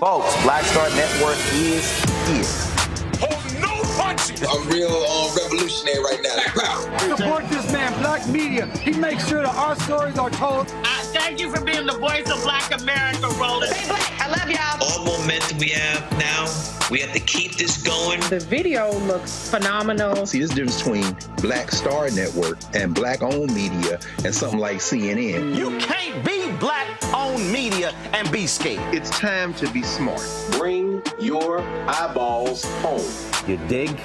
Folks, Black Star Network is here. Hold no punches! I'm real revolutionary right now. Support this man, Black Media. He makes sure that our stories are told. Thank you for being the voice of Black America, Roland. Stay black. I love y'all. All momentum we have now, we have to keep this going. The video looks phenomenal. See, there's a difference between Black Star Network and Black-owned media and something like CNN. You can't be Black-owned media and be scared. It's time to be smart. Bring your eyeballs home. You dig?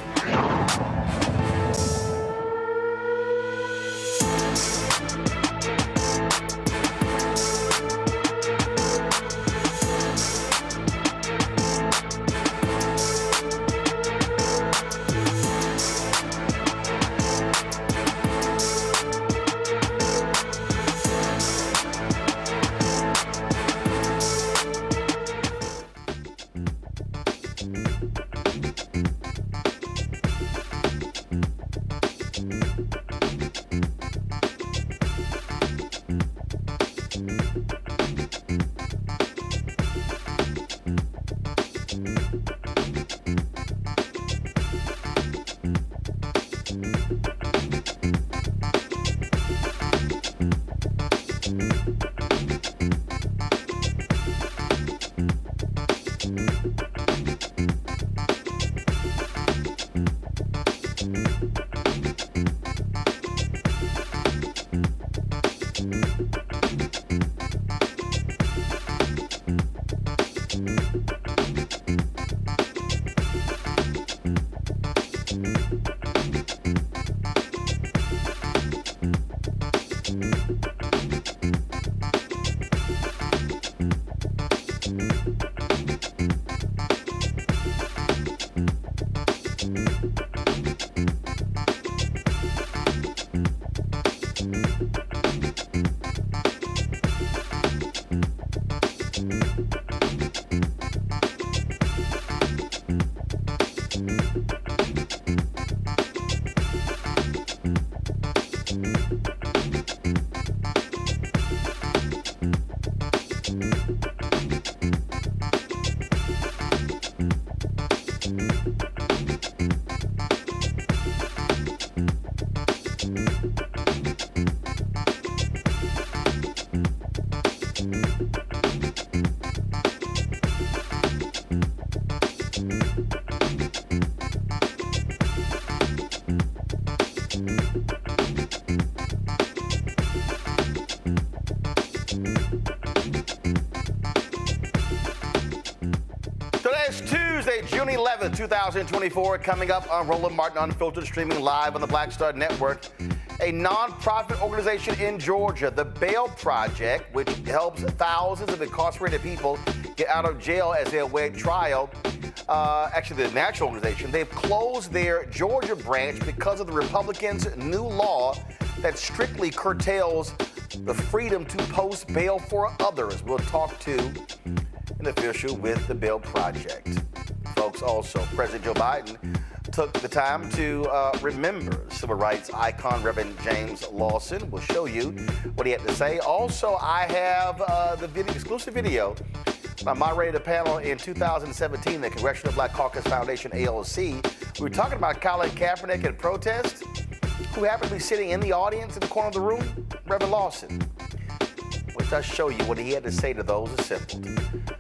11th, 2024, coming up on Roland Martin Unfiltered, streaming live on the Black Star Network. A nonprofit organization in Georgia, the Bail Project, which helps thousands of incarcerated people get out of jail as they await trial. Actually, the national organization, they've closed their Georgia branch because of the Republicans' new law that strictly curtails the freedom to post bail for others. We'll talk to an official with the Bail Project. Folks, also, President Joe Biden took the time to remember civil rights icon Reverend James Lawson. We'll show you what he had to say. Also, I have the exclusive video. I moderated a panel in 2017, the Congressional Black Caucus Foundation, ALC. We were talking about Colin Kaepernick and protests. Who happened to be sitting in the audience in the corner of the room? Reverend Lawson. Which does show you what he had to say to those assembled.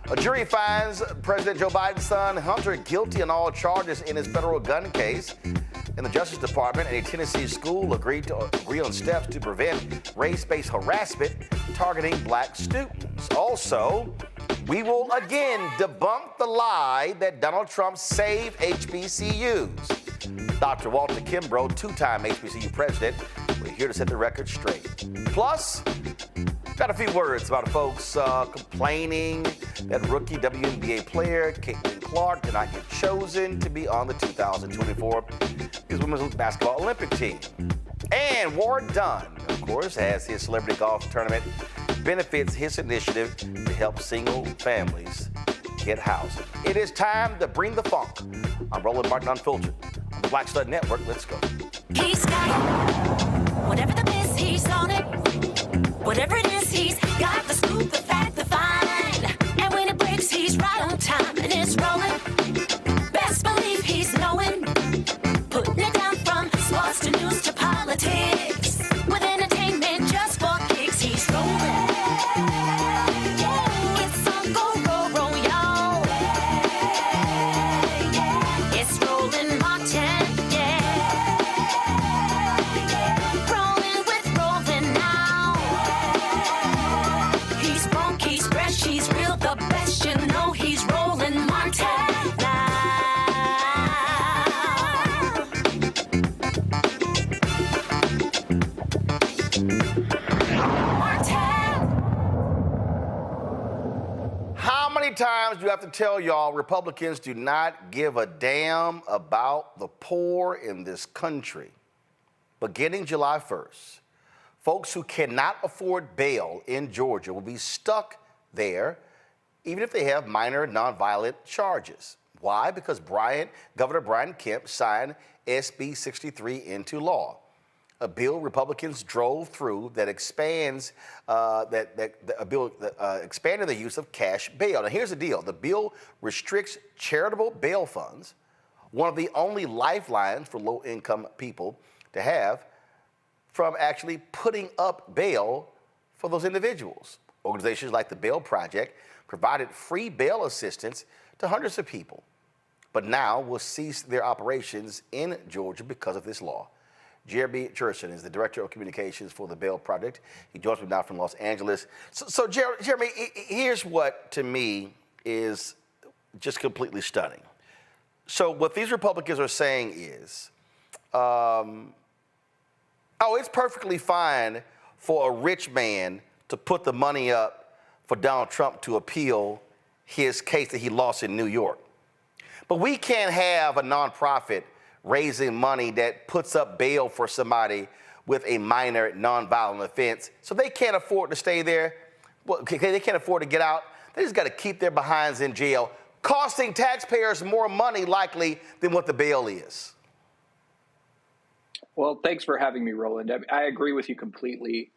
A jury finds President Joe Biden's son, Hunter, guilty on all charges in his federal gun case. In the Justice Department and a Tennessee school agree on steps to prevent race-based harassment targeting black students. Also, we will again debunk the lie that Donald Trump saved HBCUs. Dr. Walter Kimbrough, two-time HBCU president, we're here to set the record straight. Plus, got a few words about folks complaining that rookie WNBA player Caitlin Clark did not get chosen to be on the 2024 Women's Basketball Olympic team. And Ward Dunn, of course, has his celebrity golf tournament benefits his initiative to help single families get housing. It is time to bring the funk. I'm Roland Martin Unfiltered on the Black Star Network. Let's go. He's got it. Whatever the miss, he's on it. Whatever it is, he's got the scoop, the fact, the find. And when it breaks, he's right on time and it's rolling. Best believe he's knowing. Putting it down from sports to news to politics. With entertainment just for kicks, he's rolling. Yeah, it's on go, roll, y'all. Yeah, it's Roland Martin, yeah. Rolling with Roland now. He's funky, he's fresh, he's real, the best, you know he's Roland Martin now. How many times do you have to tell y'all Republicans do not give a damn about the poor in this country? Beginning July 1st, folks who cannot afford bail in Georgia will be stuck there even if they have minor nonviolent charges. Why? Because Governor Brian Kemp signed SB 63 into law, a bill Republicans drove through that expands expanded the use of cash bail. Now, here's the deal: the bill restricts charitable bail funds, one of the only lifelines for low-income people to have, from actually putting up bail for those individuals. Organizations like the Bail Project provided free bail assistance to hundreds of people, but now will cease their operations in Georgia because of this law. Jeremy Cherson is the Director of Communications for the Bail Project. He joins me now from Los Angeles. So Jeremy, here's what to me is just completely stunning. So what these Republicans are saying is, it's perfectly fine for a rich man to put the money up for Donald Trump to appeal his case that he lost in New York. But we can't have a nonprofit raising money that puts up bail for somebody with a minor nonviolent offense. So they can't afford to stay there. Well, they can't afford to get out. They just got to keep their behinds in jail, costing taxpayers more money likely than what the bail is. Well, thanks for having me, Roland. I agree with you completely.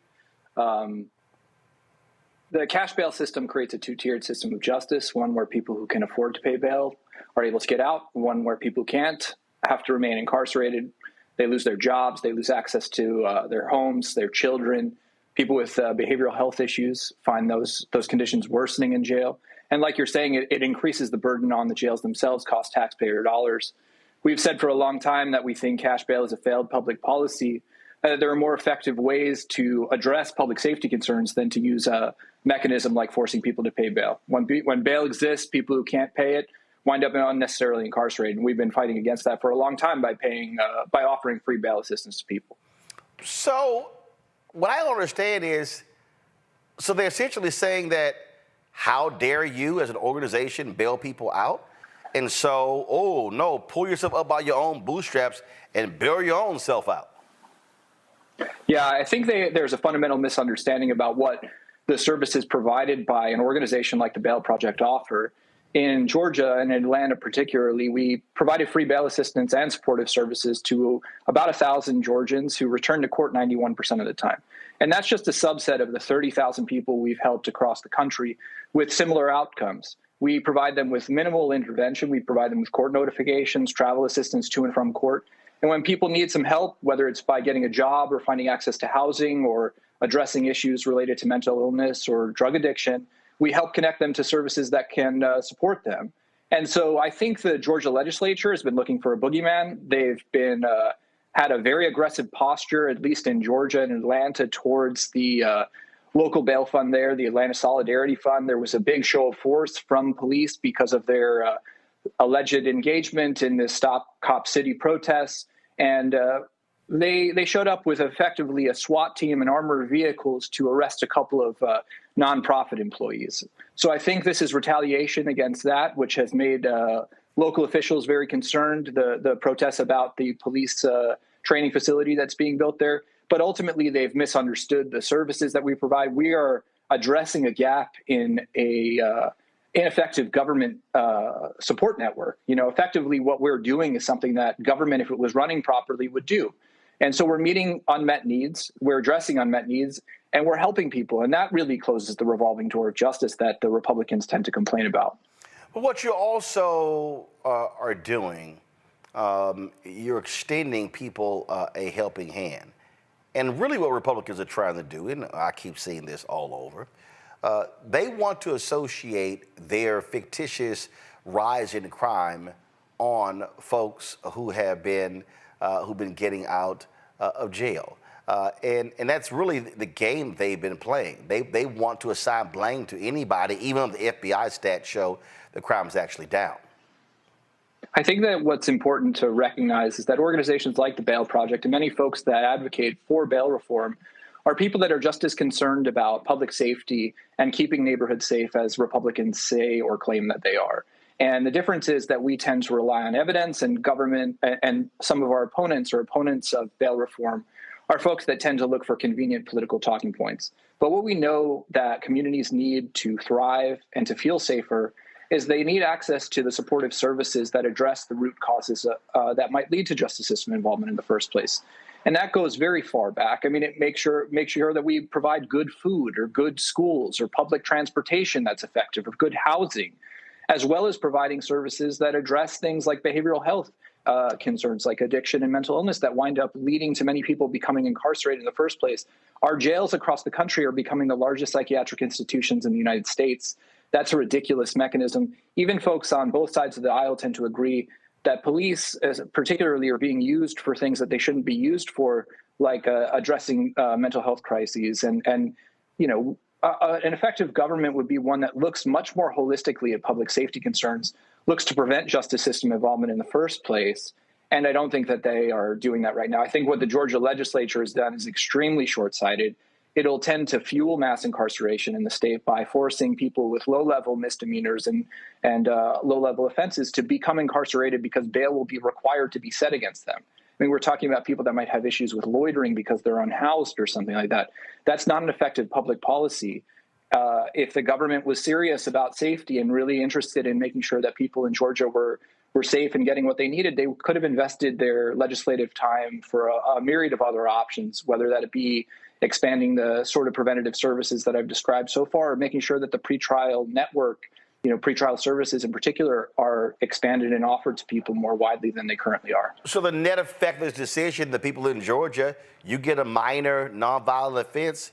The cash bail system creates a two-tiered system of justice, one where people who can afford to pay bail are able to get out, one where people can't, have to remain incarcerated. They lose their jobs, they lose access to their homes, their children. People with behavioral health issues find those conditions worsening in jail. And like you're saying, it increases the burden on the jails themselves, costs taxpayer dollars. We've said for a long time that we think cash bail is a failed public policy. There are more effective ways to address public safety concerns than to use a mechanism like forcing people to pay bail. When bail exists, people who can't pay it wind up unnecessarily incarcerated. And we've been fighting against that for a long time by offering free bail assistance to people. So what I don't understand is, so they're essentially saying that, how dare you as an organization bail people out? And so, oh no, pull yourself up by your own bootstraps and bail your own self out. Yeah, I think there's a fundamental misunderstanding about what the services provided by an organization like the Bail Project offer. In Georgia and Atlanta particularly, we provided free bail assistance and supportive services to about 1,000 Georgians who return to court 91% of the time. And that's just a subset of the 30,000 people we've helped across the country with similar outcomes. We provide them with minimal intervention. We provide them with court notifications, travel assistance to and from court. And when people need some help, whether it's by getting a job or finding access to housing or addressing issues related to mental illness or drug addiction, we help connect them to services that can support them. And so I think the Georgia legislature has been looking for a boogeyman. They've been had a very aggressive posture, at least in Georgia and Atlanta, towards the local bail fund there, the Atlanta Solidarity Fund. There was a big show of force from police because of their alleged engagement in the Stop Cop City protests. And they showed up with effectively a SWAT team and armored vehicles to arrest a couple of nonprofit employees. So I think this is retaliation against that, which has made local officials very concerned, the protests about the police training facility that's being built there. But ultimately, they've misunderstood the services that we provide. We are addressing a gap in a ineffective government support network. You know, effectively, what we're doing is something that government, if it was running properly, would do. And so we're meeting unmet needs, we're addressing unmet needs, and we're helping people. And that really closes the revolving door of justice that the Republicans tend to complain about. But what you also are doing, you're extending people a helping hand. And really what Republicans are trying to do, and I keep seeing this all over, they want to associate their fictitious rise in crime on folks who have been who've been getting out of jail. And that's really the game they've been playing. They want to assign blame to anybody, even if the FBI stats show the crime is actually down. I think that what's important to recognize is that organizations like the Bail Project and many folks that advocate for bail reform are people that are just as concerned about public safety and keeping neighborhoods safe as Republicans say or claim that they are. And the difference is that we tend to rely on evidence, and government and some of our opponents or opponents of bail reform are folks that tend to look for convenient political talking points. But what we know that communities need to thrive and to feel safer is they need access to the supportive services that address the root causes that might lead to justice system involvement in the first place. And that goes very far back. I mean, it makes sure that we provide good food or good schools or public transportation that's effective or good housing, as well as providing services that address things like behavioral health concerns like addiction and mental illness that wind up leading to many people becoming incarcerated in the first place. Our jails across the country are becoming the largest psychiatric institutions in the United States. That's a ridiculous mechanism. Even folks on both sides of the aisle tend to agree that police particularly are being used for things that they shouldn't be used for, like addressing mental health crises. And you know, an effective government would be one that looks much more holistically at public safety concerns, looks to prevent justice system involvement in the first place. And I don't think that they are doing that right now. I think what the Georgia legislature has done is extremely short-sighted. It'll tend to fuel mass incarceration in the state by forcing people with low-level misdemeanors and low-level offenses to become incarcerated because bail will be required to be set against them. I mean, we're talking about people that might have issues with loitering because they're unhoused or something like that. That's not an effective public policy. If the government was serious about safety and really interested in making sure that people in Georgia were safe and getting what they needed, they could have invested their legislative time for a myriad of other options, whether that be expanding the sort of preventative services that I've described so far, or making sure that the pretrial network, you know, pretrial services in particular, are expanded and offered to people more widely than they currently are. So the net effect of this decision, the people in Georgia, you get a minor nonviolent offense,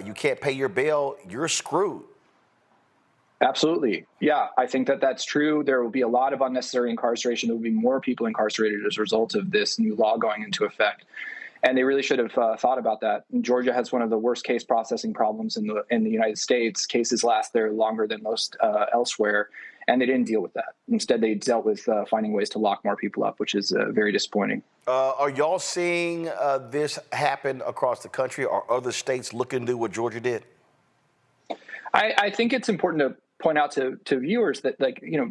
you can't pay your bail, you're screwed. Absolutely. Yeah, I think that that's true. There will be a lot of unnecessary incarceration. There will be more people incarcerated as a result of this new law going into effect. And they really should have thought about that. And Georgia has one of the worst case processing problems in the United States. Cases last there longer than most elsewhere, and they didn't deal with that. Instead, they dealt with finding ways to lock more people up, which is very disappointing. Are y'all seeing this happen across the country? Are other states looking to do what Georgia did? I think it's important to point out to viewers that,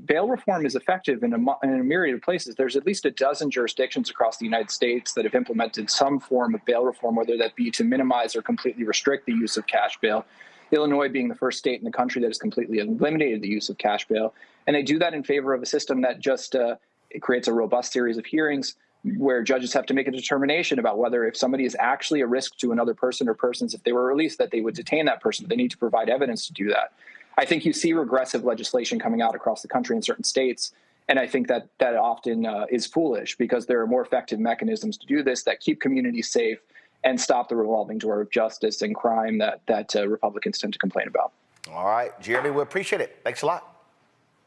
bail reform is effective in a myriad of places. There's at least a dozen jurisdictions across the United States that have implemented some form of bail reform, whether that be to minimize or completely restrict the use of cash bail. Illinois being the first state in the country that has completely eliminated the use of cash bail. And they do that in favor of a system that just it creates a robust series of hearings where judges have to make a determination about whether, if somebody is actually a risk to another person or persons, if they were released, that they would detain that person. They need to provide evidence to do that. I think you see regressive legislation coming out across the country in certain states, and I think that often is foolish because there are more effective mechanisms to do this that keep communities safe and stop the revolving door of justice and crime that Republicans tend to complain about. All right, Jeremy, we appreciate it. Thanks a lot.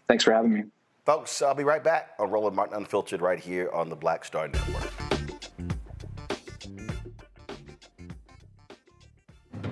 Thanks for having me. Folks, I'll be right back on Roland Martin Unfiltered right here on the Black Star Network.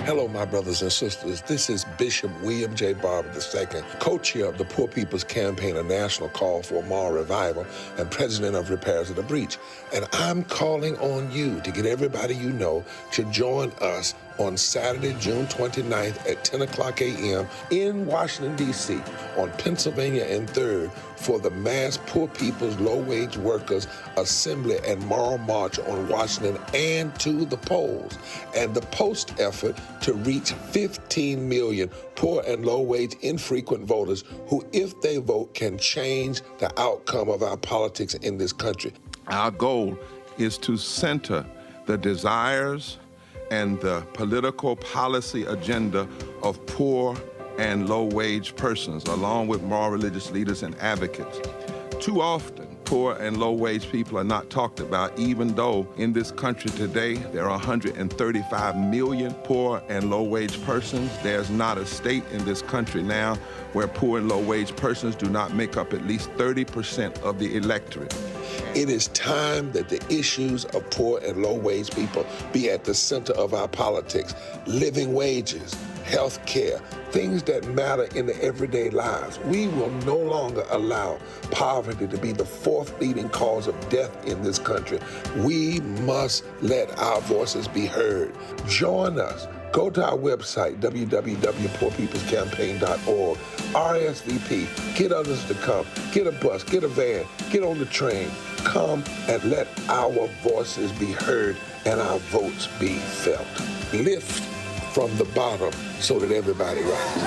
Hello, my brothers and sisters. This is Bishop William J. Barber II, co-chair of the Poor People's Campaign, a national call for moral revival, and president of Repairs of the Breach. And I'm calling on you to get everybody you know to join us on Saturday, June 29th at 10 o'clock a.m. in Washington, D.C. on Pennsylvania and 3rd for the mass Poor People's Low-Wage Workers Assembly and Moral March on Washington and to the polls, and the post effort to reach 15 million poor and low-wage infrequent voters who, if they vote, can change the outcome of our politics in this country. Our goal is to center the desires and the political policy agenda of poor and low-wage persons, along with moral religious leaders and advocates. Too often, poor and low-wage people are not talked about, even though in this country today there are 135 million poor and low-wage persons. There's not a state in this country now where poor and low-wage persons do not make up at least 30% of the electorate. It is time that the issues of poor and low-wage people be at the center of our politics. Living wages, health care, things that matter in the everyday lives. We will no longer allow poverty to be the fourth leading cause of death in this country. We must let our voices be heard. Join us. Go to our website, www.poorpeoplescampaign.org. RSVP. Get others to come. Get a bus. Get a van. Get on the train. Come and let our voices be heard and our votes be felt. Lift from the bottom so that everybody rises.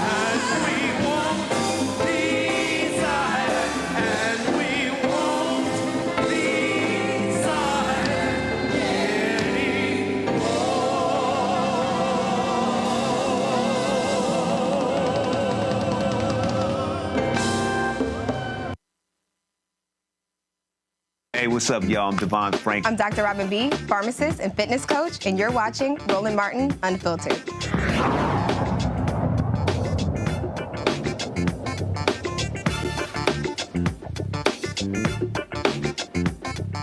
Hey, what's up, y'all? I'm Devon Frank. I'm Dr. Robin B., pharmacist and fitness coach, and you're watching Roland Martin Unfiltered.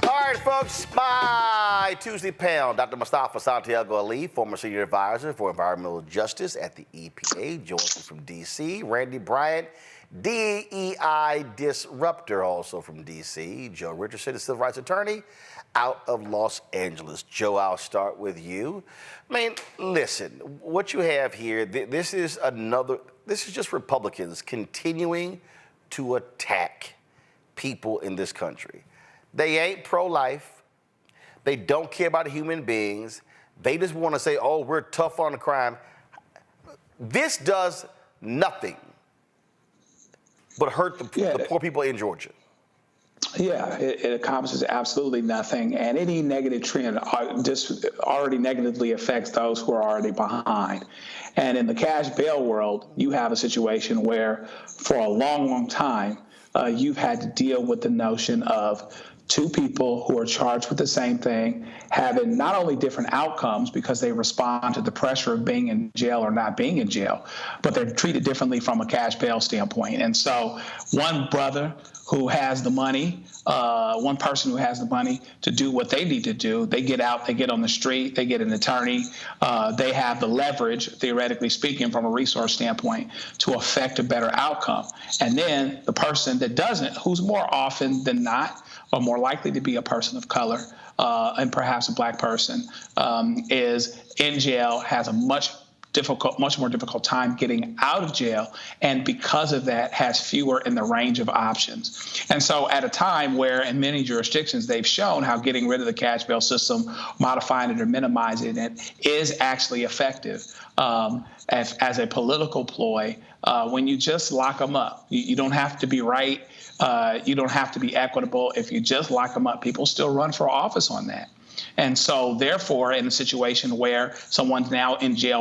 All right, folks, my Tuesday panel, Dr. Mustafa Santiago Ali, former senior advisor for environmental justice at the EPA, joins me from D.C. Randy Bryant, DEI disruptor, also from D.C. Joe Richardson, a civil rights attorney out of Los Angeles. Joe, I'll start with you. I mean, listen, what you have here, this is just Republicans continuing to attack people in this country. They ain't pro-life. They don't care about human beings. They just want to say, oh, we're tough on the crime. This does nothing but hurt the poor people in Georgia. Yeah, it accomplishes absolutely nothing, and any negative trend just already negatively affects those who are already behind. And in the cash bail world, you have a situation where for a long, long time, you've had to deal with the notion of two people who are charged with the same thing, having not only different outcomes because they respond to the pressure of being in jail or not being in jail, but they're treated differently from a cash bail standpoint. And so one brother who has the money, one person who has the money to do what they need to do, they get out, they get on the street, they get an attorney, they have the leverage, theoretically speaking, from a resource standpoint, to affect a better outcome. And then the person that doesn't, who's more often than not, or more likely to be a person of color, and perhaps a black person, is in jail, has a much more difficult time getting out of jail, and because of that has fewer in the range of options. And so at a time where in many jurisdictions they've shown how getting rid of the cash bail system, modifying it or minimizing it, is actually effective as a political ploy, when you just lock them up. You don't have to be right. You don't have to be equitable. If you just lock them up, people still run for office on that. And so, therefore, in a situation where someone's now in jail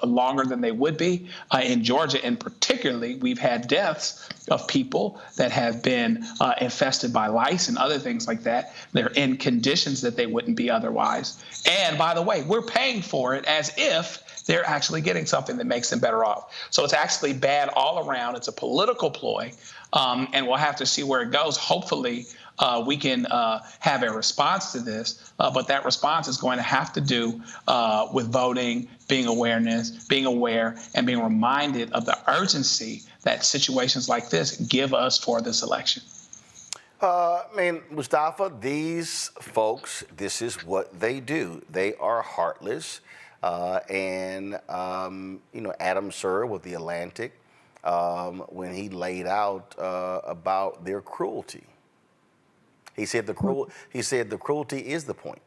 longer than they would be, in Georgia and particularly, we've had deaths of people that have been infested by lice and other things like that. They're in conditions that they wouldn't be otherwise. And by the way, we're paying for it as if they're actually getting something that makes them better off. So it's actually bad all around. It's a political ploy, and we'll have to see where it goes. Hopefully, we can have a response to this, but that response is going to have to do with voting, being aware, and being reminded of the urgency that situations like this give us for this election. Mustafa, these folks, this is what they do. They are heartless. Adam Sir with The Atlantic, when he laid out about their cruelty. He said the cruelty is the point.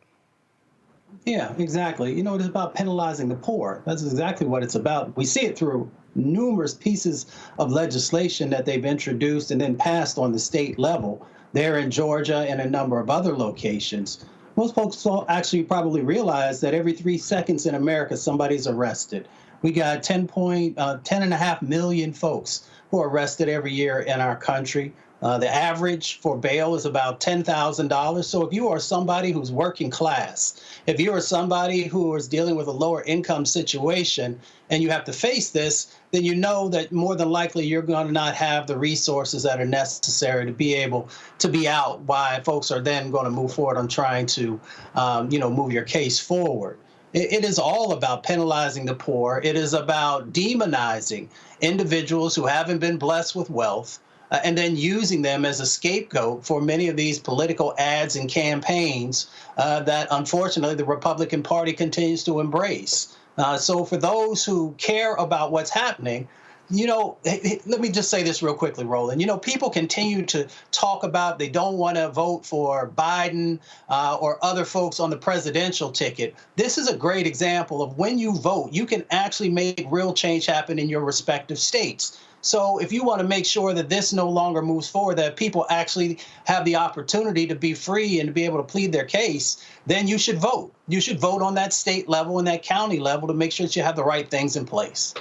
Yeah, exactly. It's about penalizing the poor. That's exactly what it's about. We see it through numerous pieces of legislation that they've introduced and then passed on the state level. There in Georgia and a number of other locations. Most folks actually probably realize that every 3 seconds in America, somebody's arrested. We got 10.5 million folks who are arrested every year in our country. The average for bail is about $10,000. So if you are somebody who's working class, if you are somebody who is dealing with a lower income situation and you have to face this, then you know that more than likely you're going to not have the resources that are necessary to be able to be out while folks are then going to move forward on trying to, move your case forward. It is all about penalizing the poor. It is about demonizing individuals who haven't been blessed with wealth, and then using them as a scapegoat for many of these political ads and campaigns that, unfortunately, the Republican Party continues to embrace. So for those who care about what's happening, let me just say this real quickly, Roland. People continue to talk about they don't want to vote for Biden or other folks on the presidential ticket. This is a great example of when you vote, you can actually make real change happen in your respective states. So if you want to make sure that this no longer moves forward, that people actually have the opportunity to be free and to be able to plead their case, then you should vote. You should vote on that state level and that county level to make sure that you have the right things in place.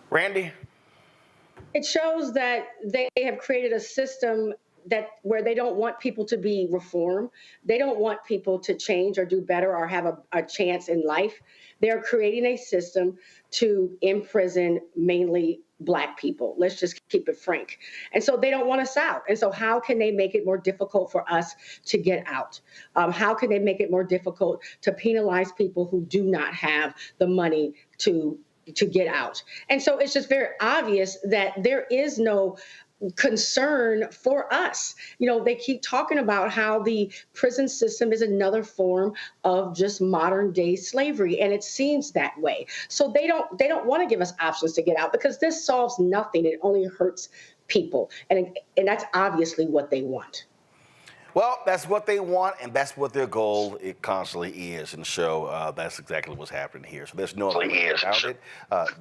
Randy? It shows that they have created a system where they don't want people to be reformed. They don't want people to change or do better or have a chance in life. They're creating a system to imprison mainly Black people. Let's just keep it frank. And so they don't want us out. And so how can they make it more difficult for us to get out? How can they make it more difficult to penalize people who do not have the money to get out? And so it's just very obvious that there is no concern for us. They keep talking about how the prison system is another form of just modern day slavery, and it seems that way. So they don't want to give us options to get out because this solves nothing. It only hurts people, and that's obviously what they want. Well, that's what they want, and that's what their goal it constantly is. And so that's exactly what's happening here. So there's no other way about it.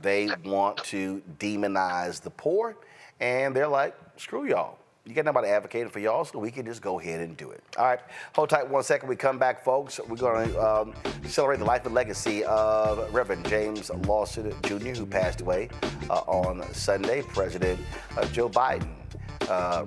They want to demonize the poor, and they're like, screw y'all. You got nobody advocating for y'all, so we can just go ahead and do it. All right, hold tight 1 second. We come back, folks. We're going to celebrate the life and legacy of Reverend James Lawson Jr., who passed away on Sunday. President Joe Biden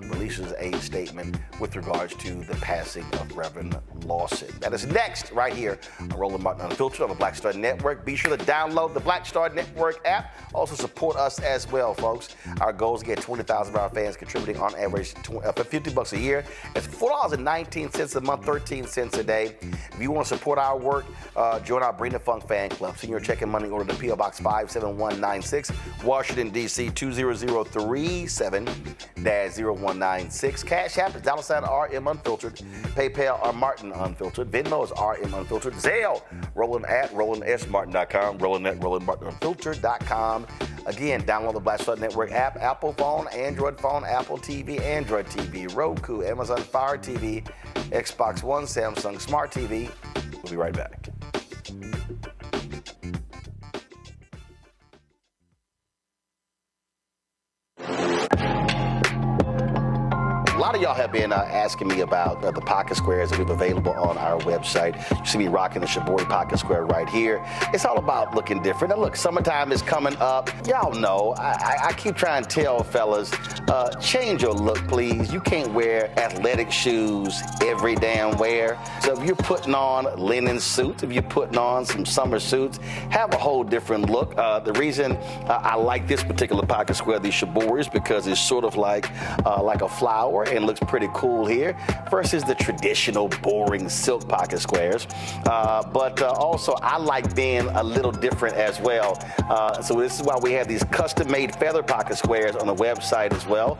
releases a statement with regards to the passing of Reverend Lawson. That is next right here on Roland Martin Unfiltered on the Black Star Network. Be sure to download the Black Star Network app. Also support us as well, folks. Our goal is to get 20,000 of our fans contributing on average $50 a year. It's $4.19 a month, 13 cents a day. If you want to support our work, join our Bring the Funk fan club. Send your check and money order to P.O. Box 57196, Washington, D.C. 20037-0196. Cash App is $RM Unfiltered. PayPal are Martin Unfiltered. Venmo is RM Unfiltered. Zelle, Roland at RolandSMartin.com. Roland at RolandMartinUnfiltered.com. Again, download the Black Star Network app, Apple phone, Android phone, Apple TV, Android TV, Roku, Amazon Fire TV, Xbox One, Samsung Smart TV. We'll be right back. A lot of y'all have been asking me about the pocket squares that we have available on our website. You see me rocking the Shibori pocket square right here. It's all about looking different. And look, summertime is coming up. Y'all know, I keep trying to tell fellas, change your look, please. You can't wear athletic shoes every damn wear. So if you're putting on linen suits, if you're putting on some summer suits, have a whole different look. The reason I like this particular pocket square, the Shibori, is because it's sort of like a flower and looks pretty cool here versus the traditional boring silk pocket squares. But also I like being a little different as well. So this is why we have these custom-made feather pocket squares on the website as well.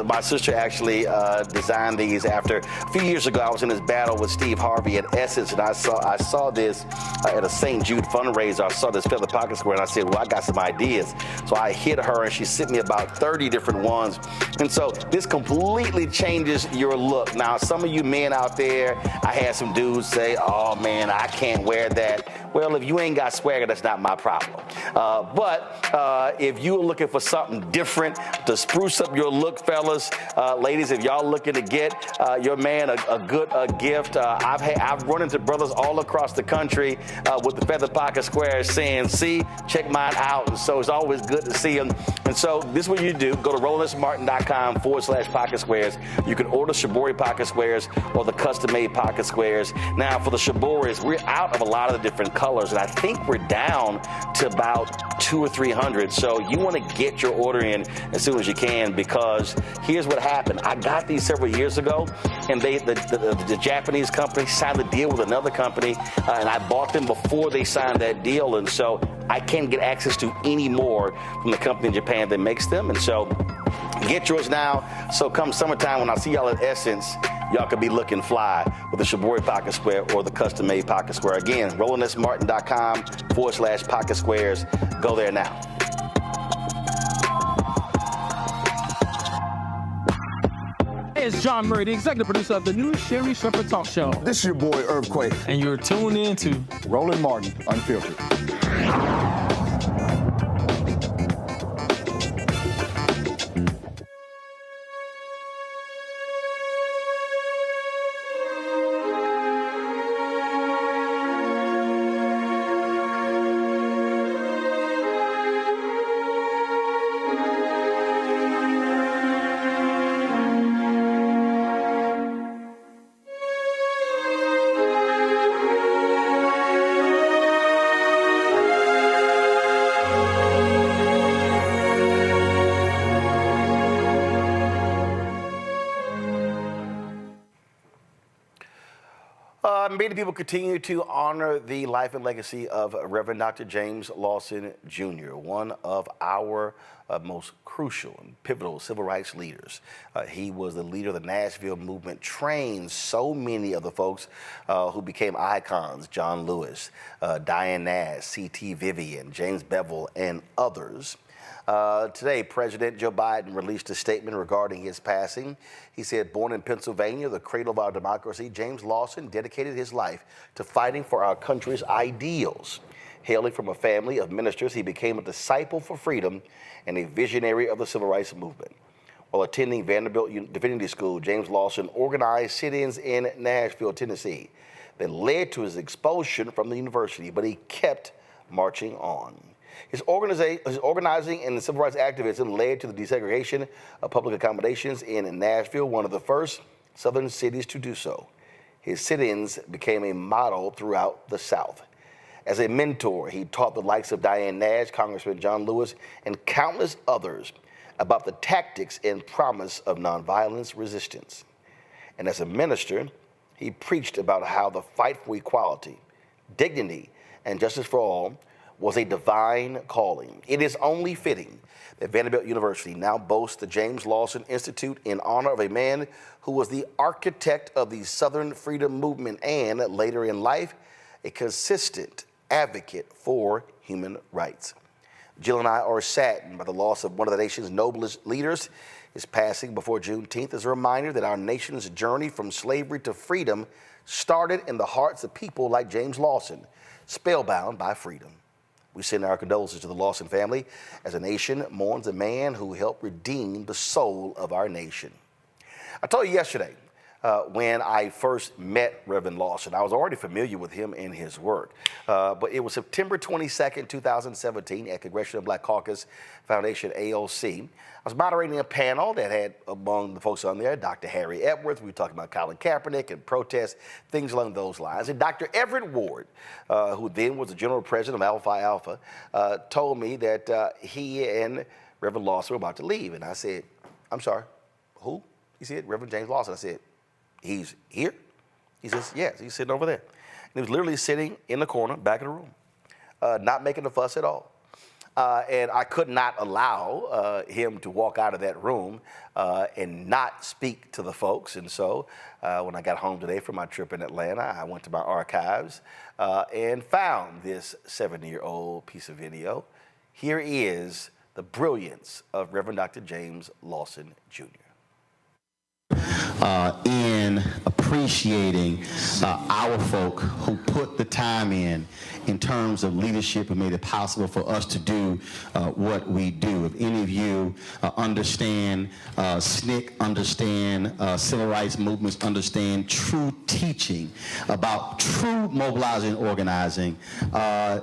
My sister actually designed these after a few years ago. I was in this battle with Steve Harvey at Essence, and I saw this at a St. Jude fundraiser. I saw this feather pocket square, and I said, well, I got some ideas. So I hit her, and she sent me about 30 different ones. And so this completely changes your look. Now, some of you men out there, I had some dudes say, oh man, I can't wear that. Well, if you ain't got swagger, that's not my problem. But if you're looking for something different to spruce up your look, fellas, ladies, if y'all looking to get your man a good gift, I've run into brothers all across the country with the feather pocket squares saying, see, check mine out. And so it's always good to see them. And so this is what you do. Go to RolandSMartin.com/pocket squares. You can order Shibori pocket squares or the custom-made pocket squares. Now, for the Shiboris, we're out of a lot of the different colors, and I think we're down to about 200 or 300. So you want to get your order in as soon as you can, because here's what happened. I got these several years ago, and the Japanese company signed a deal with another company, and I bought them before they signed that deal, and so I can't get access to any more from the company in Japan that makes them. And so get yours now. So come summertime, when I see y'all at Essence, y'all could be looking fly with the Shibori pocket square or the custom-made pocket square. Again, RolandSMartin.com/pocket squares. Go there now. Hey, it's John Murray, the executive producer of the new Sherry Shepherd Talk Show. This is your boy, Earthquake. And you're tuned in to Roland Martin Unfiltered. Many people continue to honor the life and legacy of Reverend Dr. James Lawson Jr., one of our most crucial and pivotal civil rights leaders. He was the leader of the Nashville movement, trained so many of the folks who became icons: John Lewis, Diane Nash, C.T. Vivian, James Bevel, and others. Today, President Joe Biden released a statement regarding his passing. He said, born in Pennsylvania, the cradle of our democracy, James Lawson dedicated his life to fighting for our country's ideals. Hailing from a family of ministers, he became a disciple for freedom and a visionary of the civil rights movement. While attending Vanderbilt Divinity School, James Lawson organized sit-ins in Nashville, Tennessee, that led to his expulsion from the university, but he kept marching on. His organizing and civil rights activism led to the desegregation of public accommodations in Nashville, one of the first Southern cities to do so. His sit-ins became a model throughout the South. As a mentor, he taught the likes of Diane Nash, Congressman John Lewis, and countless others about the tactics and promise of nonviolence resistance. And as a minister, he preached about how the fight for equality, dignity, and justice for all was a divine calling. It is only fitting that Vanderbilt University now boasts the James Lawson Institute in honor of a man who was the architect of the Southern Freedom Movement and, later in life, a consistent advocate for human rights. Jill and I are saddened by the loss of one of the nation's noblest leaders. His passing before Juneteenth is a reminder that our nation's journey from slavery to freedom started in the hearts of people like James Lawson, spellbound by freedom. We send our condolences to the Lawson family as a nation mourns a man who helped redeem the soul of our nation. I told you yesterday, when I first met Reverend Lawson, I was already familiar with him and his work. But it was September 22nd, 2017 at Congressional Black Caucus Foundation, AOC. I was moderating a panel that had, among the folks on there, Dr. Harry Epworth. We were talking about Colin Kaepernick and protests, things along those lines. And Dr. Everett Ward, who then was the general president of Alpha Alpha, told me that he and Reverend Lawson were about to leave. And I said, I'm sorry, who? He said, Reverend James Lawson. I said, he's here? He says, yes, he's sitting over there. And he was literally sitting in the corner, back of the room, not making a fuss at all. And I could not allow him to walk out of that room and not speak to the folks. And so when I got home today from my trip in Atlanta, I went to my archives and found this 7-year-old piece of video. Here is the brilliance of Reverend Dr. James Lawson, Jr. In appreciating our folk who put the time in terms of leadership and made it possible for us to do what we do. If any of you understand SNCC, understand civil rights movements, understand true teaching about true mobilizing and organizing,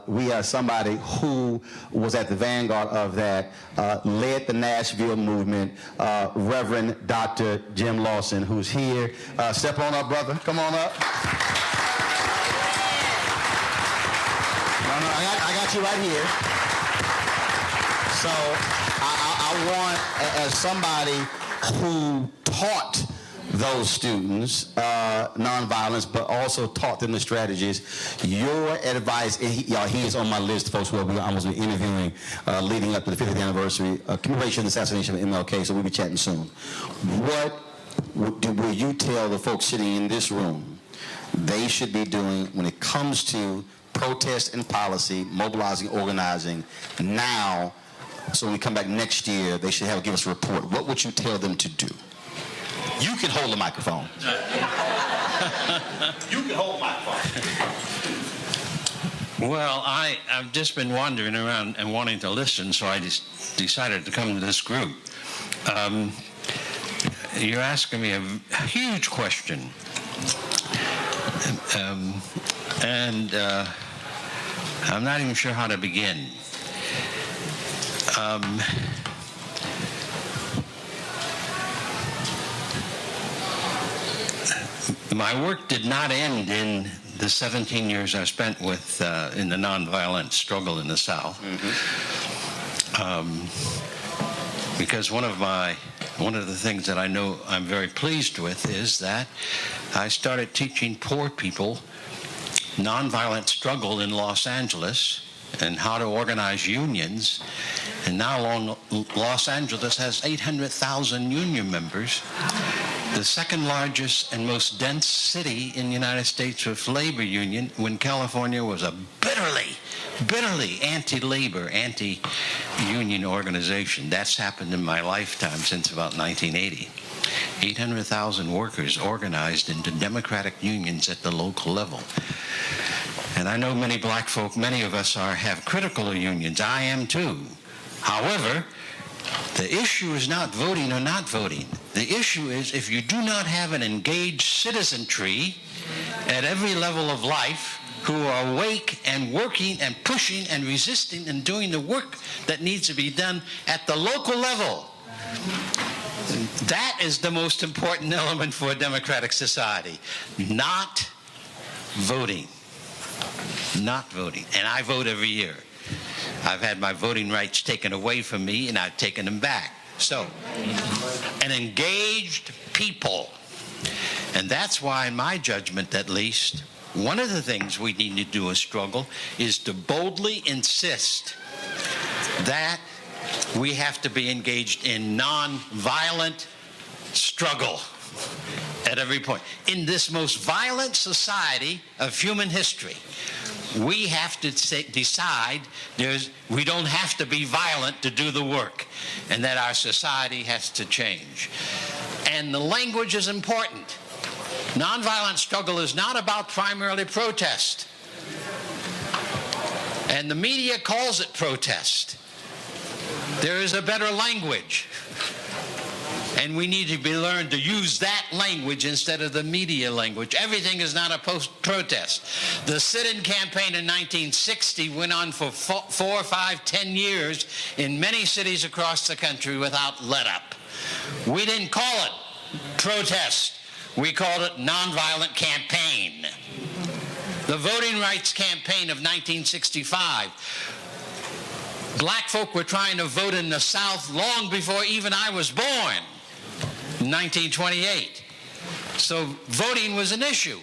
we are somebody who was at the vanguard of that, led the Nashville movement, Reverend Dr. Jim Lawson, who's here. Step on up, brother. Come on up. I got you right here. So I want, as somebody who taught those students nonviolence, but also taught them the strategies, your advice, and he is on my list, folks, who I was interviewing leading up to the 50th anniversary commemoration of the assassination of MLK, so we'll be chatting soon. What will you tell the folks sitting in this room they should be doing when it comes to protest and policy, mobilizing, organizing now, so when we come back next year, they should give us a report? What would you tell them to do? You can hold the microphone. You can hold the microphone. Well, I've just been wandering around and wanting to listen, so I just decided to come to this group. You're asking me a huge question. And I'm not even sure how to begin. My work did not end in the 17 years I spent with in the nonviolent struggle in the South. Because one of the things that I know I'm very pleased with is that I started teaching poor people nonviolent struggle in Los Angeles and how to organize unions. And now Los Angeles has 800,000 union members, the second largest and most dense city in the United States with labor union, when California was a bitterly anti-labor, anti-union organization. That's happened in my lifetime since about 1980. 800,000 workers organized into democratic unions at the local level. And I know many black folk, many of us have critical of unions. I am too. However, the issue is not voting or not voting. The issue is if you do not have an engaged citizenry at every level of life who are awake and working and pushing and resisting and doing the work that needs to be done at the local level. That is the most important element for a democratic society. Not voting. Not voting. And I vote every year. I've had my voting rights taken away from me, and I've taken them back. So, an engaged people. And that's why, in my judgment at least, one of the things we need to do as struggle is to boldly insist that we have to be engaged in non-violent struggle at every point. In this most violent society of human history, we have to decide we don't have to be violent to do the work, and that our society has to change. And the language is important. Nonviolent struggle is not about primarily protest. And the media calls it protest. There is a better language. And we need to be learned to use that language instead of the media language. Everything is not a protest. The sit-in campaign in 1960 went on for 4, 5, 10 years in many cities across the country without let-up. We didn't call it protest. We called it nonviolent campaign. The voting rights campaign of 1965. Black folk were trying to vote in the South long before even I was born. 1928. So voting was an issue.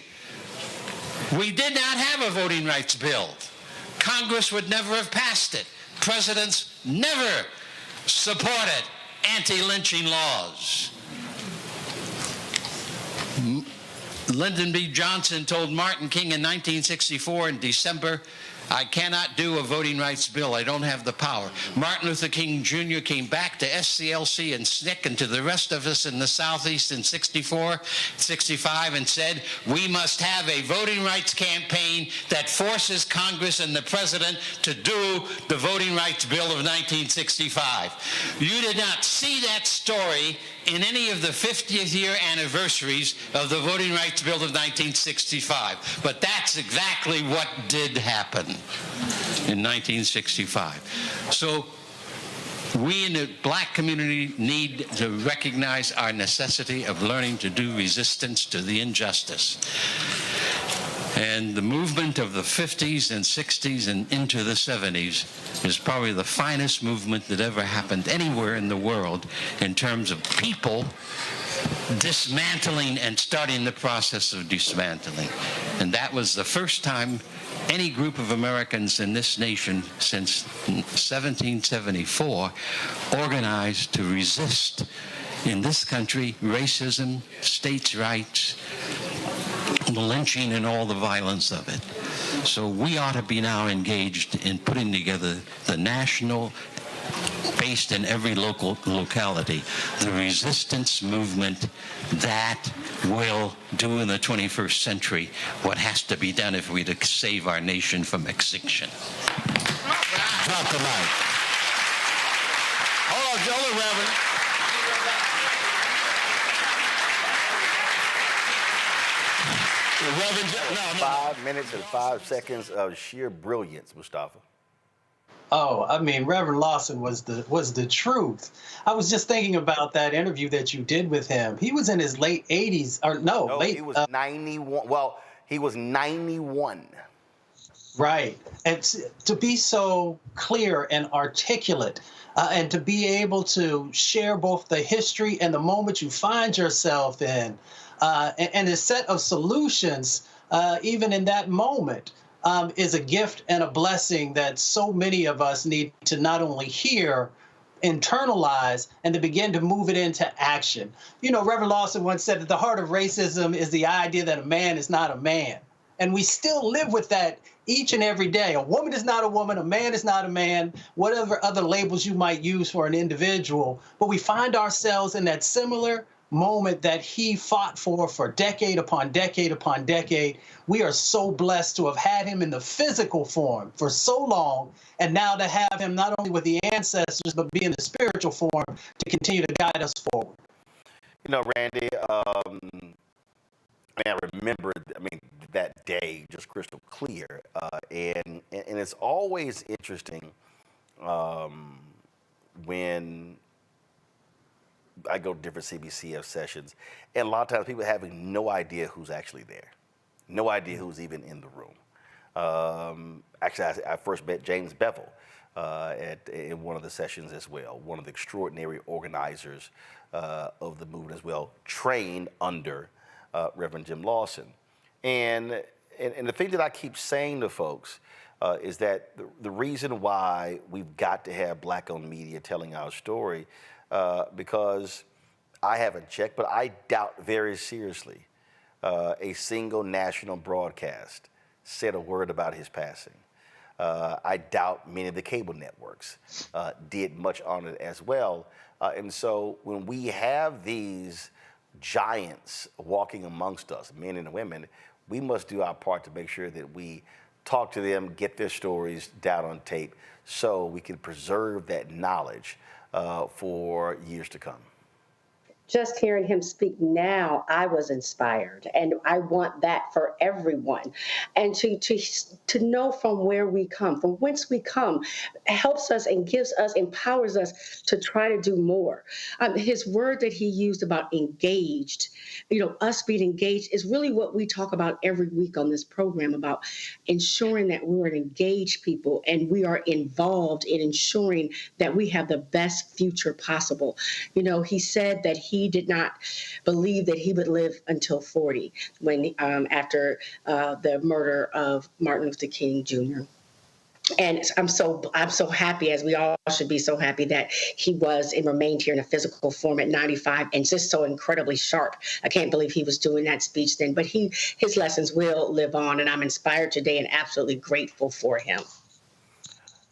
We did not have a voting rights bill. Congress would never have passed it. Presidents never supported anti-lynching laws. Lyndon B. Johnson told Martin King in 1964 in December, "I cannot do a voting rights bill. I don't have the power." Martin Luther King Jr. came back to SCLC and SNCC and to the rest of us in the Southeast in 64, 65 and said, "We must have a voting rights campaign that forces Congress and the President to do the voting rights bill of 1965. You did not see that story in any of the 50th year anniversaries of the Voting Rights Bill of 1965. But that's exactly what did happen in 1965. So we in the black community need to recognize our necessity of learning to do resistance to the injustice. And the movement of the 50s and 60s and into the 70s is probably the finest movement that ever happened anywhere in the world in terms of people dismantling and starting the process of dismantling. And that was the first time any group of Americans in this nation since 1774 organized to resist in this country racism, states' rights, the lynching and all the violence of it. So we ought to be now engaged in putting together the national, based in every local locality, the resistance movement that will do in the 21st century what has to be done if we're to save our nation from extinction. Drop the mic. Hold on, Reverend. 5 minutes and 5 seconds of sheer brilliance, Mustafa. Oh, I mean, Reverend Lawson was the truth. I was just thinking about that interview that you did with him. He was in his late 80s, or no, late. He was 91. Well, he was 91. Right, and to be so clear and articulate, and to be able to share both the history and the moment you find yourself in, and a set of solutions, even in that moment, is a gift and a blessing that so many of us need to not only hear, internalize, and to begin to move it into action. You know, Reverend Lawson once said that the heart of racism is the idea that a man is not a man. And we still live with that each and every day. A woman is not a woman, a man is not a man, whatever other labels you might use for an individual. But we find ourselves in that similar moment that he fought for decade upon decade upon decade. We are so blessed to have had him in the physical form for so long, and now to have him not only with the ancestors, but be in the spiritual form to continue to guide us forward. You know, Randy, I remember, that day just crystal clear. And it's always interesting when I go to different CBCF sessions, and a lot of times people having no idea who's actually there, no idea who's even in the room. Actually, I first met James Bevel in one of the sessions as well, one of the extraordinary organizers of the movement as well, trained under Reverend Jim Lawson. And the thing that I keep saying to folks is that the reason why we've got to have Black-owned media telling our story, because I haven't checked, but I doubt very seriously a single national broadcast said a word about his passing. I doubt many of the cable networks did much on it as well. And so when we have these giants walking amongst us, men and women, we must do our part to make sure that we talk to them, get their stories down on tape so we can preserve that knowledge for years to come. Just hearing him speak now, I was inspired, and I want that for everyone. And to know from where we come, from whence we come, helps us and gives us, empowers us to try to do more. His word that he used about engaged, us being engaged, is really what we talk about every week on this program, about ensuring that we're an engaged people and we are involved in ensuring that we have the best future possible. He said that he did not believe that he would live until 40 when after the murder of Martin Luther King Jr. And I'm so happy, as we all should be so happy, that he was and remained here in a physical form at 95 and just so incredibly sharp. I can't believe he was doing that speech then, but his lessons will live on, and I'm inspired today and absolutely grateful for him.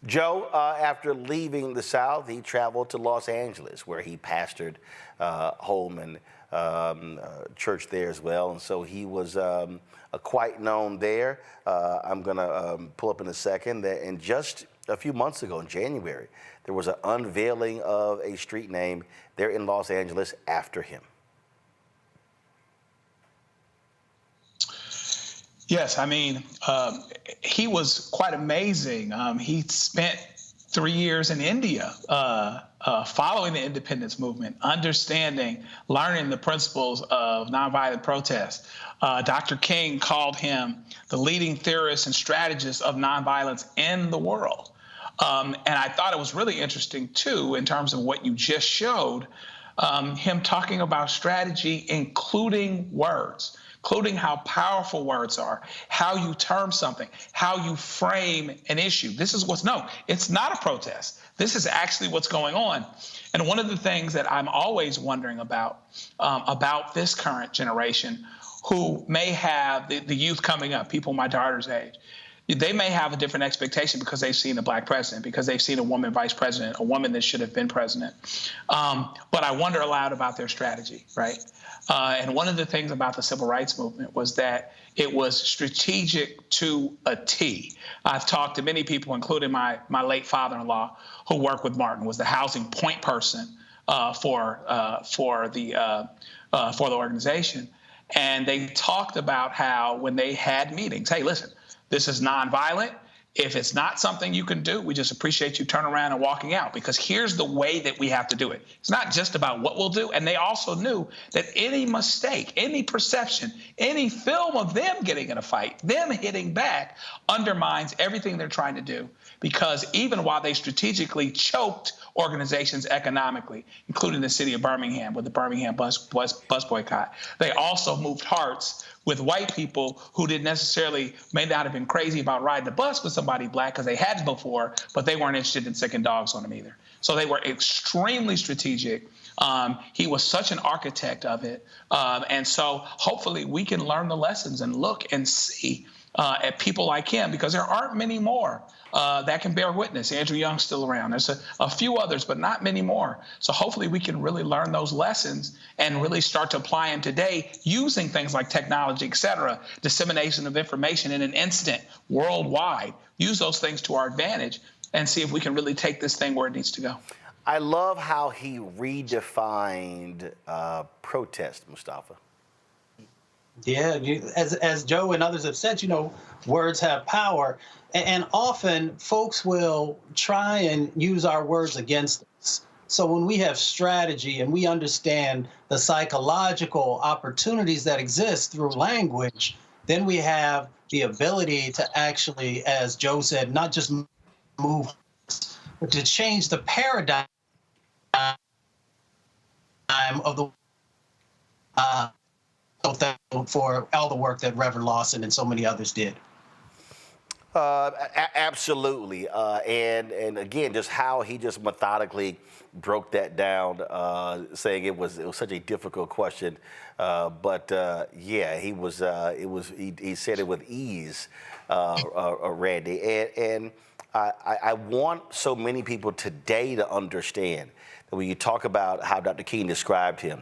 Joe, after leaving the South, he traveled to Los Angeles, where he pastored Holman church there as well, and so he was quite known there. I'm going to pull up in a second that, and just a few months ago in January, there was an unveiling of a street name there in Los Angeles after him. Yes, he was quite amazing. He spent 3 years in India following the independence movement, learning the principles of nonviolent protest. Dr. King called him the leading theorist and strategist of nonviolence in the world. And I thought it was really interesting, too, in terms of what you just showed, him talking about strategy, including words, including how powerful words are, how you term something, how you frame an issue. This is it's not a protest. This is actually what's going on. And one of the things that I'm always wondering about this current generation, who may have the youth coming up, people my daughter's age, they may have a different expectation because they've seen a black president, because they've seen a woman vice president, a woman that should have been president. But I wonder aloud about their strategy, right? And one of the things about the civil rights movement was that it was strategic to a T. I've talked to many people, including my late father-in-law, who worked with Martin, was the housing point person for the organization. And they talked about how when they had meetings, hey, listen, this is nonviolent. If it's not something you can do, we just appreciate you turning around and walking out, because here's the way that we have to do it. It's not just about what we'll do. And they also knew that any mistake, any perception, any film of them getting in a fight, them hitting back, undermines everything they're trying to do. Because even while they strategically choked organizations economically, including the city of Birmingham with the Birmingham bus boycott, they also moved hearts with white people who may not have been crazy about riding the bus with somebody black because they hadn't before, but they weren't interested in sicking dogs on them either. So they were extremely strategic. He was such an architect of it. And so hopefully we can learn the lessons and look and see at people like him, because there aren't many more that can bear witness. Andrew Young's still around. There's a few others, but not many more. So hopefully we can really learn those lessons and really start to apply them today using things like technology, et cetera, dissemination of information in an instant worldwide. Use those things to our advantage and see if we can really take this thing where it needs to go. I love how he redefined protest, Mustafa. Yeah, as Joe and others have said, words have power. And often folks will try and use our words against us. So when we have strategy and we understand the psychological opportunities that exist through language, then we have the ability to actually, as Joe said, not just move, but to change the paradigm of the for all the work that Reverend Lawson and so many others did. Absolutely. And again, just how he just methodically broke that down, saying it was such a difficult question. Yeah, he said it with ease, Randy. And I want so many people today to understand that when you talk about how Dr. King described him,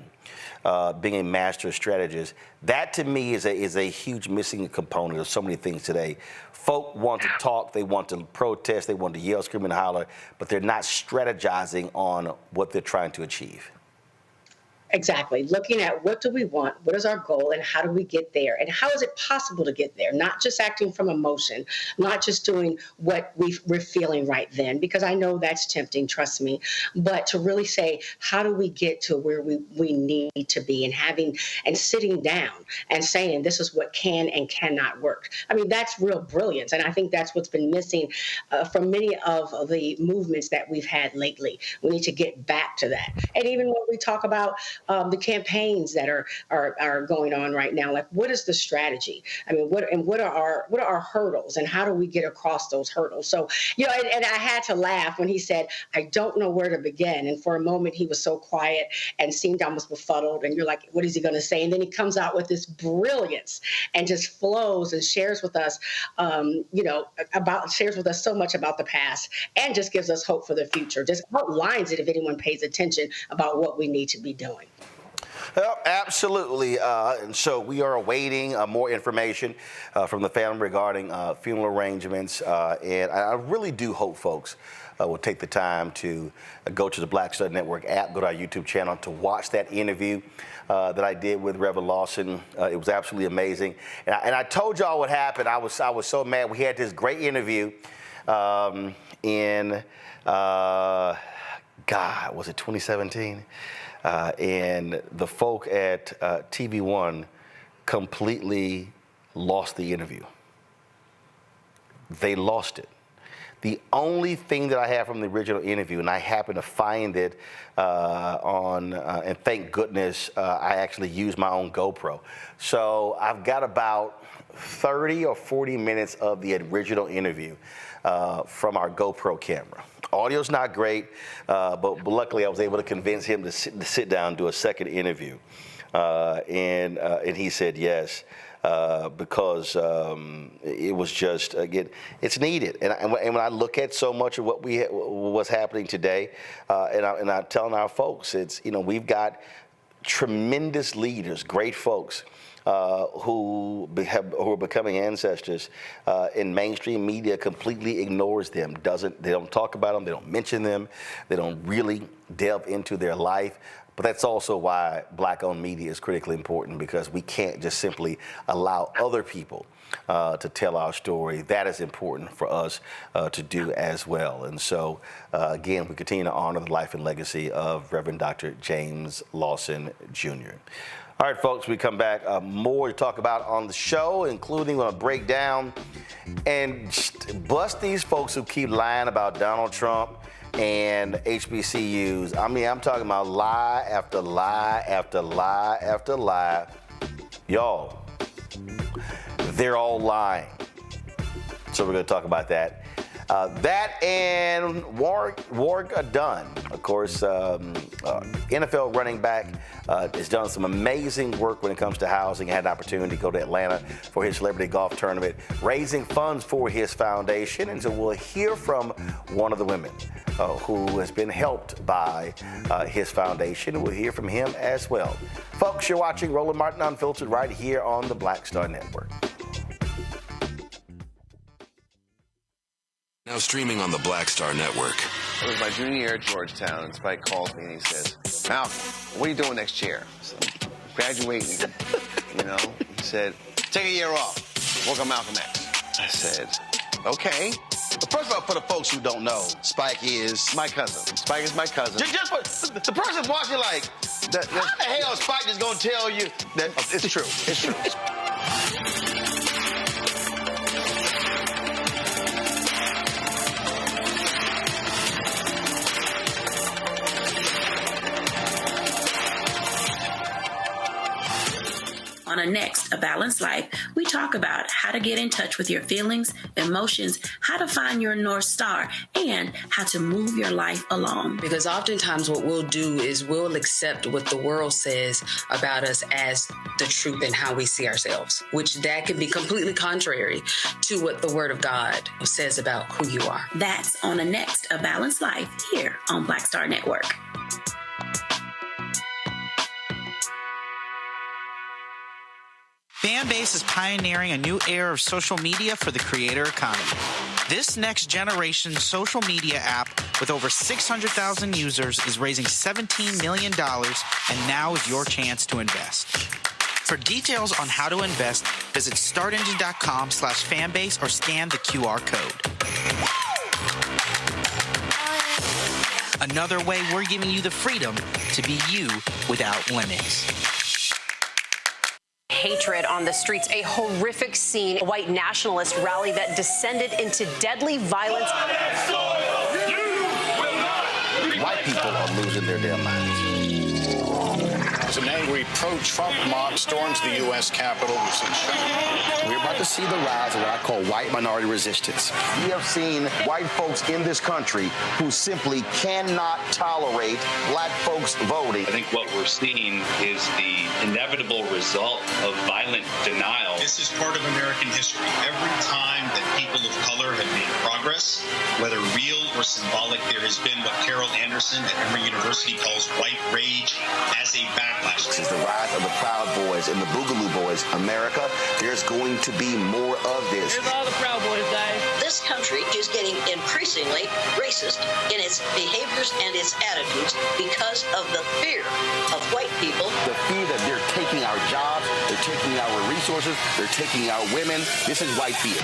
being a master strategist, that to me is a huge missing component of so many things today. Folk want to talk, they want to protest, they want to yell, scream, and holler, but they're not strategizing on what they're trying to achieve. Exactly. Looking at what do we want, what is our goal, and how do we get there, and how is it possible to get there? Not just acting from emotion, not just doing what we're feeling right then, because I know that's tempting, trust me, but to really say, how do we get to where we need to be, and sitting down and saying this is what can and cannot work. I mean, that's real brilliance, and I think that's what's been missing from many of the movements that we've had lately. We need to get back to that. And even when we talk about the campaigns that are going on right now, like what is the strategy? I mean, what are our hurdles, and how do we get across those hurdles? So, and I had to laugh when he said, I don't know where to begin. And for a moment, he was so quiet and seemed almost befuddled. And you're like, what is he going to say? And then he comes out with this brilliance and just flows and shares with us, shares with us so much about the past, and just gives us hope for the future. Just outlines it if anyone pays attention about what we need to be doing. Well, absolutely. And so we are awaiting more information from the family regarding funeral arrangements. And I really do hope folks will take the time to go to the Black Stud Network app, go to our YouTube channel to watch that interview that I did with Reverend Lawson. It was absolutely amazing. And I told y'all what happened. I was so mad. We had this great interview in, was it 2017? And the folk at TV One completely lost the interview. They lost it. The only thing that I have from the original interview, and I happened to find it and thank goodness I actually used my own GoPro. So I've got about 30 or 40 minutes of the original interview from our GoPro camera. Audio's not great, but luckily I was able to convince him to sit down and do a second interview. And he said yes, because it was just, again, it's needed. And when I look at so much of what's happening today, and I'm telling our folks, it's, we've got tremendous leaders, great folks, who are becoming ancestors, and mainstream media completely ignores them. They don't talk about them. They don't mention them. They don't really delve into their life. But that's also why Black-owned media is critically important, because we can't just simply allow other people to tell our story. That is important for us to do as well. And so, again, we continue to honor the life and legacy of Reverend Dr. James Lawson, Jr. All right, folks, we come back. More to talk about on the show, including going to break down and just bust these folks who keep lying about Donald Trump and HBCUs. I mean, I'm talking about lie after lie after lie after lie. Y'all, they're all lying. So we're going to talk about that. That and Warrick Dunn, of course, NFL running back, has done some amazing work when it comes to housing. Had an opportunity to go to Atlanta for his celebrity golf tournament, raising funds for his foundation. And so we'll hear from one of the women who has been helped by his foundation. We'll hear from him as well. Folks, you're watching Roland Martin Unfiltered right here on the Black Star Network. Now streaming on the Black Star Network. It was my junior year at Georgetown, and Spike calls me and he says, Malcolm, what are you doing next year? So, graduating, He said, take a year off. Work on Malcolm X. I said, okay. But first of all, for the folks who don't know, Spike is my cousin. Spike is my cousin. Just for the person watching, like, how the hell is Spike just gonna tell you that it's true? It's true. On a Next, A Balanced Life, we talk about how to get in touch with your feelings, emotions, how to find your North Star, and how to move your life along. Because oftentimes what we'll do is we'll accept what the world says about us as the truth and how we see ourselves, which that can be completely contrary to what the Word of God says about who you are. That's On a Next, A Balanced Life here on Black Star Network. Fanbase is pioneering a new era of social media for the creator economy. This next generation social media app with over 600,000 users is raising $17 million, and now is your chance to invest. For details on how to invest, visit startengine.com/fanbase or scan the QR code. Another way we're giving you the freedom to be you without limits. Hatred on the streets, a horrific scene, a white nationalist rally that descended into deadly violence. White people are losing their damn minds. As an angry pro-Trump mob storms the U.S. Capitol, we've seen We're about to see the rise of what I call white minority resistance. We have seen white folks in this country who simply cannot tolerate black folks voting. I think what we're seeing is the inevitable result of violent denial. This is part of American history. Every time that people of color have made progress, whether real or symbolic, there has been what Carol Anderson at Emory University calls white rage as a backlash. This is the rise of the Proud Boys and the Boogaloo Boys. America, there's going to be more of this. Here's all the Proud Boys, Dave. This country is getting increasingly racist in its behaviors and its attitudes because of the fear of white people. The fear that they're taking our jobs, they're taking our resources, they're taking our women. This is white fear.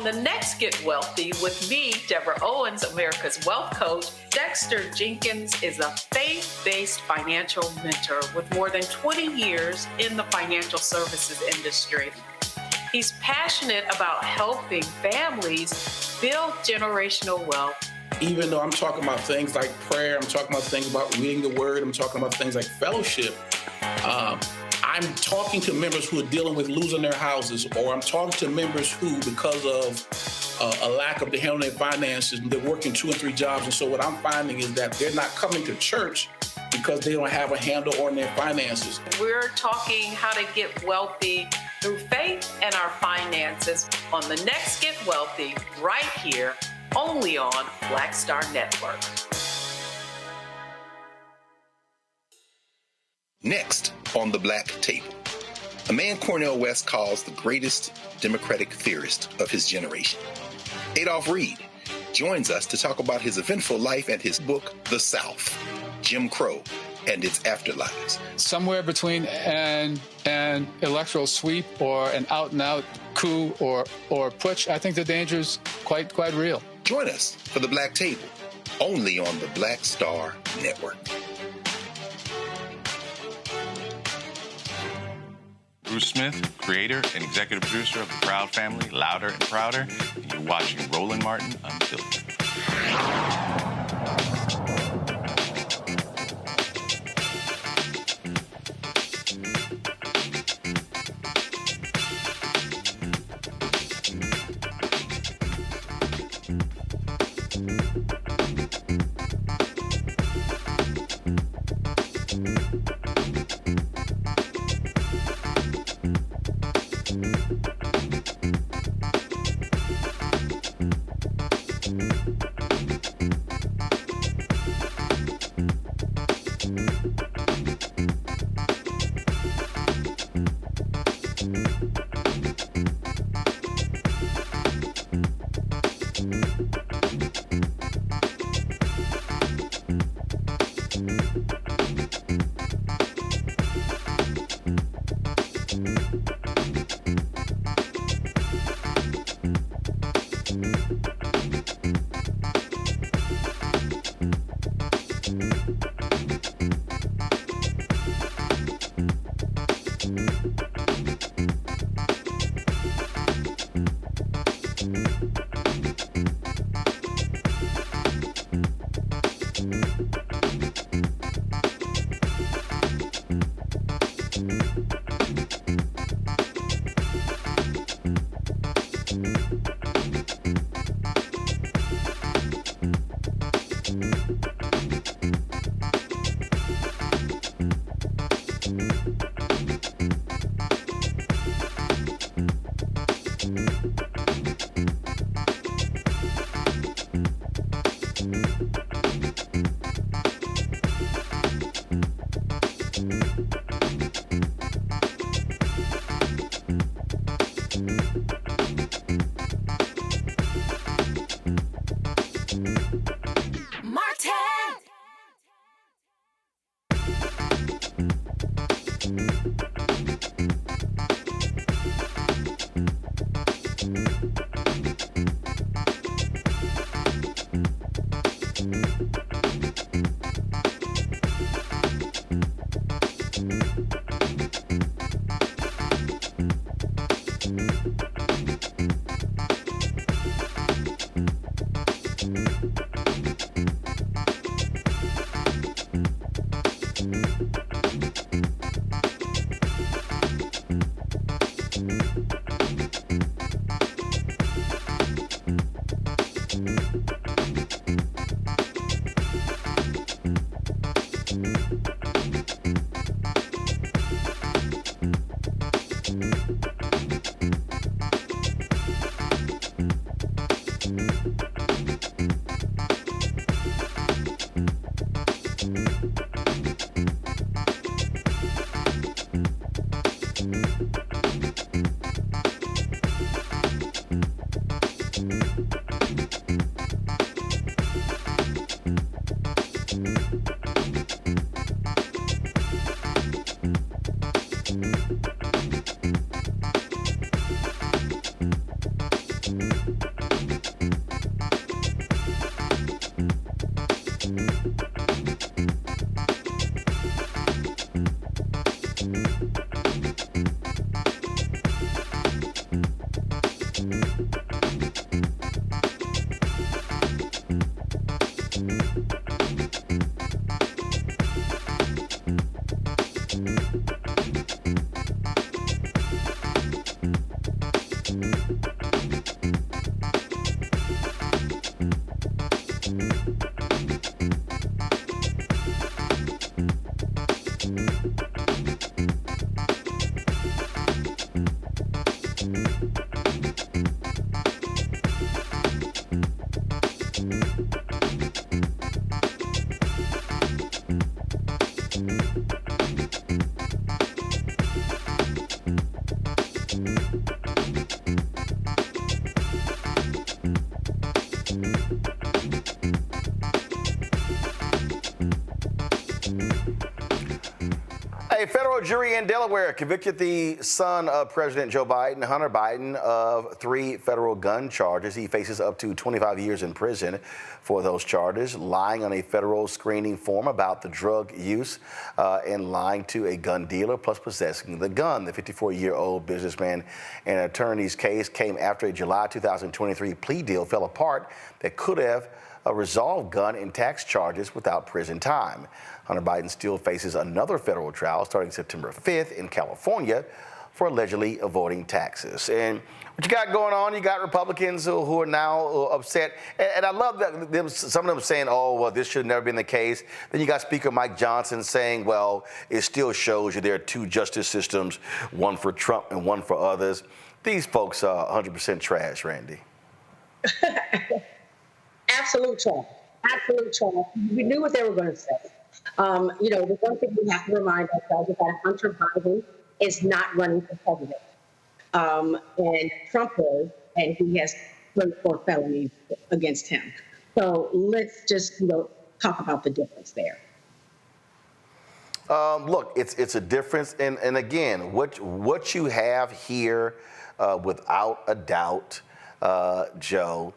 The next Get Wealthy with me, Deborah Owens, America's Wealth Coach. Dexter Jenkins is a faith-based financial mentor with more than 20 years in the financial services industry. He's passionate about helping families build generational wealth. Even though I'm talking about things like prayer, I'm talking about things about reading the word, I'm talking about things like fellowship, I'm talking to members who are dealing with losing their houses, or I'm talking to members who, because of a lack of the handling their finances, they're working 2 and 3 jobs. And so what I'm finding is that they're not coming to church because they don't have a handle on their finances. We're talking how to get wealthy through faith and our finances on the next Get Wealthy right here, only on Black Star Network. Next on the Black Table, a man Cornel West calls the greatest Democratic theorist of his generation. Adolph Reed joins us to talk about his eventful life and his book, The South, Jim Crow and Its Afterlives. Somewhere between an electoral sweep or an out-and-out coup or putsch, I think the danger is quite real. Join us for the Black Table, only on the Black Star Network. Bruce Smith, creator and executive producer of The Proud Family, Louder and Prouder, and you're watching Roland Martin Unfiltered. A federal jury in Delaware convicted the son of President Joe Biden, Hunter Biden, of 3 federal gun charges. He faces up to 25 years in prison for those charges: lying on a federal screening form about the drug use and lying to a gun dealer, plus possessing the gun. The 54-year-old businessman and attorney's case came after a July 2023 plea deal fell apart that could have resolved gun and tax charges without prison time. Hunter Biden still faces another federal trial starting September 5th in California for allegedly avoiding taxes. And what you got going on, you got Republicans who are now upset. And I love that some of them saying, oh, well, this should have never been the case. Then you got Speaker Mike Johnson saying, well, it still shows you there are 2 justice systems, one for Trump and one for others. These folks are 100% trash, Randy. Absolute trash. Absolute trash. We knew what they were going to say. The one thing we have to remind ourselves is that Hunter Biden is not running for president. And Trump is, and he straight for felonies against him. So let's just talk about the difference there. Look, it's a difference, and again, what you have here, without a doubt, Joe,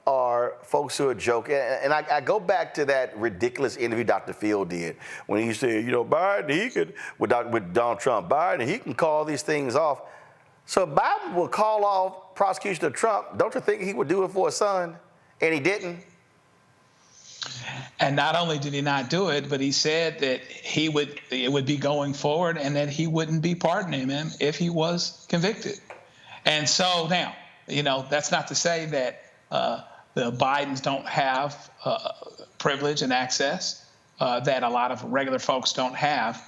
are folks who are joking. And I go back to that ridiculous interview Dr. Field did when he said, Biden, he could, with Donald Trump, Biden, he can call these things off. So Biden will call off prosecution of Trump. Don't you think he would do it for his son? And he didn't. And not only did he not do it, but he said that it would be going forward and that he wouldn't be pardoning him if he was convicted. And so now, that's not to say that the Bidens don't have privilege and access that a lot of regular folks don't have,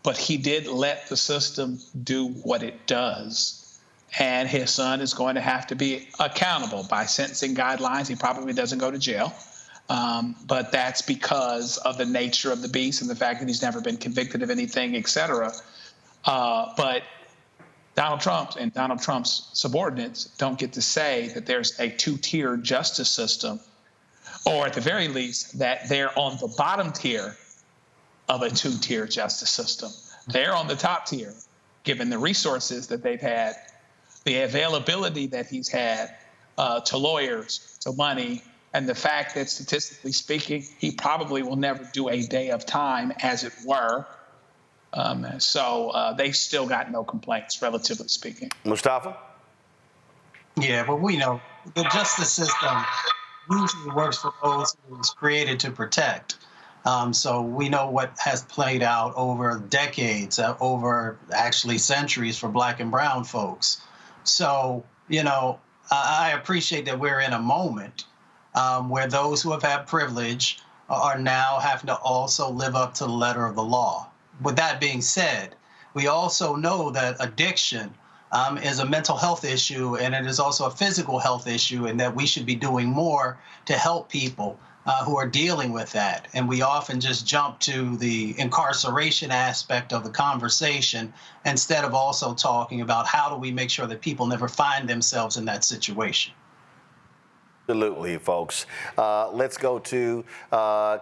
but he did let the system do what it does. And his son is going to have to be accountable by sentencing guidelines. He probably doesn't go to jail. But that's because of the nature of the beast and the fact that he's never been convicted of anything, et cetera. But Donald Trump and Donald Trump's subordinates don't get to say that there's a two-tier justice system, or at the very least, that they're on the bottom tier of a two-tier justice system. They're on the top tier, given the resources that they've had, the availability that he's had to lawyers, to money, and the fact that, statistically speaking, he probably will never do a day of time, as it were. So they've still got no complaints, relatively speaking. Mustafa? Yeah, but we know the justice system usually works for those who it was created to protect. So we know what has played out over decades, over actually centuries for Black and brown folks. So, I appreciate that we're in a moment where those who have had privilege are now having to also live up to the letter of the law. With that being said, we also know that addiction is a mental health issue, and it is also a physical health issue, and that we should be doing more to help people who are dealing with that. And we often just jump to the incarceration aspect of the conversation instead of also talking about how do we make sure that people never find themselves in that situation. Absolutely, folks. Let's go to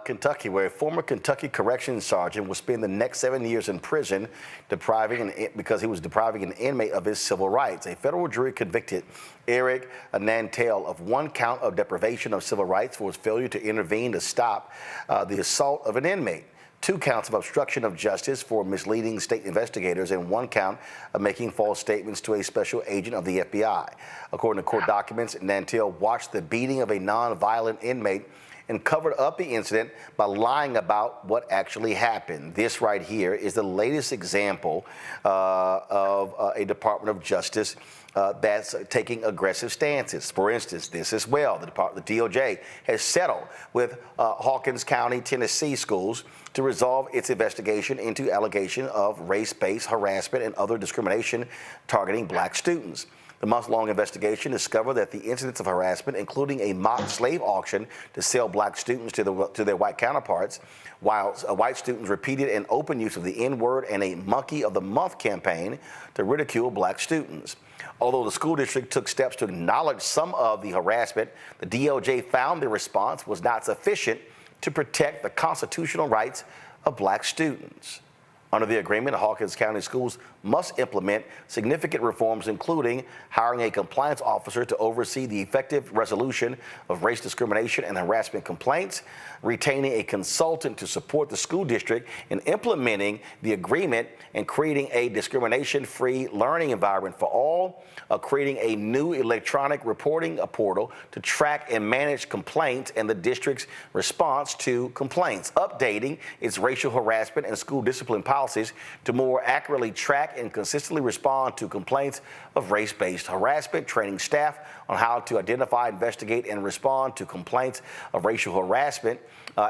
Kentucky, where a former Kentucky corrections sergeant will spend the next 7 years in prison because he was depriving an inmate of his civil rights. A federal jury convicted Eric Nantel of one count of deprivation of civil rights for his failure to intervene to stop the assault of an inmate, 2 counts of obstruction of justice for misleading state investigators, and 1 count of making false statements to a special agent of the FBI. According to court documents, Nantel watched the beating of a nonviolent inmate and covered up the incident by lying about what actually happened. This right here is the latest example of a Department of Justice that's taking aggressive stances. For instance, this as well, the DOJ has settled with Hawkins County, Tennessee schools to resolve its investigation into allegation of race-based harassment and other discrimination targeting Black students. The month-long investigation discovered that the incidents of harassment, including a mock slave auction to sell Black students to their white counterparts, while white students repeated an open use of the N-word and a Monkey of the Month campaign to ridicule Black students. Although the school district took steps to acknowledge some of the harassment, the DOJ found the response was not sufficient to protect the constitutional rights of Black students. Under the agreement, Hawkins County schools must implement significant reforms, including hiring a compliance officer to oversee the effective resolution of race discrimination and harassment complaints, retaining a consultant to support the school district in implementing the agreement, and creating a discrimination-free learning environment for all, creating a new electronic reporting portal to track and manage complaints and the district's response to complaints, updating its racial harassment and school discipline policies to more accurately track and consistently respond to complaints of race-based harassment, training staff on how to identify, investigate, and respond to complaints of racial harassment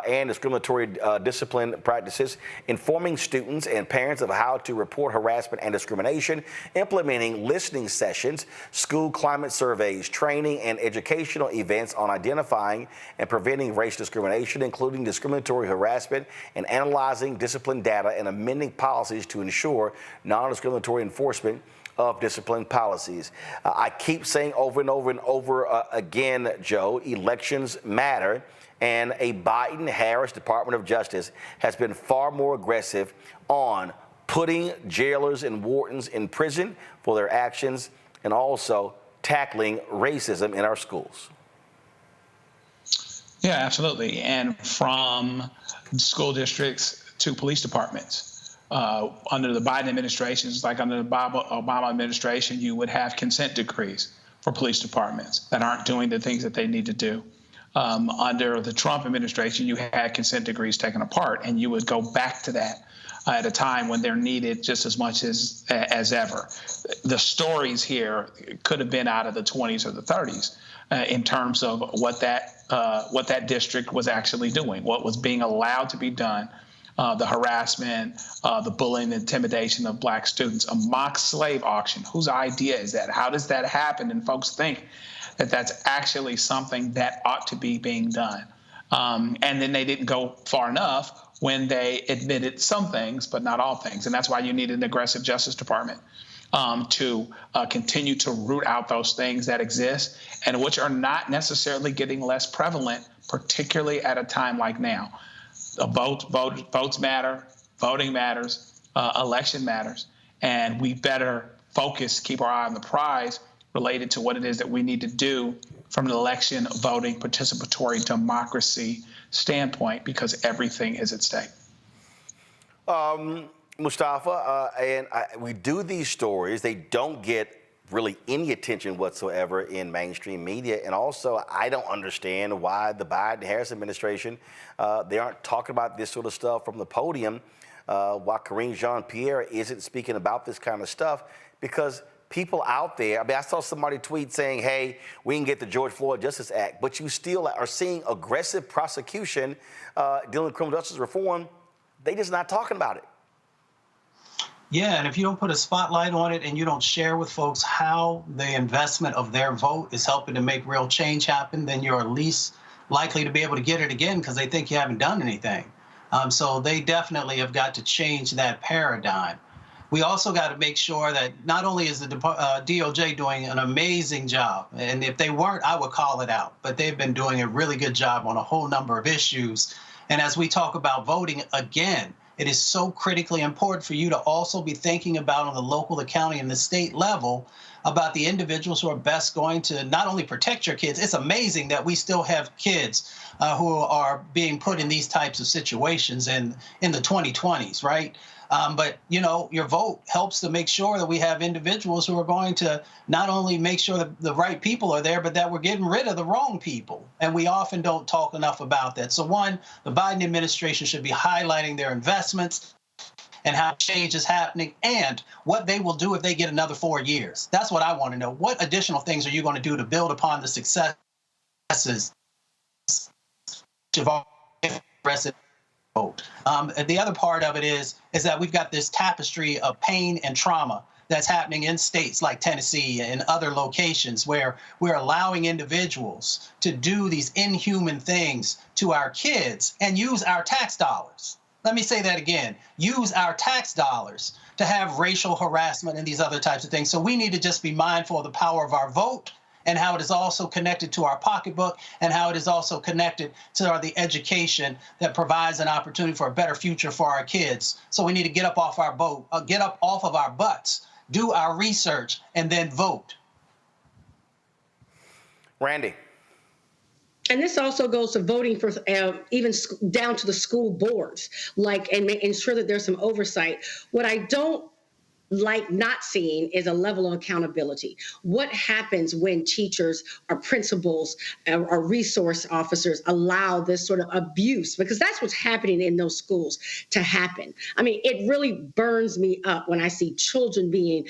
and discriminatory discipline practices, informing students and parents of how to report harassment and discrimination, implementing listening sessions, school climate surveys, training and educational events on identifying and preventing race discrimination, including discriminatory harassment, and analyzing discipline data and amending policies to ensure non-discriminatory enforcement of discipline policies. I keep saying over and over and over again, Joe, elections matter, and a Biden-Harris Department of Justice has been far more aggressive on putting jailers and wardens in prison for their actions and also tackling racism in our schools. Yeah, absolutely. And from school districts to police departments. Under the Biden administration, like under the Obama administration, you would have consent decrees for police departments that aren't doing the things that they need to do. Under the Trump administration, you had consent decrees taken apart, and you would go back to that at a time when they're needed just as much as ever. The stories here could have been out of the 20s or the 30s in terms of what that district was actually doing, what was being allowed to be done. The harassment, the bullying, the intimidation of black students, a mock slave auction. Whose idea is that? How does that happen? And folks think that that's actually something that ought to be being done. And then they didn't go far enough when they admitted some things, but not all things. And that's why you need an aggressive Justice Department to continue to root out those things that exist and which are not necessarily getting less prevalent, particularly at a time like now. Votes matter, voting matters, election matters, and we better focus, keep our eye on the prize related to what it is that we need to do from an election, voting, participatory democracy standpoint, because everything is at stake. Mustafa, we do these stories. They don't get really any attention whatsoever in mainstream media. And also, I don't understand why the Biden-Harris administration, they aren't talking about this sort of stuff from the podium, why Karine Jean-Pierre isn't speaking about this kind of stuff, because people out there, I saw somebody tweet saying, hey, we can get the George Floyd Justice Act, but you still are seeing aggressive prosecution dealing with criminal justice reform. They just not talking about it. Yeah, and if you don't put a spotlight on it and you don't share with folks how the investment of their vote is helping to make real change happen, then you're least likely to be able to get it again because they think you haven't done anything. So they definitely have got to change that paradigm. We also got to make sure that not only is the DOJ doing an amazing job, and if they weren't, I would call it out, but they've been doing a really good job on a whole number of issues. And as we talk about voting again, it is so critically important for you to also be thinking about on the local, the county, and the state level about the individuals who are best going to not only protect your kids. It's amazing that we still have kids who are being put in these types of situations in the 2020s, right? But, you know, your vote helps to make sure that we have individuals who are going to not only make sure that the right people are there, but that we're getting rid of the wrong people. And we often don't talk enough about that. So one, the Biden administration should be highlighting their investments and how change is happening and what they will do if they get another 4 years. That's what I want to know. What additional things are you going to do to build upon the successes of our vote? And the other part of it is that we've got this tapestry of pain and trauma that's happening in states like Tennessee and other locations where we're allowing individuals to do these inhuman things to our kids and use our tax dollars. Let me say that again, use our tax dollars to have racial harassment and these other types of things. So we need to just be mindful of the power of our vote and how it is also connected to our pocketbook and how it is also connected to the education that provides an opportunity for a better future for our kids. So we need to get up off our boat, get up off of our butts, do our research, and then vote. Randy. And this also goes to voting for even down to the school boards, and ensure that there's some oversight. What I don't like not seeing is a level of accountability. What happens when teachers or principals or resource officers allow this sort of abuse? Because that's what's happening in those schools to happen. I mean, it really burns me up when I see children being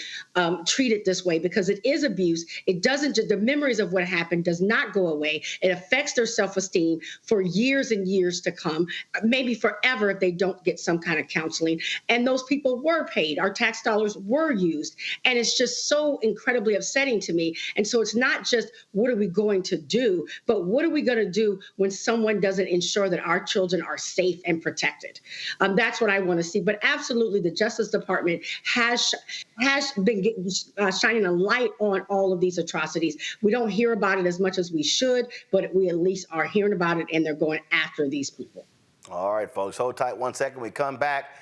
treated this way because it is abuse. It doesn't, the memories of what happened does not go away. It affects their self-esteem for years and years to come, maybe forever if they don't get some kind of counseling. And those people were paid. Our tax dollars dollars were used. And it's just so incredibly upsetting to me. And so it's not just what are we going to do, but what are we going to do when someone doesn't ensure that our children are safe and protected? That's what I want to see. But absolutely, the Justice Department has been shining a light on all of these atrocities. We don't hear about it as much as we should, but we at least are hearing about it, and they're going after these people. All right, folks, hold tight 1 second. We come back.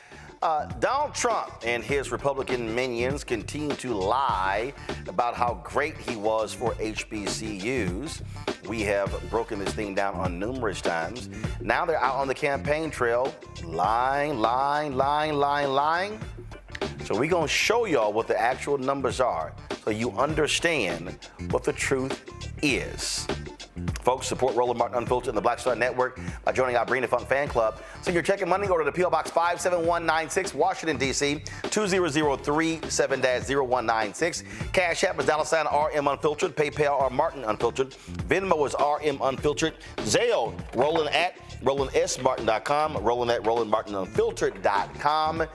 Donald Trump and his Republican minions continue to lie about how great he was for HBCUs. We have broken this thing down on numerous times. Now they're out on the campaign trail, lying. So we're going to show y'all what the actual numbers are so you understand what the truth is. Folks, support Roland Martin Unfiltered and the Black Star Network by joining our Bring the Funk fan club. So you're checking money, go to the P.O. Box 57196, Washington, D.C., 20037-0196. Cash App is $RM Unfiltered. PayPal are Martin Unfiltered. Venmo is RM Unfiltered. Zelle, Roland at RolandSMartin.com, Roland at RolandMartinUnfiltered.com.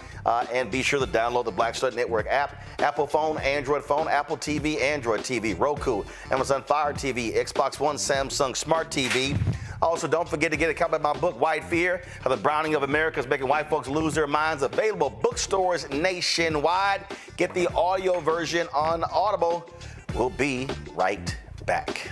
And be sure to download the Black Star Network app. Apple phone, Android phone, Apple TV, Android TV, Roku, Amazon Fire TV, Xbox One, Samsung Smart TV. Also, don't forget to get a copy of my book, White Fear, How the Browning of America is Making White Folks Lose Their Minds. Available bookstores nationwide. Get the audio version on Audible. We'll be right back.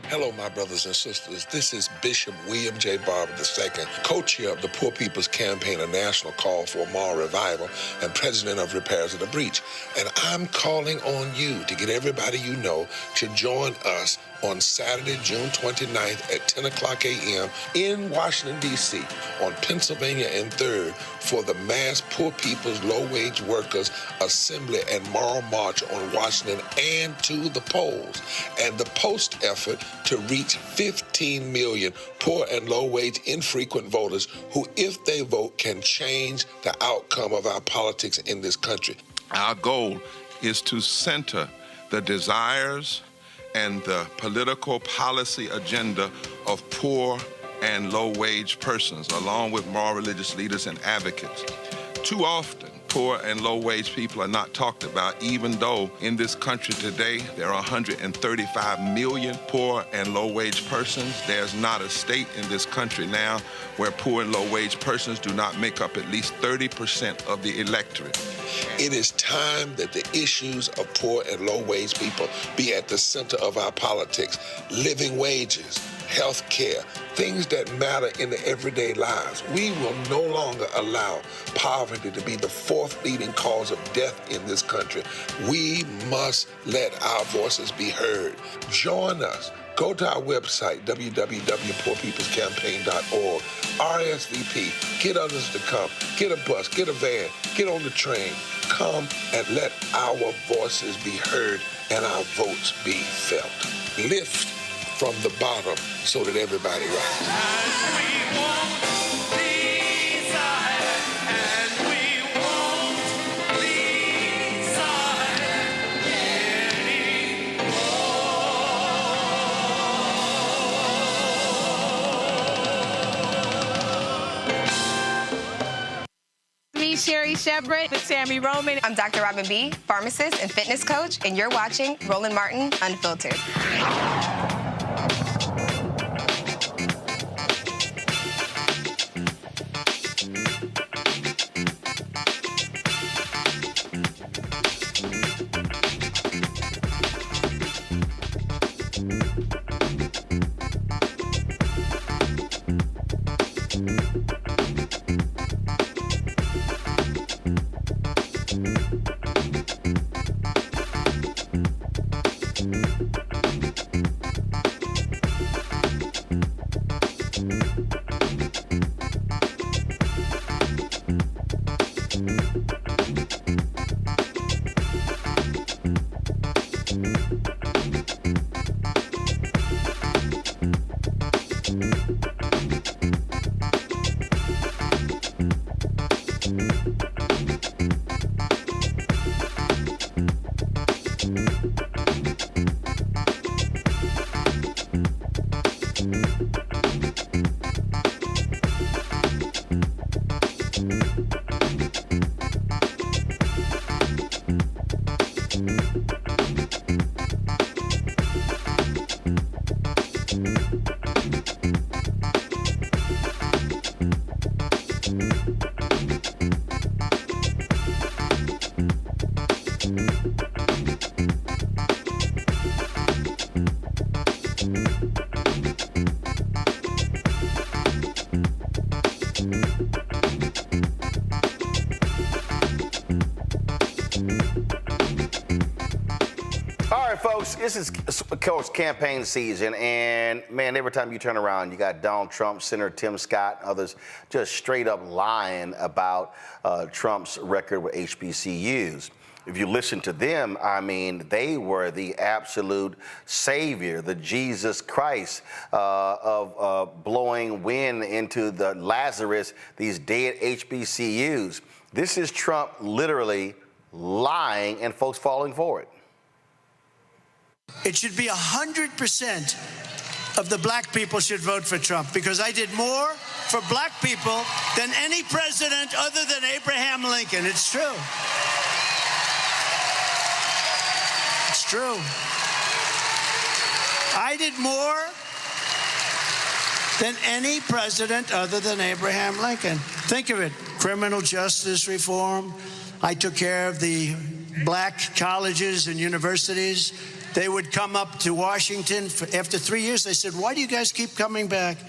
Hello, my brothers and sisters. This is Bishop William J. Barber II, co-chair of the Poor People's Campaign, a national call for moral revival, and president of Repairs of the Breach. And I'm calling on you to get everybody you know to join us on Saturday, June 29th at 10 o'clock a.m. in Washington, D.C. on Pennsylvania and 3rd for the mass Poor People's Low-Wage Workers Assembly and Moral March on Washington and to the polls, and the post effort to reach 15 million poor and low-wage infrequent voters who, if they vote, can change the outcome of our politics in this country. Our goal is to center the desires and the political policy agenda of poor and low-wage persons, along with moral religious leaders and advocates. Too often, poor and low-wage people are not talked about, even though in this country today there are 135 million poor and low-wage persons. There's not a state in this country now where poor and low-wage persons do not make up at least 30% of the electorate. It is time that the issues of poor and low-wage people be at the center of our politics. Living wages, health care, things that matter in the everyday lives. We will no longer allow poverty to be the fourth leading cause of death in this country. We must let our voices be heard. Join us. Go to our website, www.poorpeoplescampaign.org. RSVP. Get others to come. Get a bus. Get a van. Get on the train. Come and let our voices be heard and our votes be felt. Lift from the bottom so that everybody rises. Sherry Shepard with Sammy Roman. I'm Dr. Robin B., pharmacist and fitness coach, and you're watching Roland Martin Unfiltered. folks, this is, of course, campaign season, and man, every time you turn around, you got Donald Trump, Senator Tim Scott, others just straight up lying about Trump's record with HBCUs. If you listen to them, I mean, they were the absolute savior, the Jesus Christ of blowing wind into the Lazarus, these dead HBCUs. This is Trump literally lying and folks falling for it. It should be 100% of the black people should vote for Trump, because I did more for black people than any president other than Abraham Lincoln. It's true. It's true. I did more than any president other than Abraham Lincoln. Think of it, criminal justice reform. I took care of the black colleges and universities. They would come up to Washington. After 3 years, they said, why do you guys keep coming back?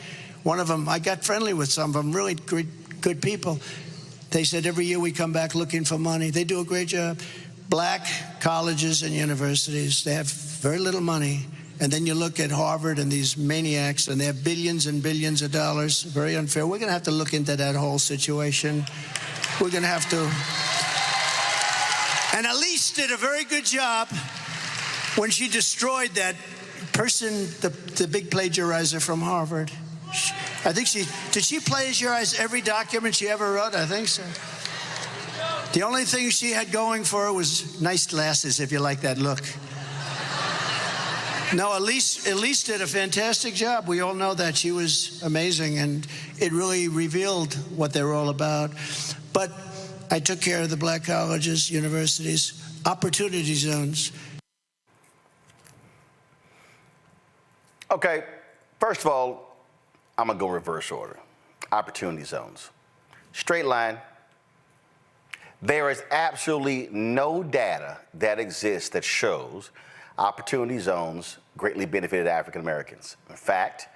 One of them, I got friendly with some of them, really good people. They said, every year we come back looking for money. They do a great job. Black colleges and universities, they have very little money. And then you look at Harvard and these maniacs, and they have billions and billions of dollars. Very unfair. We're going to have to look into that whole situation. We're going to have to. And Elise did a very good job when she destroyed that person, the big plagiarizer from Harvard. I think did she plagiarize every document she ever wrote? I think so. The only thing she had going for her was nice glasses, if you like that look. No, Elise did a fantastic job. We all know that. She was amazing, and it really revealed what they were all about. But I took care of the black colleges, universities, opportunity zones. Okay, first of all, I'm going to go reverse order. Opportunity zones. Straight line. There is absolutely no data that exists that shows opportunity zones greatly benefited African Americans. In fact,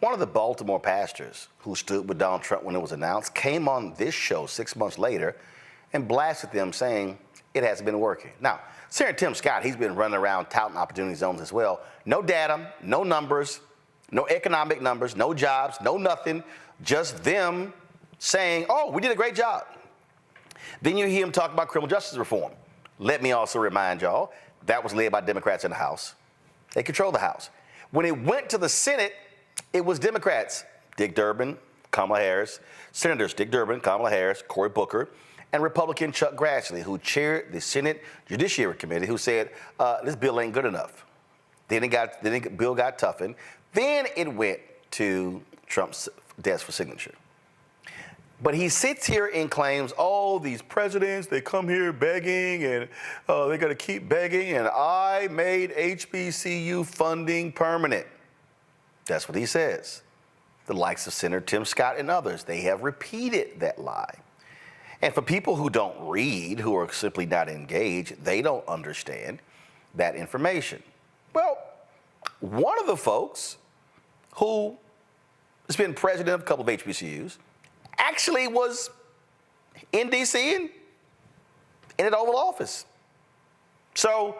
one of the Baltimore pastors who stood with Donald Trump when it was announced came on this show 6 months later and blasted them, saying it hasn't been working. Now, Senator Tim Scott, he's been running around touting opportunity zones as well. No data, no numbers, no economic numbers, no jobs, no nothing, just them saying, oh, we did a great job. Then you hear him talk about criminal justice reform. Let me also remind y'all, that was led by Democrats in the House. They control the House. When it went to the Senate, it was Democrats, Dick Durbin, Kamala Harris, Senators Dick Durbin, Kamala Harris, Cory Booker, and Republican Chuck Grassley, who chaired the Senate Judiciary Committee, who said, this bill ain't good enough. Then the bill got toughened. Then it went to Trump's desk for signature. But he sits here and claims, oh, these presidents, they come here begging, and they're going to keep begging, and I made HBCU funding permanent. That's what he says. The likes of Senator Tim Scott and others, they have repeated that lie. And for people who don't read, who are simply not engaged, they don't understand that information. Well, one of the folks who has been president of a couple of HBCUs actually was in D.C. and in an Oval Office. So,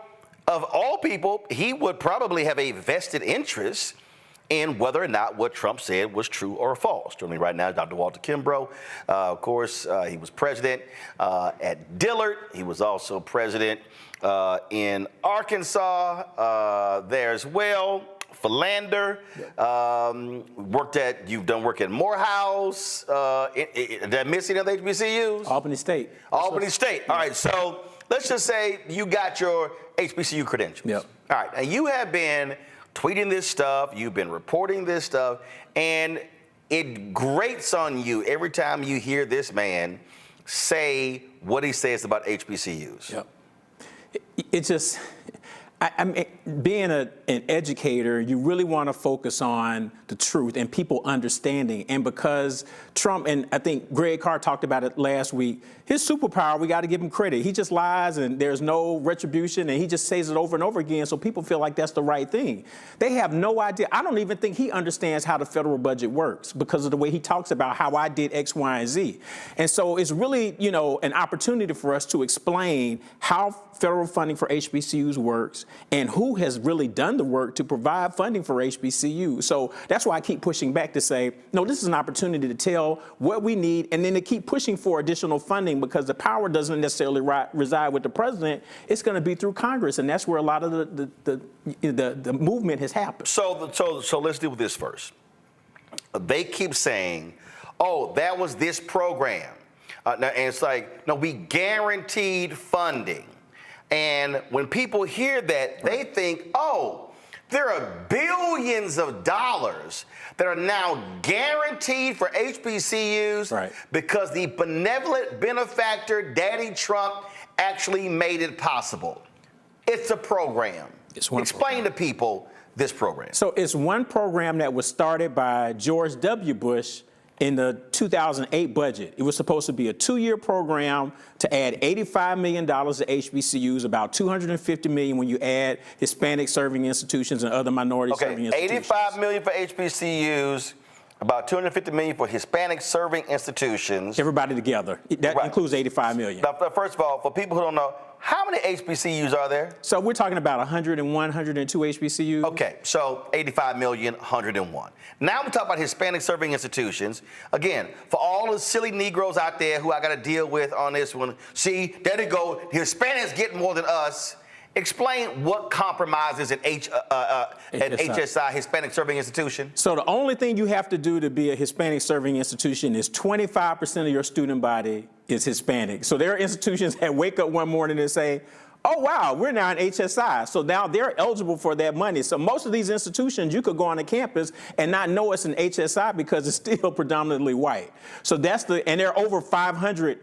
of all people, he would probably have a vested interest in whether or not what Trump said was true or false. Joining me right now is Dr. Walter Kimbrough. Of course, he was president at Dillard. He was also president in Arkansas there as well. Philander, you've done work at Morehouse, did I miss any other HBCUs? Albany State. Albany State. All right, so let's just say you got your HBCU credentials. Yep. All right, and you have been tweeting this stuff, you've been reporting this stuff, and it grates on you every time you hear this man say what he says about HBCUs. Yep. It just... I mean, being an educator, you really want to focus on the truth and people understanding. And because Trump, and I think Greg Carr talked about it last week, his superpower, we got to give him credit. He just lies and there's no retribution, and he just says it over and over again, so people feel like that's the right thing. They have no idea. I don't even think he understands how the federal budget works because of the way he talks about how I did X, Y, and Z. And so it's really, an opportunity for us to explain how federal funding for HBCUs works, and who has really done the work to provide funding for HBCU. So that's why I keep pushing back to say, no, this is an opportunity to tell what we need, and then to keep pushing for additional funding, because the power doesn't necessarily reside with the president. It's going to be through Congress, and that's where a lot of the movement has happened. So let's deal with this first. They keep saying, oh, that was this program. And it's like, no, we guaranteed funding. And when people hear that, they think, oh, there are billions of dollars that are now guaranteed for HBCUs because the benevolent benefactor, Daddy Trump, actually made it possible. It's a program. Explain to people this program. So it's one program that was started by George W. Bush in the 2008 budget. It was supposed to be a 2-year program to add $85 million to HBCUs, about $250 million when you add Hispanic serving institutions and other minority serving institutions. $85 million for HBCUs, about $250 million for Hispanic serving institutions. Everybody together. That includes $85 million. Now, first of all, for people who don't know, how many HBCUs are there? So we're talking about 101, 102 HBCUs. Okay, so 85 million, 101. Now we're talking about Hispanic serving institutions. Again, for all the silly Negroes out there who I got to deal with on this one, see, there they go, Hispanics get more than us. Explain what compromises an HSI, Hispanic Serving Institution. So the only thing you have to do to be a Hispanic Serving Institution is 25% of your student body is Hispanic. So there are institutions that wake up one morning and say, oh, wow, we're now an HSI. So now they're eligible for that money. So most of these institutions, you could go on the campus and not know it's an HSI because it's still predominantly white. So and there are over 500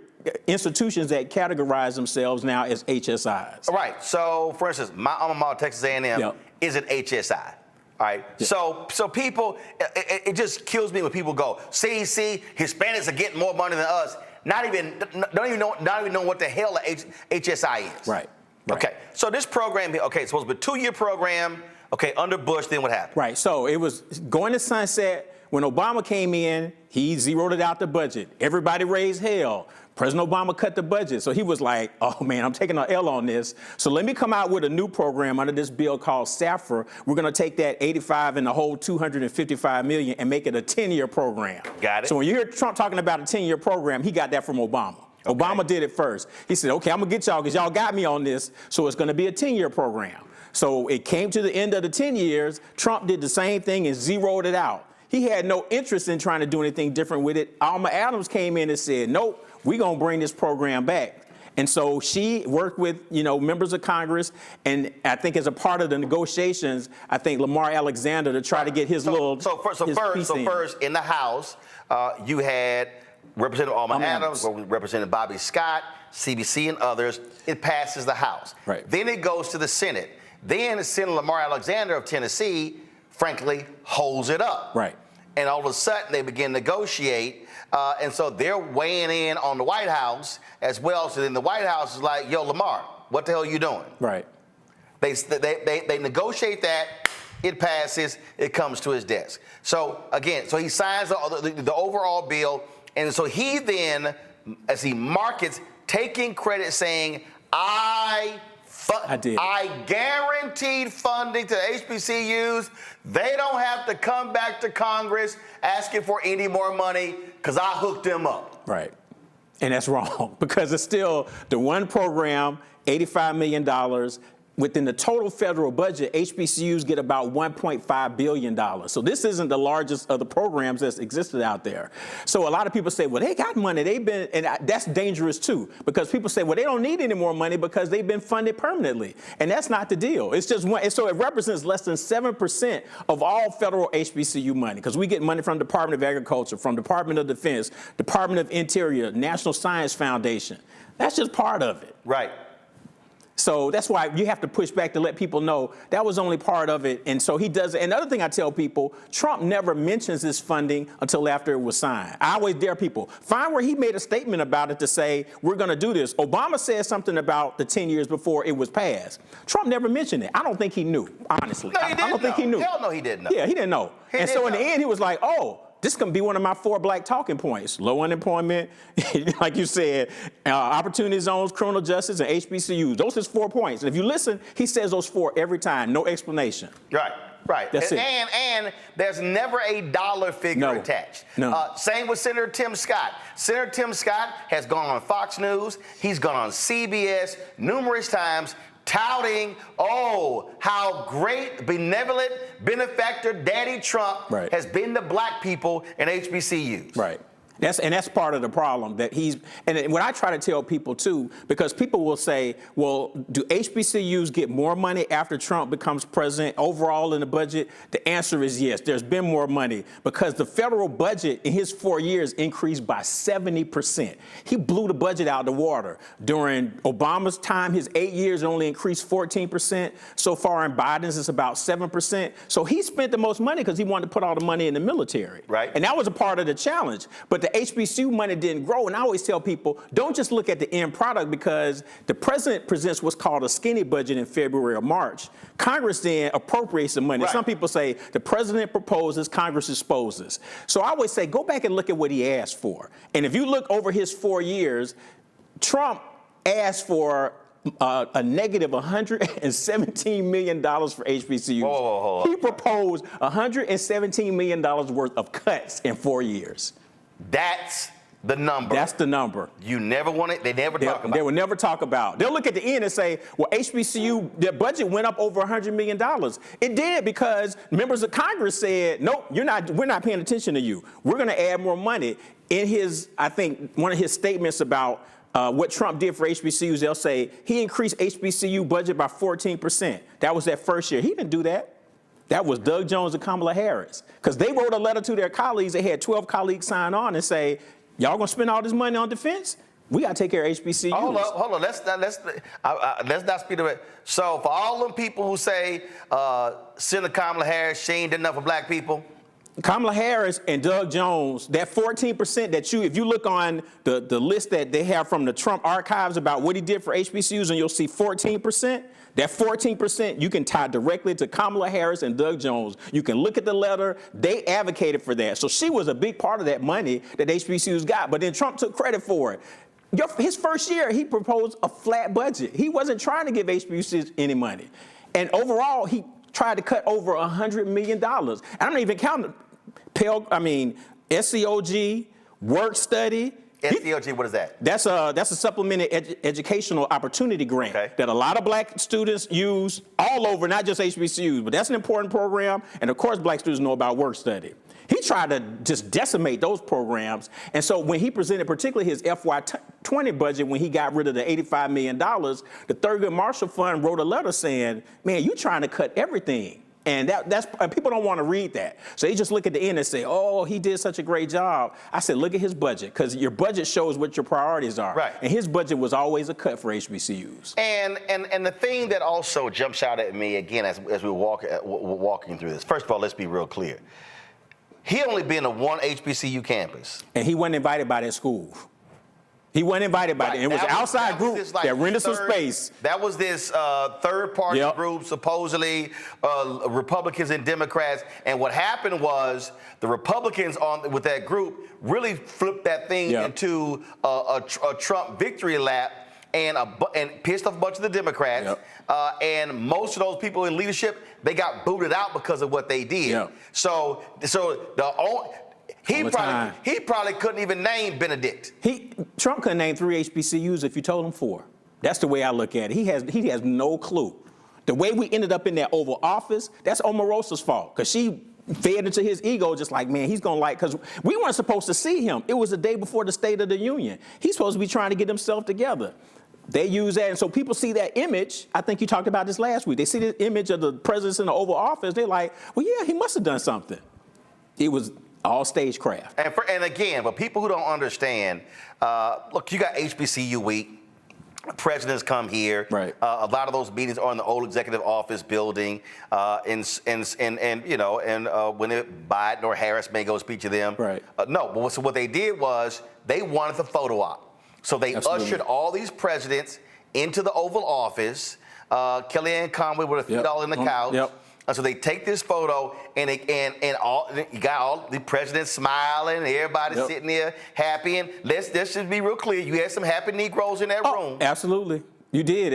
institutions that categorize themselves now as HSIs. All right. So, for instance, my alma mater, Texas A&M, is an HSI. All right. Yep. So people, it just kills me when people go, see, Hispanics are getting more money than us. Don't even know what the hell a HSI is. Right. Okay. So this program, it's supposed to be a 2-year program. Okay. Under Bush, then what happened? Right. So it was going to sunset. When Obama came in, he zeroed it out the budget. Everybody raised hell. President Obama cut the budget. So he was like, oh, man, I'm taking an L on this. So let me come out with a new program under this bill called SAFRA. We're going to take that 85 and the whole 255 million and make it a 10-year program. Got it. So when you hear Trump talking about a 10-year program, he got that from Obama. Okay. Obama did it first. He said, okay, I'm going to get y'all because y'all got me on this. So it's going to be a 10-year program. So it came to the end of the 10 years. Trump did the same thing and zeroed it out. He had no interest in trying to do anything different with it. Alma Adams came in and said, nope, we're going to bring this program back. And so she worked with, members of Congress, and I think as a part of the negotiations, I think Lamar Alexander to try to get his first in the House, you had Representative Alma Adams, Representative Bobby Scott, CBC, and others. It passes the House. Right. Then it goes to the Senate. Then Senator Lamar Alexander of Tennessee, frankly, holds it up. Right. And all of a sudden, they begin to negotiate. And so they're weighing in on the White House as well. So then the White House is like, yo, Lamar, what the hell are you doing? Right. They negotiate that. It passes. It comes to his desk. So, again, so he signs the overall bill. And so he then, as he markets, taking credit saying, I guaranteed funding to HBCUs. They don't have to come back to Congress asking for any more money because I hooked them up. Right. And that's wrong because it's still the one program, $85 million. Within the total federal budget, HBCUs get about $1.5 billion. So this isn't the largest of the programs that's existed out there. So a lot of people say, well, they got money. And that's dangerous too, because people say, well, they don't need any more money because they've been funded permanently. And that's not the deal. It's just one. And so it represents less than 7% of all federal HBCU money, because we get money from the Department of Agriculture, from Department of Defense, Department of Interior, National Science Foundation. That's just part of it. Right. So that's why you have to push back to let people know that was only part of it. And so he does it. Another thing I tell people, Trump never mentions this funding until after it was signed. I always dare people, find where he made a statement about it to say, we're going to do this. Obama said something about the 10 years before it was passed. Trump never mentioned it. I don't think he knew, honestly. No, he didn't I don't think he knew. Hell no, he didn't know. Yeah, he didn't know. In the end, he was like, oh, This can be one of my 4 black talking points. Low unemployment, like you said, opportunity zones, criminal justice, and HBCUs. Those are his 4 points. And if you listen, he says those 4 every time, no explanation. Right. Right. That's it. And there's never a dollar figure attached. No. Same with Senator Tim Scott. Senator Tim Scott has gone on Fox News. He's gone on CBS numerous times touting, oh, how great, benevolent benefactor Daddy Trump has been to black people in HBCUs. Right. That's part of the problem that and what I try to tell people too, because people will say, well, do HBCUs get more money after Trump becomes president overall in the budget? The answer is yes. There's been more money because the federal budget in his 4 years increased by 70%. He blew the budget out of the water. During Obama's time, his 8 years only increased 14%. So far in Biden's, it's about 7%. So he spent the most money because he wanted to put all the money in the military. Right. And that was a part of the challenge. But the HBCU money didn't grow. And I always tell people, don't just look at the end product because the president presents what's called a skinny budget in February or March. Congress then appropriates the money. Right. Some people say the president proposes, Congress disposes. So I always say, go back and look at what he asked for. And if you look over his 4 years, Trump asked for a negative $117 million for HBCUs. Whoa. He proposed $117 million worth of cuts in 4 years. That's the number. That's the number. You never want it. They never talk about it. They will never talk about. They'll look at the end and say, well, HBCU, their budget went up over $100 million. It did because members of Congress said, nope, we're not paying attention to you. We're going to add more money. In his, I think, one of his statements about what Trump did for HBCUs, they'll say he increased HBCU budget by 14%. That was that first year. He didn't do that. That was Doug Jones and Kamala Harris. Because they wrote a letter to their colleagues. They had 12 colleagues sign on and say, y'all gonna spend all this money on defense? We gotta take care of HBCUs. Hold on. Let's not speed of it. So for all them people who say Senator Kamala Harris, she ain't done enough for black people. Kamala Harris and Doug Jones, that 14% that if you look on the list that they have from the Trump archives about what he did for HBCUs, and you'll see 14%, that 14% you can tie directly to Kamala Harris and Doug Jones. You can look at the letter. They advocated for that. So she was a big part of that money that HBCUs got, but then Trump took credit for it. His first year, he proposed a flat budget. He wasn't trying to give HBCUs any money. And overall, he tried to cut over $100 million. I don't even count SCOG, work study. SCOG, what is that? That's a supplemented educational opportunity grant that a lot of black students use all over, not just HBCUs, but that's an important program. And of course, black students know about work study. He tried to just decimate those programs. And so when he presented particularly his FY20 budget, when he got rid of the $85 million, the Thurgood Marshall Fund wrote a letter saying, man, you're trying to cut everything. And people don't want to read that. So they just look at the end and say, oh, he did such a great job. I said, look at his budget, because your budget shows what your priorities are. Right. And his budget was always a cut for HBCUs. And the thing that also jumps out at me, again, as we're walking through this, first of all, let's be real clear. He only been to one HBCU campus. And he wasn't invited by that school. He wasn't invited by it. It was an outside group that rented some space. That was this third-party group, supposedly Republicans and Democrats. And what happened was the Republicans with that group really flipped that thing into a Trump victory lap and pissed off a bunch of the Democrats. And most of those people in leadership, they got booted out because of what they did. So he probably couldn't even name Benedict. Trump couldn't name 3 HBCUs if you told him 4. That's the way I look at it. He has no clue. The way we ended up in that Oval Office, that's Omarosa's fault, because she fed into his ego, just like, man, he's gonna because we weren't supposed to see him. It was the day before the State of the Union. He's supposed to be trying to get himself together. They use that, and so people see that image. I think you talked about this last week. They see the image of the president in the Oval Office. They're like, well, yeah, he must have done something. It was all stagecraft. And again, but people who don't understand, look, you got HBCU week. Presidents come here. Right. A lot of those meetings are in the old executive office building, and when Biden or Harris may go speak to them. Right. So what they did was they wanted the photo op. So they ushered all these presidents into the Oval Office. Kellyanne Conway with her feet all in the couch. So they take this photo, and you got all the president smiling, and everybody sitting there happy. And let's just be real clear: you had some happy Negroes in that room. Absolutely. You did.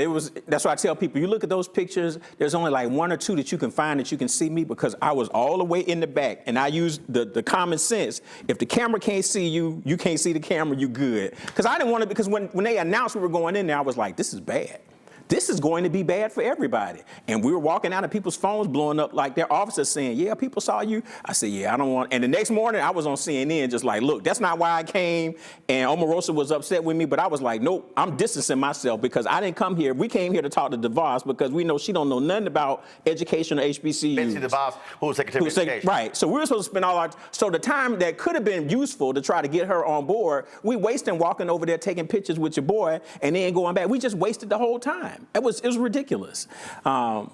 That's why I tell people, you look at those pictures, there's only like one or two that you can find that you can see me, because I was all the way in the back, and I used the common sense. If the camera can't see you, you can't see the camera, you good. Because I didn't want to, because when they announced we were going in there, I was like, this is bad. This is going to be bad for everybody. And we were walking out and people's phones blowing up, like their officers saying, yeah, people saw you. I said, yeah, I don't want. And the next morning I was on CNN just like, look, that's not why I came. And Omarosa was upset with me, but I was like, nope, I'm distancing myself, because I didn't come here. We came here to talk to DeVos because we know she don't know nothing about education or HBCUs. Betsy DeVos, who was Secretary of Education. Right. So we were supposed to spend all our, so the time that could have been useful to try to get her on board, we wasted walking over there taking pictures with your boy and then going back. We just wasted the whole time. It was ridiculous. And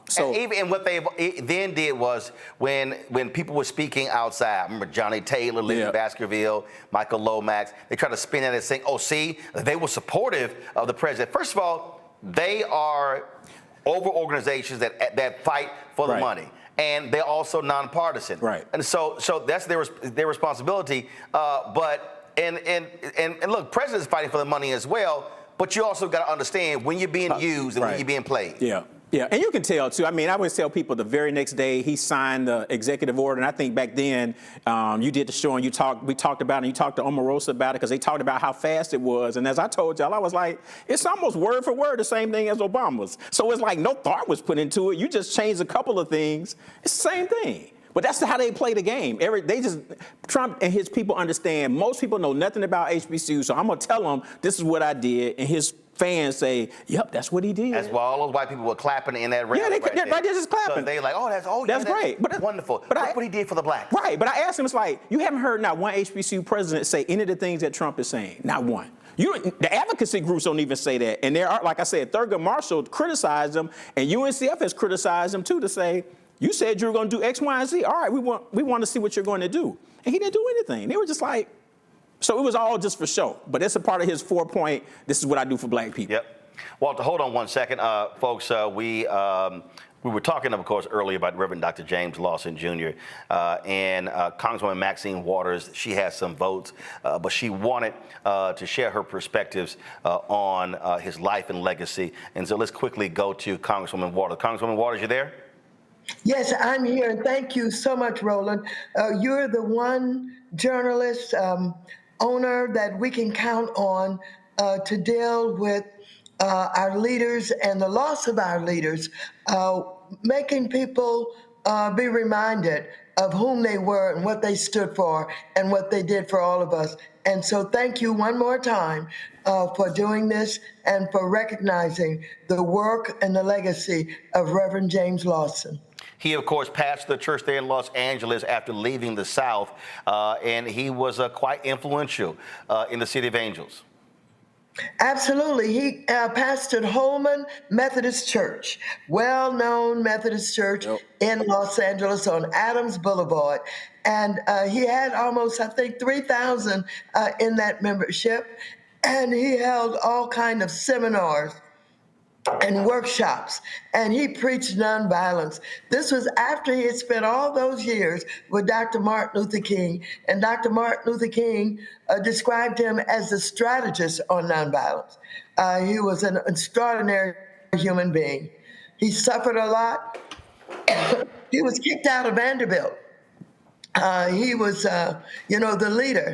what they then did was when people were speaking outside, remember Johnny Taylor, Lily Baskerville, Michael Lomax, they tried to spin that and saying, oh, see, they were supportive of the president. First of all, they are over organizations that fight for the money. And they're also nonpartisan. Right. And so that's their responsibility. But look, president's fighting for the money as well. But you also got to understand when you're being used and when you're being played. Yeah, and you can tell too. I mean, I always tell people the very next day he signed the executive order, and I think back then you did the show and we talked about it, and you talked to Omarosa about it because they talked about how fast it was. And as I told y'all, I was like, it's almost word for word the same thing as Obama's. So it's like no thought was put into it. You just changed a couple of things. It's the same thing. But that's how they play the game. Trump and his people understand, most people know nothing about HBCUs, so I'm going to tell them this is what I did, and his fans say, yep, that's what he did. That's why all those white people were clapping in that rally. Yeah, they're just clapping. So they're like, that's great. That's wonderful. But look what he did for the blacks. Right, but I asked him, it's like, you haven't heard not one HBCU president say any of the things that Trump is saying, not one. The advocacy groups don't even say that. And there are, like I said, Thurgood Marshall criticized them, and UNCF has criticized them too, to say, you said you were going to do X, Y, and Z. All right, we want to see what you're going to do. And he didn't do anything. They were just like, so it was all just for show. But it's a part of his 4-point, this is what I do for black people. Yep. Walter, hold on one second. Folks, we were talking, of course, earlier about Reverend Dr. James Lawson, Jr. And Congresswoman Maxine Waters. She has some votes, but she wanted to share her perspectives on his life and legacy. And so let's quickly go to Congresswoman Waters. Congresswoman Waters, you there? Yes, I'm here, and thank you so much, Roland. You're the one journalist, owner that we can count on to deal with our leaders and the loss of our leaders, making people be reminded of whom they were and what they stood for and what they did for all of us. And so thank you one more time for doing this and for recognizing the work and the legacy of Reverend James Lawson. He, of course, pastored the church there in Los Angeles after leaving the South, and he was quite influential in the City of Angels. Absolutely. He pastored Holman Methodist Church, well-known Methodist church in Los Angeles on Adams Boulevard. And he had almost, I think, 3,000 in that membership. And he held all kinds of seminars and workshops, and he preached nonviolence. This was after he had spent all those years with Dr. Martin Luther King, and Dr. Martin Luther King described him as the strategist on nonviolence. He was an extraordinary human being. He suffered a lot. He was kicked out of Vanderbilt. He was, the leader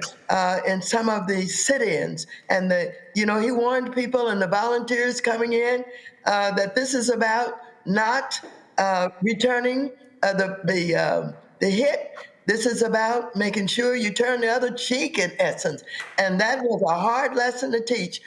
in some of the sit-ins, and he warned people and the volunteers coming in that this is about not returning the hit. This is about making sure you turn the other cheek, in essence. And that was a hard lesson to teach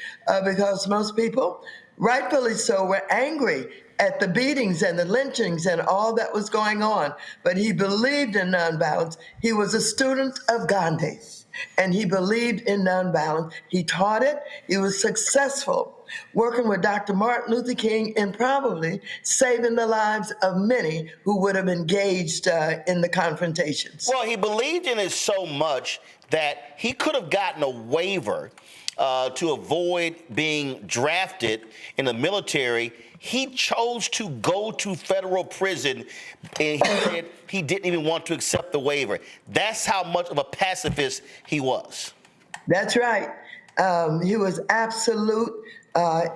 because most people, rightfully so, were angry at the beatings and the lynchings and all that was going on. But he believed in nonviolence. He was a student of Gandhi's, and he believed in nonviolence. He taught it. He was successful working with Dr. Martin Luther King in probably saving the lives of many who would have engaged in the confrontations. Well, he believed in it so much that he could have gotten a waiver to avoid being drafted in the military, he chose to go to federal prison, and he said he didn't even want to accept the waiver. That's how much of a pacifist he was. That's right. He was absolute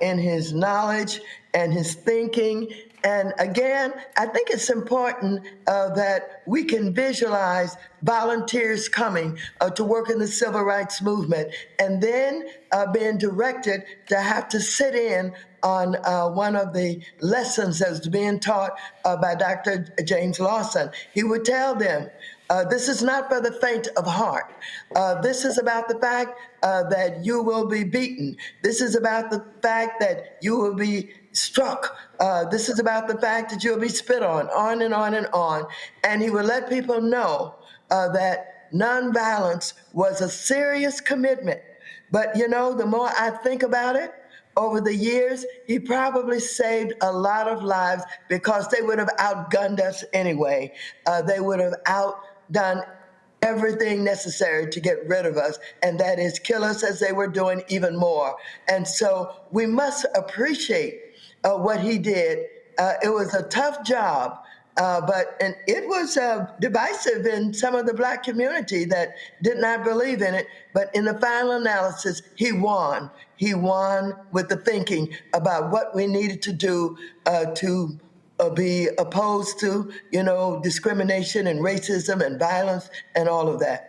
in his knowledge and his thinking. And again, I think it's important that we can visualize volunteers coming to work in the civil rights movement and then being directed to have to sit in on one of the lessons that was being taught by Dr. James Lawson. He would tell them, this is not for the faint of heart. This is about the fact that you will be beaten. This is about the fact that you will be struck. This is about the fact that you'll be spit on and on and on. And he would let people know that nonviolence was a serious commitment. But, you know, the more I think about it, over the years, he probably saved a lot of lives because they would have outgunned us anyway. They would have outdone everything necessary to get rid of us, and that is kill us as they were doing even more. And so we must appreciate what he did. It was a tough job, and it was divisive in some of the Black community that did not believe in it. But in the final analysis, he won. He won with the thinking about what we needed to do to be opposed to, you know, discrimination and racism and violence and all of that.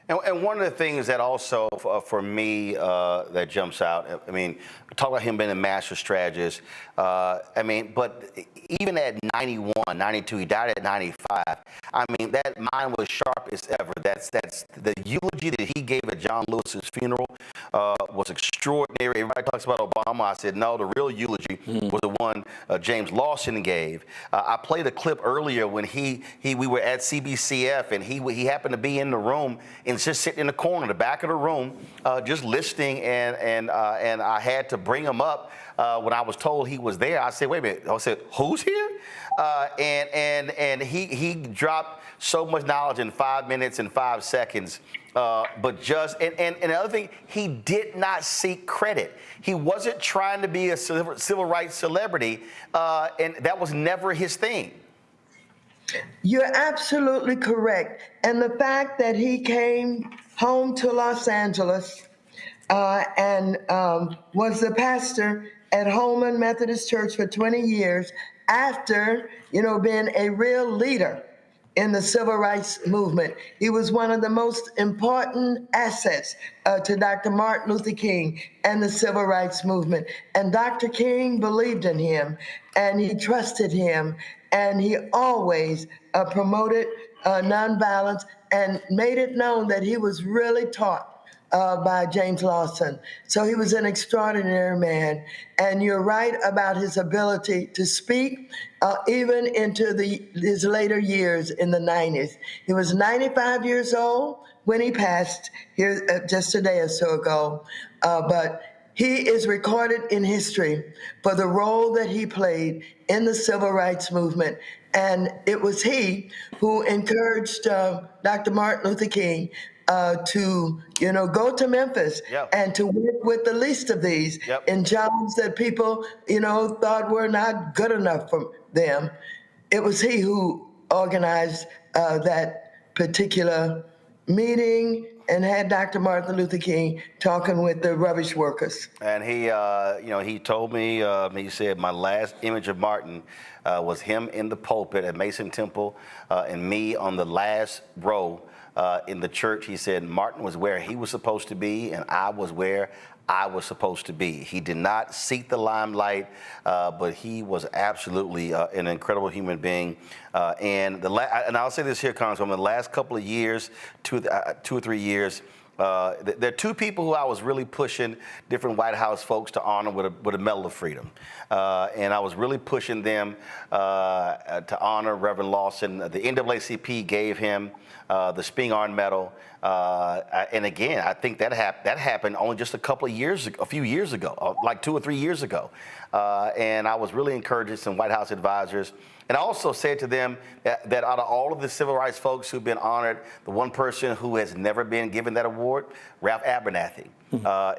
And one of the things that also, for me, that jumps out, I mean, talk about him being a master strategist. I mean, but even at 91, 92, he died at 95. I mean, that mind was sharp as ever. That's the eulogy that he gave at John Lewis's funeral was extraordinary. Everybody talks about Obama. I said, no, the real eulogy was the one James Lawson gave. I played a clip earlier when we were at CBCF, and he happened to be in the room and just sitting in the corner, the back of the room, just listening, and I had to bring him up when I was told he was there. I said, wait a minute. I said, who's here? And he dropped so much knowledge in 5 minutes and 5 seconds. But just and the other thing, he did not seek credit. He wasn't trying to be a civil rights celebrity, and that was never his thing. You're absolutely correct. And the fact that he came home to Los Angeles and was the pastor at Holman Methodist Church for 20 years after, you know, being a real leader in the civil rights movement. He was one of the most important assets to Dr. Martin Luther King and the civil rights movement. And Dr. King believed in him, and he trusted him, and he always promoted nonviolence and made it known that he was really taught by James Lawson. So he was an extraordinary man. And you're right about his ability to speak even into his later years in the 90s. He was 95 years old when he passed here just a day or so ago. But he is recorded in history for the role that he played in the civil rights movement. And it was he who encouraged Dr. Martin Luther King to, you know, go to Memphis and to work with the least of these in jobs that people, you know, thought were not good enough for them. It was he who organized that particular meeting and had Dr. Martin Luther King talking with the rubbish workers. And he, you know, he told me, he said, my last image of Martin was him in the pulpit at Mason Temple and me on the last row in the church. He said Martin was where he was supposed to be, and I was where I was supposed to be. He did not seek the limelight, but he was absolutely an incredible human being. And I'll say this here, Congresswoman, the last couple of years, 2 or 3 years, there are two people who I was really pushing different White House folks to honor with a Medal of Freedom. And I was really pushing them to honor Reverend Lawson. The NAACP gave him the Spingarn Medal. And again, I think that happened only just a few years ago, like 2 or 3 years ago. And I was really encouraging some White House advisors And I also said to them that out of all of the civil rights folks who've been honored, the one person who has never been given that award, Ralph Abernathy.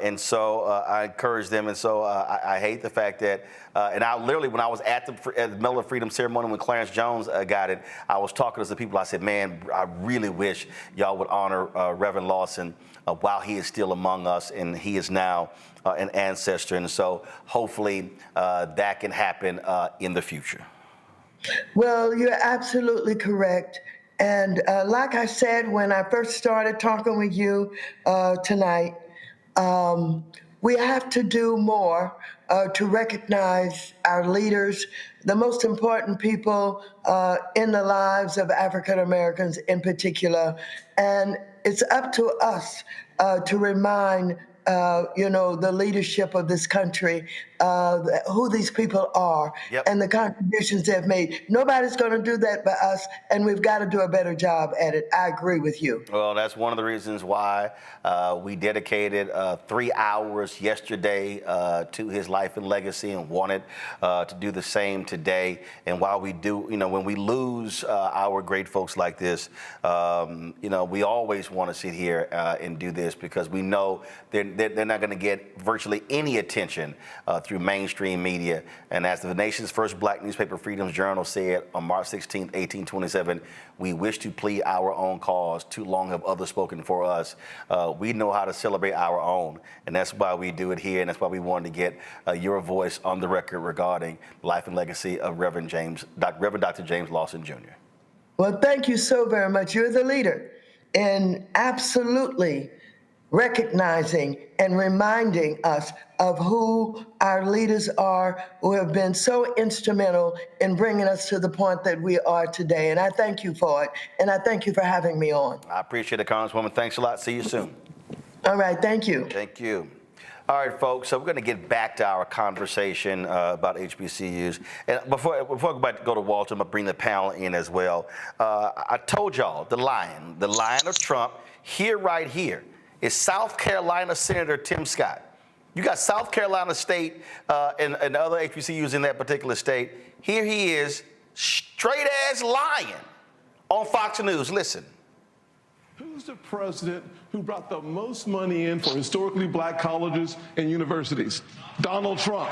And so I encourage them. And so I hate the fact that, and I literally, when I was at the Medal of Freedom ceremony when Clarence Jones got it, I was talking to some people. I said, man, I really wish y'all would honor Reverend Lawson while he is still among us, and he is now an ancestor. And so hopefully that can happen in the future. Well, you're absolutely correct. And like I said, when I first started talking with you tonight, we have to do more to recognize our leaders, the most important people in the lives of African Americans in particular. And it's up to us to remind the leadership of this country, who these people are, and the contributions they've made. Nobody's going to do that but us, and we've got to do a better job at it. I agree with you. Well, that's one of the reasons why we dedicated 3 hours yesterday to his life and legacy, and wanted to do the same today. And while we do, when we lose our great folks like this, we always want to sit here and do this because we know they're not going to get virtually any attention through mainstream media. And as the nation's first black newspaper, Freedom's Journal, said on March 16, 1827, we wish to plead our own cause. Too long have others spoken for us. We know how to celebrate our own, and that's why we do it here, and that's why we wanted to get your voice on the record regarding life and legacy of Reverend Dr. James Lawson Jr. Well, thank you so very much. You're the leader in absolutely recognizing and reminding us of who our leaders are, who have been so instrumental in bringing us to the point that we are today. And I thank you for it. And I thank you for having me on. I appreciate it, Congresswoman. Thanks a lot. See you soon. All right. Thank you. Thank you. All right, folks, so we're going to get back to our conversation about HBCUs. And before I go to Walter, I'm going to bring the panel in as well. I told y'all, the lion of Trump, right here, is South Carolina Senator Tim Scott. You got South Carolina State and other HBCUs in that particular state. Here he is, straight-ass lying on Fox News. Listen. Who's the president who brought the most money in for historically black colleges and universities? Donald Trump.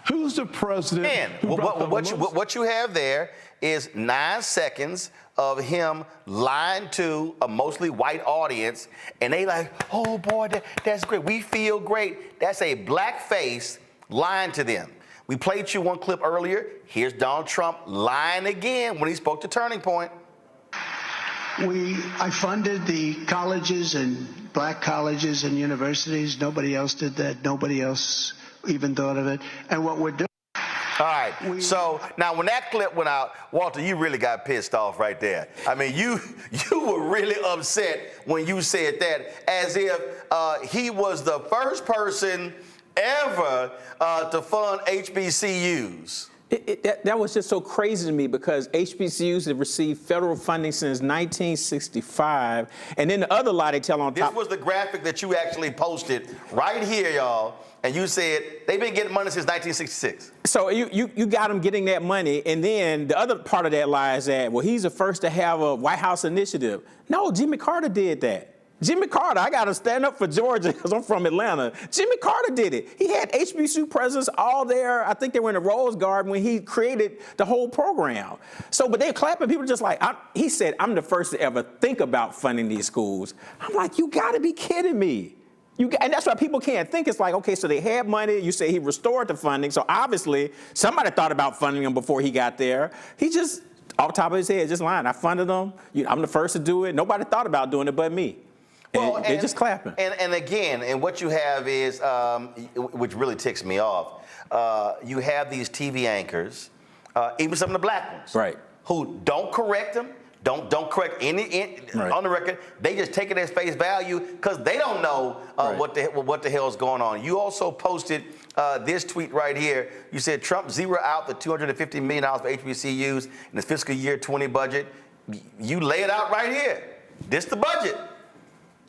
Who's the president? And what you have there is 9 seconds of him lying to a mostly white audience, and they like, oh boy, that's great. We feel great. That's a black face lying to them. We played you one clip earlier. Here's Donald Trump lying again when he spoke to Turning Point. I funded the colleges and black colleges and universities. Nobody else did that. Nobody else even thought of it. And what we're doing. All right. So now when that clip went out, Walter, you really got pissed off right there. I mean, you were really upset when you said that, as if he was the first person ever to fund HBCUs. That was just so crazy to me because HBCUs have received federal funding since 1965. And then the other lie they tell on top. This was the graphic that you actually posted right here, y'all. And you said they've been getting money since 1966. So you got them getting that money. And then the other part of that lie is that, well, he's the first to have a White House initiative. No, Jimmy Carter did that. Jimmy Carter, I got to stand up for Georgia because I'm from Atlanta. Jimmy Carter did it. He had HBCU presidents all there. I think they were in the Rose Garden when he created the whole program. So, but they're clapping. People just like, he said, I'm the first to ever think about funding these schools. I'm like, you got to be kidding me. And that's why people can't think. It's like, okay, so they had money. You say he restored the funding. So obviously somebody thought about funding him before he got there. He just, off the top of his head, just lying. I funded them. I'm the first to do it. Nobody thought about doing it but me. Well, they're just clapping. And again, and what you have is, which really ticks me off, you have these TV anchors, even some of the black ones, right, who don't correct them, don't correct any right. on the record. They just take it as face value because they don't know right. what the hell is going on. You also posted this tweet right here. You said Trump zero out the $250 million for HBCUs in the fiscal year 20 budget. You lay it out right here. This the budget.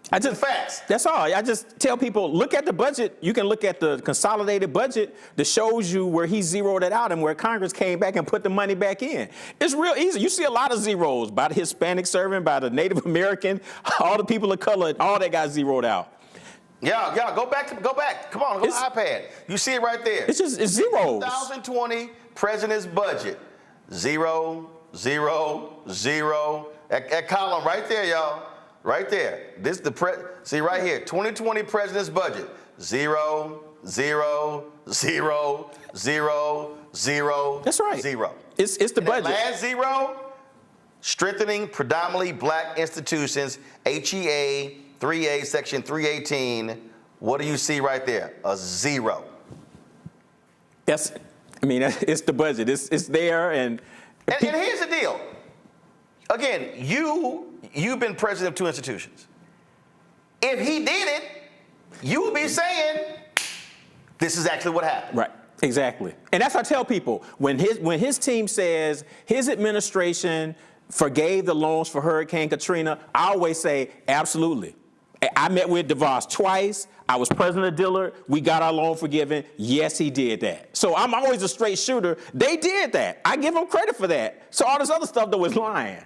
Facts. That's all. I just tell people, look at the budget. You can look at the consolidated budget that shows you where he zeroed it out and where Congress came back and put the money back in. It's real easy. You see a lot of zeros by the Hispanic servant, by the Native American, all the people of color, all that got zeroed out. Yeah, go back. Come on, go to iPad. You see it right there. It's zeros. 2020 president's budget. 0, 0, 0. That column right there, y'all. Right there. This see right here. 2020 president's budget. 0, 0, 0, 0, 0. That's right. 0. It's the budget. Last 0, strengthening predominantly black institutions, HEA 3A, section 318. What do you see right there? A 0. It's the budget. It's there. And here's the deal. Again, you've been president of 2 institutions. If he did it, you would be saying, this is actually what happened. Right. Exactly. And that's what I tell people. When his team says his administration forgave the loans for Hurricane Katrina, I always say, absolutely. I met with DeVos twice. I was president of Dillard. We got our loan forgiven. Yes, he did that. So I'm always a straight shooter. They did that. I give them credit for that. So all this other stuff that was lying.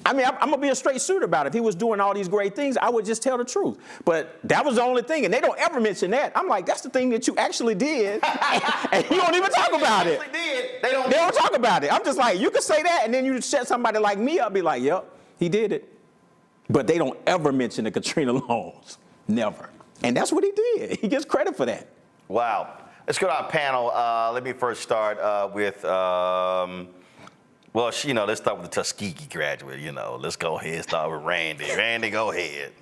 I'm going to be a straight shooter about it. If he was doing all these great things, I would just tell the truth. But that was the only thing. And they don't ever mention that. I'm like, that's the thing that you actually did. And you don't even talk about it. They don't talk about it. I'm just like, you can say that, and then you set somebody like me up, be like, yep, he did it. But they don't ever mention the Katrina loans. Never. And that's what he did. He gets credit for that. Wow. Let's go to our panel. Let me first start with, let's start with the Tuskegee graduate. Let's go ahead and start with Randy. Randy, go ahead.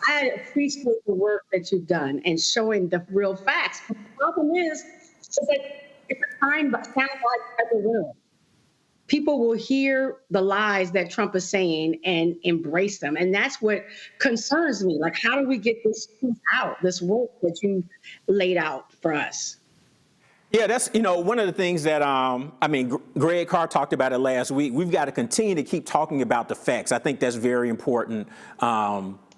I appreciate the work that you've done and showing the real facts. But the problem is that it's a time like the world. People will hear the lies that Trump is saying and embrace them. And that's what concerns me. Like, how do we get this truth out, this work that you laid out for us? Yeah, that's, one of the things that, Greg Carr talked about it last week. We've got to continue to keep talking about the facts. I think that's very important.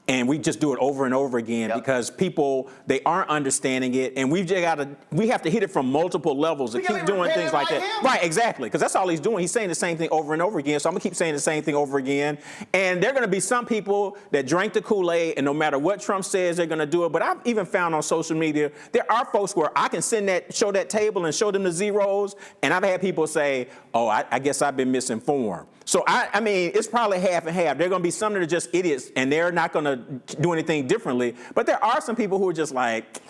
And we just do it over and over again because people, they aren't understanding it. And we have to hit it from multiple levels to keep doing things like that. Right, exactly. Because that's all he's doing. He's saying the same thing over and over again. So I'm going to keep saying the same thing over again. And there are going to be some people that drank the Kool-Aid, and no matter what Trump says, they're going to do it. But I've even found on social media, there are folks where I can show that table and show them the zeros. And I've had people say, oh, I guess I've been misinformed. So, it's probably half and half. There are going to be some that are just idiots, and they're not going to do anything differently. But there are some people who are just like,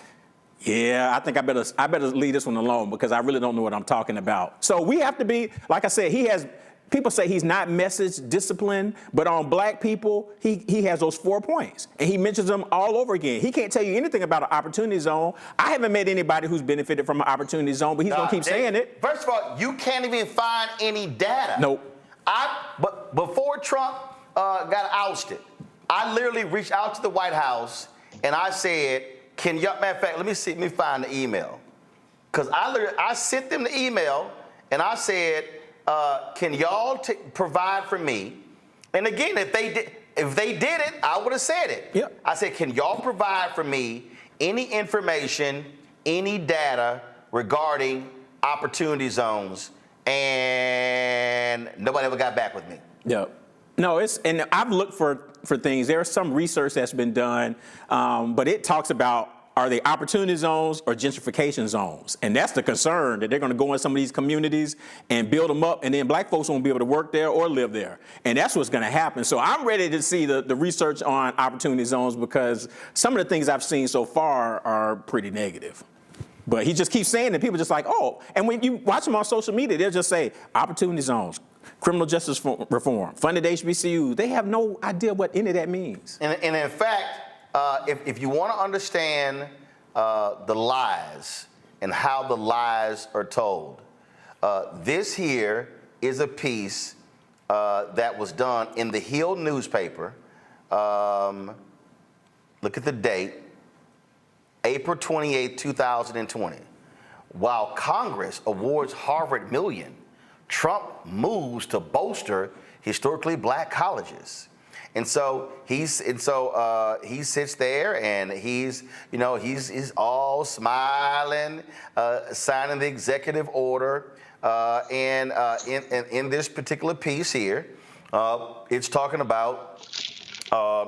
yeah, I think I better leave this one alone because I really don't know what I'm talking about. So we have to be, like I said, people say he's not message disciplined, but on black people, he has those 4 points. And he mentions them all over again. He can't tell you anything about an opportunity zone. I haven't met anybody who's benefited from an opportunity zone, but he's going to keep saying it. First of all, you can't even find any data. Nope. But before Trump got ousted, I literally reached out to the White House and I said, matter of fact, let me find the email. Because I sent them the email and I said, can y'all provide for me? And again, if they did it, I would have said it. Yep. I said, can y'all provide for me any information, any data regarding opportunity zones? And nobody ever got back with me. Yeah. No, and I've looked for things. There's some research that's been done, but it talks about, are they opportunity zones or gentrification zones? And that's the concern, that they're going to go in some of these communities and build them up, and then black folks won't be able to work there or live there. And that's what's going to happen. So I'm ready to see the research on opportunity zones because some of the things I've seen so far are pretty negative. But he just keeps saying it. People just like, oh. And when you watch him on social media, they'll just say opportunity zones, criminal justice reform, funded HBCUs. They have no idea what any of that means. And in fact, if you want to understand the lies and how the lies are told, this here is a piece that was done in the Hill newspaper. Look at the date. April 28, 2020. While Congress awards Harvard million, Trump moves to bolster historically black colleges. And so he sits there and he's all smiling, signing the executive order. And in this particular piece here, it's talking about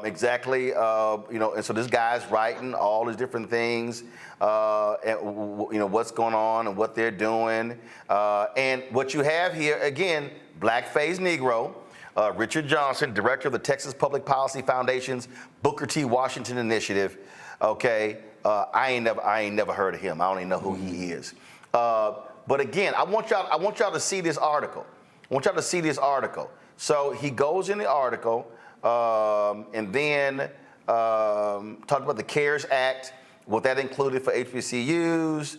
exactly, and so this guy's writing all these different things, and, what's going on and what they're doing. And what you have here, again, blackface Negro, Richard Johnson, director of the Texas Public Policy Foundation's Booker T. Washington Initiative. Okay, I ain't never heard of him. I don't even know who he is. But again, I want y'all to see this article. So he goes in the article and then talked about the CARES Act, what that included for HBCUs.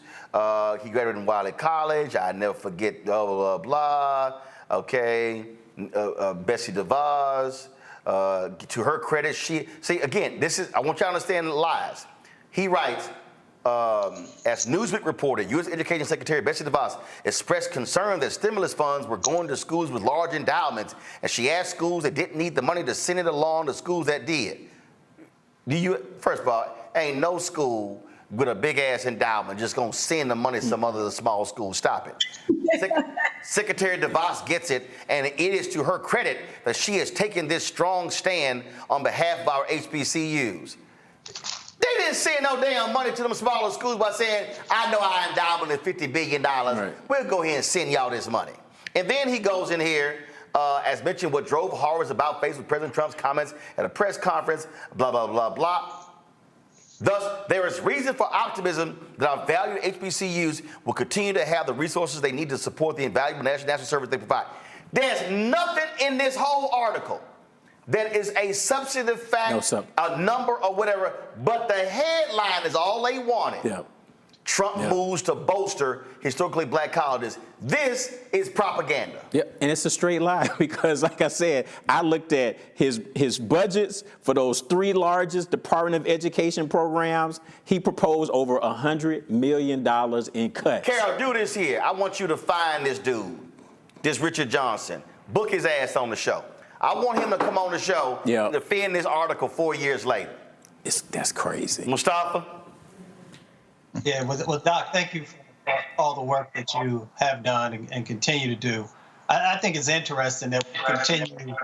He graduated in Wiley College. I never forget, blah, blah, blah. Okay, Betsy DeVos. To her credit, I want y'all to understand the lies. He writes, as Newsweek reported, U.S. Education Secretary Betsy DeVos expressed concern that stimulus funds were going to schools with large endowments, and she asked schools that didn't need the money to send it along to schools that did. First of all, ain't no school with a big-ass endowment just going to send the money to some other small school. Stop it. Secretary DeVos gets it, and it is to her credit that she has taken this strong stand on behalf of our HBCUs. They didn't send no damn money to them smaller schools by saying, I know our endowment is $50 billion. Right. We'll go ahead and send y'all this money. And then he goes in here, as mentioned, what drove horrors about face with President Trump's comments at a press conference, blah, blah, blah, blah. Thus, there is reason for optimism that our valued HBCUs will continue to have the resources they need to support the invaluable national service they provide. There's nothing in this whole article that is a substantive fact, a number or whatever, but the headline is all they wanted. Yep. Trump moves to bolster historically black colleges. This is propaganda. Yep, and it's a straight lie because, like I said, I looked at his budgets for those 3 largest Department of Education programs. He proposed over $100 million in cuts. Carol, do this here. I want you to find this dude, this Richard Johnson. Book his ass on the show. I want him to come on the show and defend this article 4 years later. That's crazy. Mustafa? Yeah, well, Doc, thank you for all the work that you have done and continue to do. I think it's interesting that we continue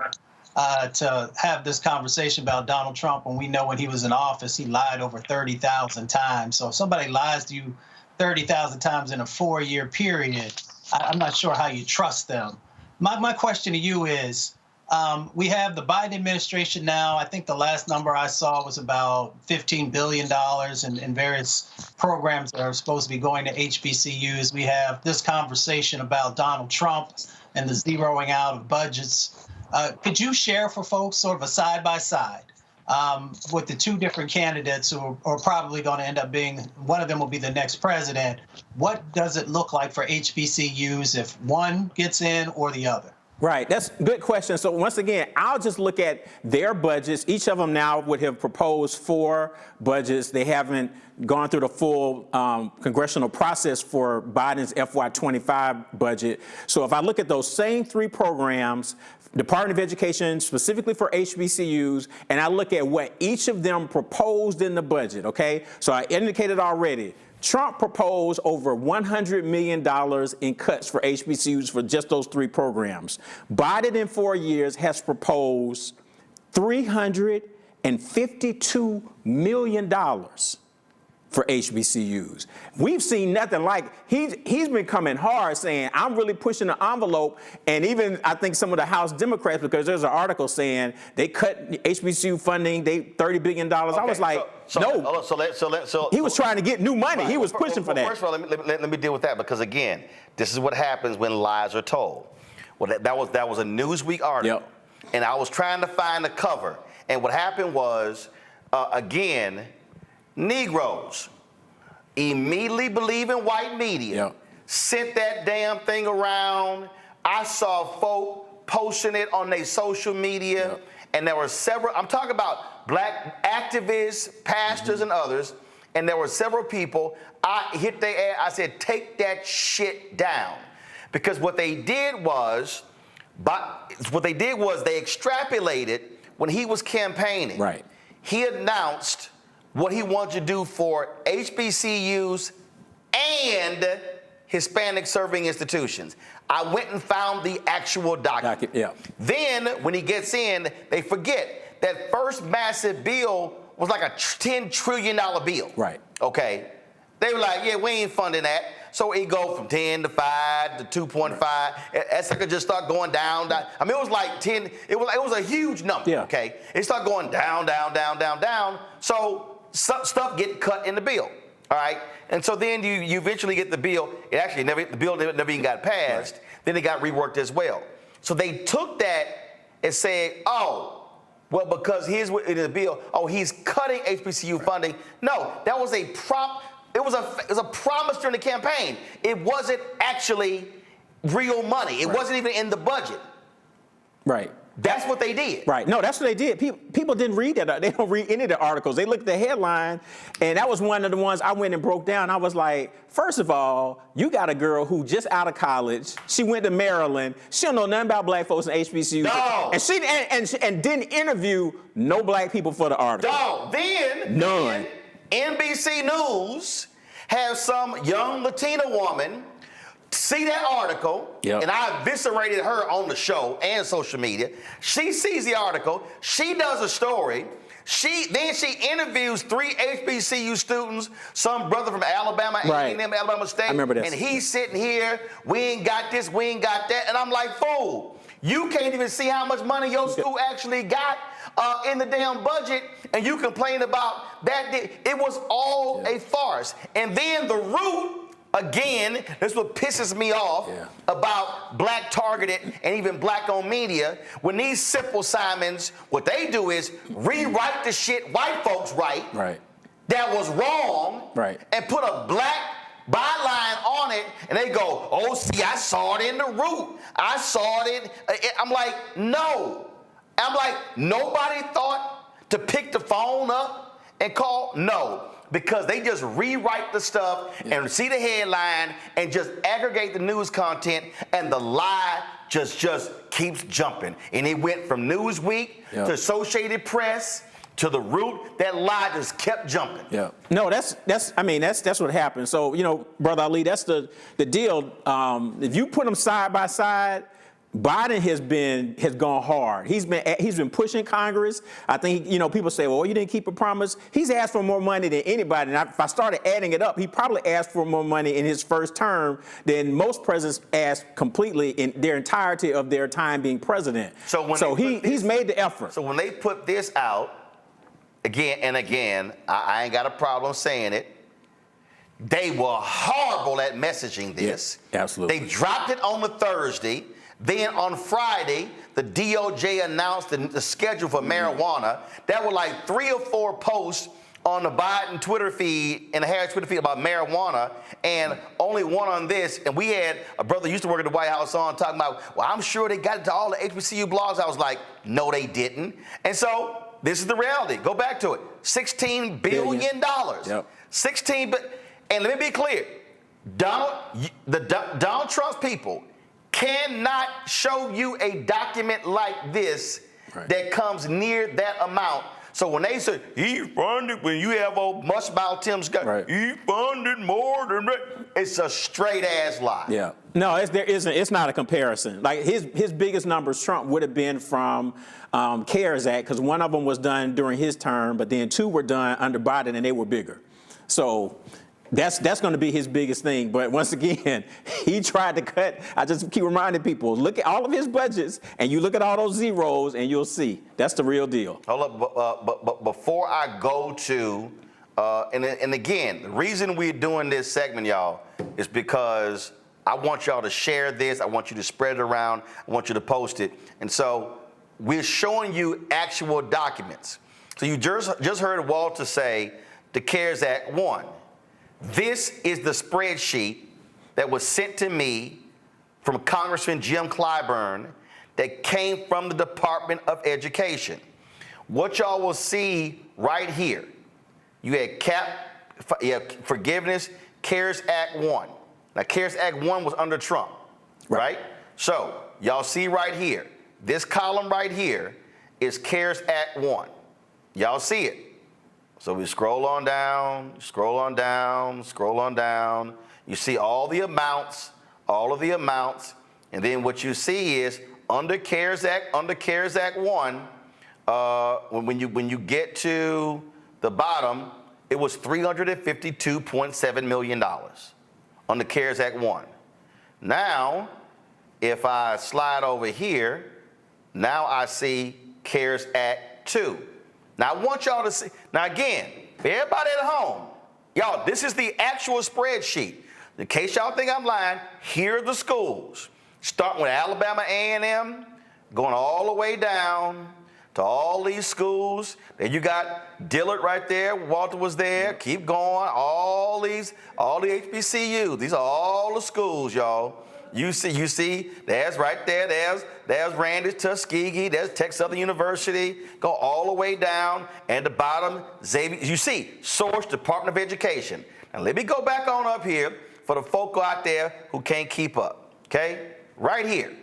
to have this conversation about Donald Trump when we know when he was in office, he lied over 30,000 times. So if somebody lies to you 30,000 times in a 4-year period, I'm not sure how you trust them. My question to you is, we have the Biden administration now. I think the last number I saw was about $15 billion in various programs that are supposed to be going to HBCUs. We have this conversation about Donald Trump and the zeroing out of budgets. Could you share for folks sort of a side-by-side with the 2 different candidates who are probably going to end up being, one of them will be the next president. What does it look like for HBCUs if one gets in or the other? Right, that's a good question. So once again, I'll just look at their budgets. Each of them now would have proposed 4 budgets. They haven't gone through the full congressional process for Biden's FY25 budget. So if I look at those same 3 programs, Department of Education specifically for HBCUs, and I look at what each of them proposed in the budget, okay? So I indicated already, Trump proposed over $100 million in cuts for HBCUs for just those 3 programs. Biden in 4 years has proposed $352 million for HBCUs. We've seen nothing like, he's been coming hard saying, I'm really pushing the envelope, and even I think some of the House Democrats, because there's an article saying they cut HBCU funding, $30 billion. Okay, I was like, no. He was trying to get new money. Right. He was pushing for that. First of all, let me deal with that, because again, this is what happens when lies are told. Well, that was a Newsweek article, and I was trying to find the cover, and what happened was, again, Negroes immediately believe in white media, sent that damn thing around. I saw folk posting it on their social media, and there were several, I'm talking about black activists, pastors, and others, and there were several people, I hit their ass, I said, take that shit down. Because what they did was they extrapolated when he was campaigning, right, he announced what he wanted to do for HBCUs and Hispanic serving institutions. I went and found the actual document. Yeah. Then, when he gets in, they forget that first massive bill was like a $10 trillion bill. Right. Okay. They were like, yeah, we ain't funding that. So it go from 10 to 5 to 2.5. Right. That sucker just start going down. I mean, it was like 10. It was a huge number. Yeah. Okay. It started going down. So some stuff get cut in the bill. All right. And so then you eventually get the bill. The bill never even got passed. Right. Then it got reworked as well. So they took that and said, oh, well, because here's what in the bill. Oh, he's cutting HBCU funding. No, that was a prop. It was a promise during the campaign. It wasn't actually real money. It wasn't even in the budget. Right. That's what they did. Right. No, that's what they did. People didn't read that. They don't read any of the articles. They looked at the headline, and that was one of the ones I went and broke down. I was like, first of all, you got a girl who just out of college. She went to Maryland. She don't know nothing about black folks in HBCUs. No. And she and didn't interview no black people for the article. No. Then none. NBC News has some young Latina woman see that article, and I eviscerated her on the show and social media. She sees the article. She does a story. Then she interviews 3 HBCU students, some brother from Alabama, A&M, Alabama State. I remember this. And he's sitting here, we ain't got this, we ain't got that. And I'm like, fool, you can't even see how much money your school actually got in the damn budget, and you complain about that. It was all a farce. And then the root, again, this is what pisses me off about black targeted and even black owned media. When these simple Simons, what they do is rewrite the shit white folks write that was wrong and put a black byline on it, and they go, oh, see, I saw it in the root. I saw it. I'm like, no. I'm like, nobody thought to pick the phone up and call? No. Because they just rewrite the stuff and see the headline and just aggregate the news content, and the lie just keeps jumping. And it went from Newsweek to Associated Press to the root. That lie just kept jumping. Yeah. No, that's what happened. So, Brother Ali, that's the deal. If you put them side by side, Biden has gone hard. He's been pushing Congress. I think people say, well, you didn't keep a promise. He's asked for more money than anybody. And if I started adding it up, he probably asked for more money in his first term than most presidents asked completely in their entirety of their time being president. So he's made the effort. So when they put this out again and again, I ain't got a problem saying it. They were horrible at messaging this. Yes, absolutely. They dropped it on the Thursday. Then on Friday, the DOJ announced the schedule for marijuana. There were like 3 or 4 posts on the Biden Twitter feed and the Harris Twitter feed about marijuana, and only one on this. And we had a brother who used to work at the White House on talking about, well, I'm sure they got it to all the HBCU blogs. I was like, no, they didn't. And so this is the reality. Go back to it. $16 billion. Yep. And let me be clear. Donald Trump's people cannot show you a document like this that comes near that amount. So when they say he funded, when you have old mushmouth Tim Scott, he funded more than that, it's a straight ass lie. Yeah. No, it's not a comparison. Like his biggest numbers, Trump would have been from CARES Act, because one of them was done during his term, but then 2 were done under Biden, and they were bigger. So that's going to be his biggest thing. But once again, he tried to cut. I just keep reminding people, look at all of his budgets, and you look at all those zeros, and you'll see. That's the real deal. Hold up, but before I go to, and again, the reason we're doing this segment, y'all, is because I want y'all to share this. I want you to spread it around. I want you to post it. And so we're showing you actual documents. So you just heard Walter say the CARES Act 1. This is the spreadsheet that was sent to me from Congressman Jim Clyburn that came from the Department of Education. What y'all will see right here, you had forgiveness, CARES Act 1. Now, CARES Act 1 was under Trump, right? So y'all see right here, this column right here is CARES Act 1. Y'all see it. So we scroll on down, scroll on down, scroll on down. You see all the amounts, and then what you see is under CARES Act 1, when you get to the bottom, it was $352.7 million under CARES Act 1. Now, if I slide over here, now I see CARES Act 2. Now, I want y'all to see. Now, again, for everybody at home, y'all, this is the actual spreadsheet. In case y'all think I'm lying, here are the schools. Starting with Alabama A&M, going all the way down to all these schools. Then you got Dillard right there. Walter was there. Keep going. All the HBCUs. These are all the schools, y'all. You see, there's right there, there's Randy's Tuskegee, there's Texas Southern University, go all the way down, and the bottom, Xavier, you see, source, Department of Education. Now let me go back on up here for the folk out there who can't keep up, okay? Right here,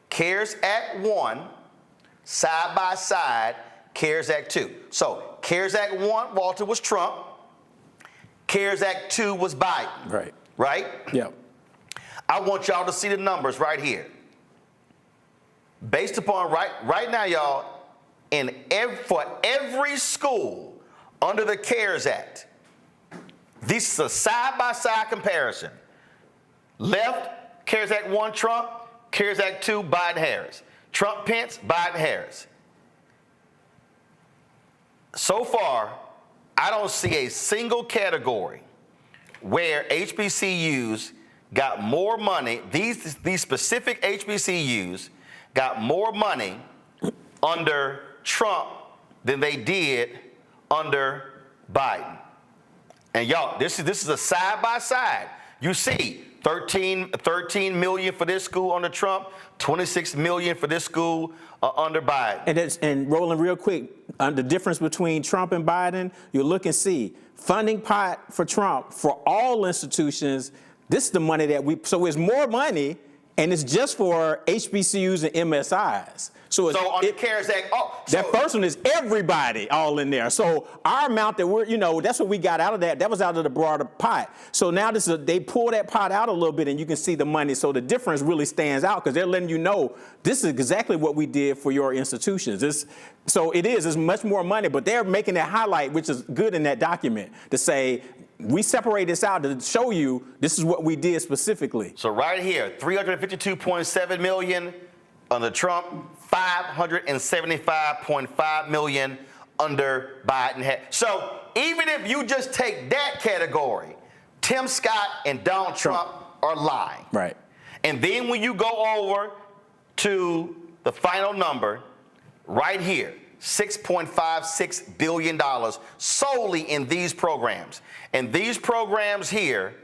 CARES Act 1, side by side, CARES Act 2. So, CARES Act 1, Walter, was Trump. CARES Act 2 was Biden. Right. Right? Yeah. I want y'all to see the numbers right here. Based upon right now, y'all, for every school under the CARES Act, this is a side-by-side comparison. Left, CARES Act 1, Trump. CARES Act 2, Biden-Harris. Trump-Pence, Biden-Harris. So far, I don't see a single category where HBCUs got more money, these specific HBCUs got more money under Trump than they did under Biden. And y'all, this is a side by side. You see 13 million for this school under Trump, 26 million for this school under Biden. And Roland, real quick, the difference between Trump and Biden, you look and see funding pot for Trump for all institutions. This is the money so it's more money, and it's just for HBCUs and MSIs. So on the CARES Act, that first one is everybody all in there. So our amount that that's what we got out of that. That was out of the broader pot. So now they pull that pot out a little bit, and you can see the money. So the difference really stands out because they're letting you know this is exactly what we did for your institutions. It's much more money, but they're making that highlight, which is good in that document, to say, we separate this out to show you this is what we did specifically. So right here, $352.7 million under Trump, $575.5 million under Biden. So even if you just take that category, Tim Scott and Donald Trump are lying. Right. And then when you go over to the final number, right here, $6.56 billion solely in these programs. And these programs here,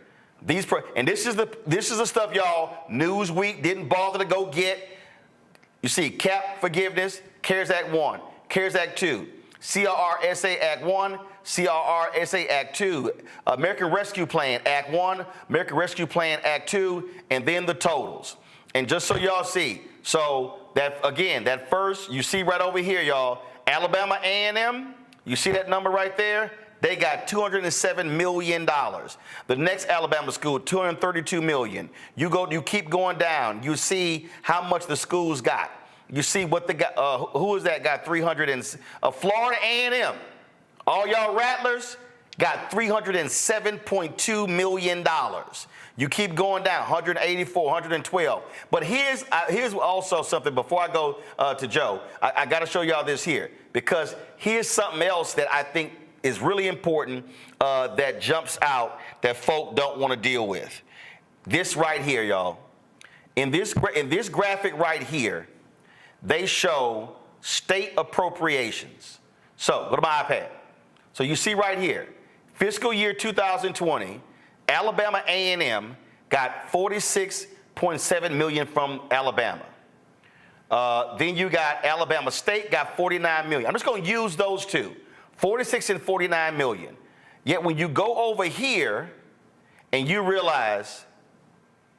and this is the stuff y'all Newsweek didn't bother to go get. You see CAP forgiveness, CARES Act 1, CARES Act 2, CRRSA Act 1, CRRSA Act 2, American Rescue Plan Act 1, American Rescue Plan Act 2, and then the totals. And just so y'all see, so that first, you see right over here, y'all, Alabama A&M, you see that number right there? They got $207 million. The next Alabama school, $232 million. You keep going down. You see how much the schools got. You see what they got. Who is that got 300 and Florida A&M. All y'all Rattlers got $307.2 million. You keep going down, 184, 112. But here's also something before I go to Joe. I got to show y'all this here because here's something else that I think is really important that jumps out that folk don't want to deal with. This right here, y'all. In this graphic right here, they show state appropriations. So go to my iPad. So you see right here, fiscal year 2020, Alabama A&M got $46.7 million from Alabama. Then you got Alabama State got $49 million. I'm just going to use those two, 46 and 49 million. Yet when you go over here and you realize,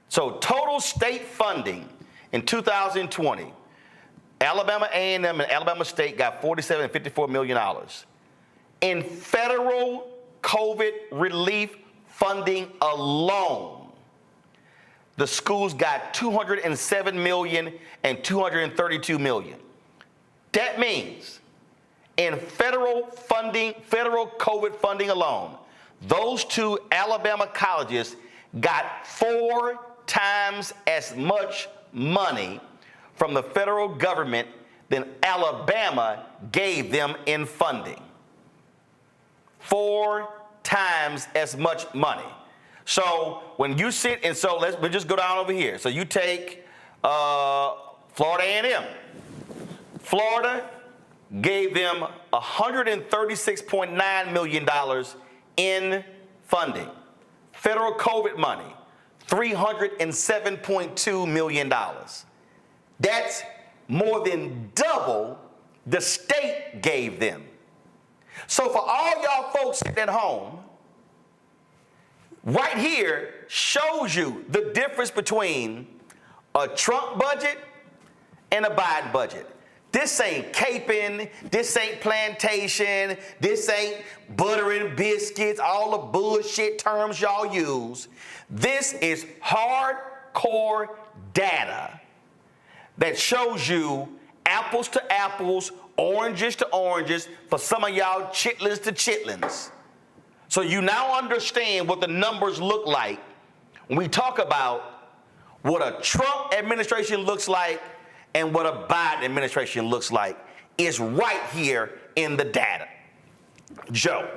so total state funding in 2020, Alabama A&M and Alabama State got $47 and $54 million in federal COVID relief funding alone. The schools got $207 million and $232 million. That means in federal funding, federal COVID funding alone, those two Alabama colleges got 4 times as much money from the federal government than Alabama gave them in funding. 4 times as much money. So when you sit, and so we'll just go down over here. So you take Florida A&M. Florida gave them $136.9 million in funding. Federal COVID money, $307.2 million. That's more than double the state gave them. So for all y'all folks sitting at home, right here shows you the difference between a Trump budget and a Biden budget. This ain't caping, this ain't plantation, this ain't butter and biscuits, all the bullshit terms y'all use. This is hardcore data that shows you apples to apples, oranges to oranges, for some of y'all chitlins to chitlins. So you now understand what the numbers look like when we talk about what a Trump administration looks like and what a Biden administration looks like is right here in the data. Joe.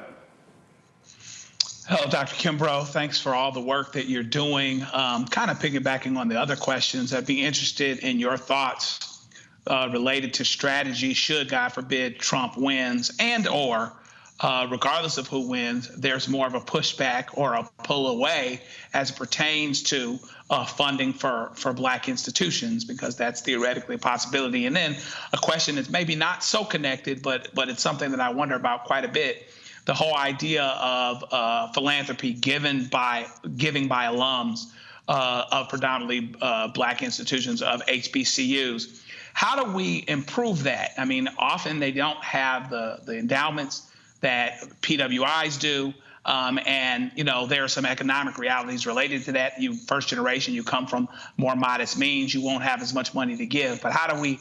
Hello, Dr. Kimbrough. Thanks for all the work that you're doing. Kind of piggybacking on the other questions, I'd be interested in your thoughts related to strategy should, God forbid, Trump wins, and or regardless of who wins, there's more of a pushback or a pull away as it pertains to funding for Black institutions, because that's theoretically a possibility. And then a question that's maybe not so connected, but it's something that I wonder about quite a bit. The whole idea of philanthropy giving by alums of predominantly Black institutions, of HBCUs. How do we improve that? I mean, often they don't have the endowments that PWIs do. And, you know, there are some economic realities related to that. You, first generation, you come from more modest means, you won't have as much money to give. But how do we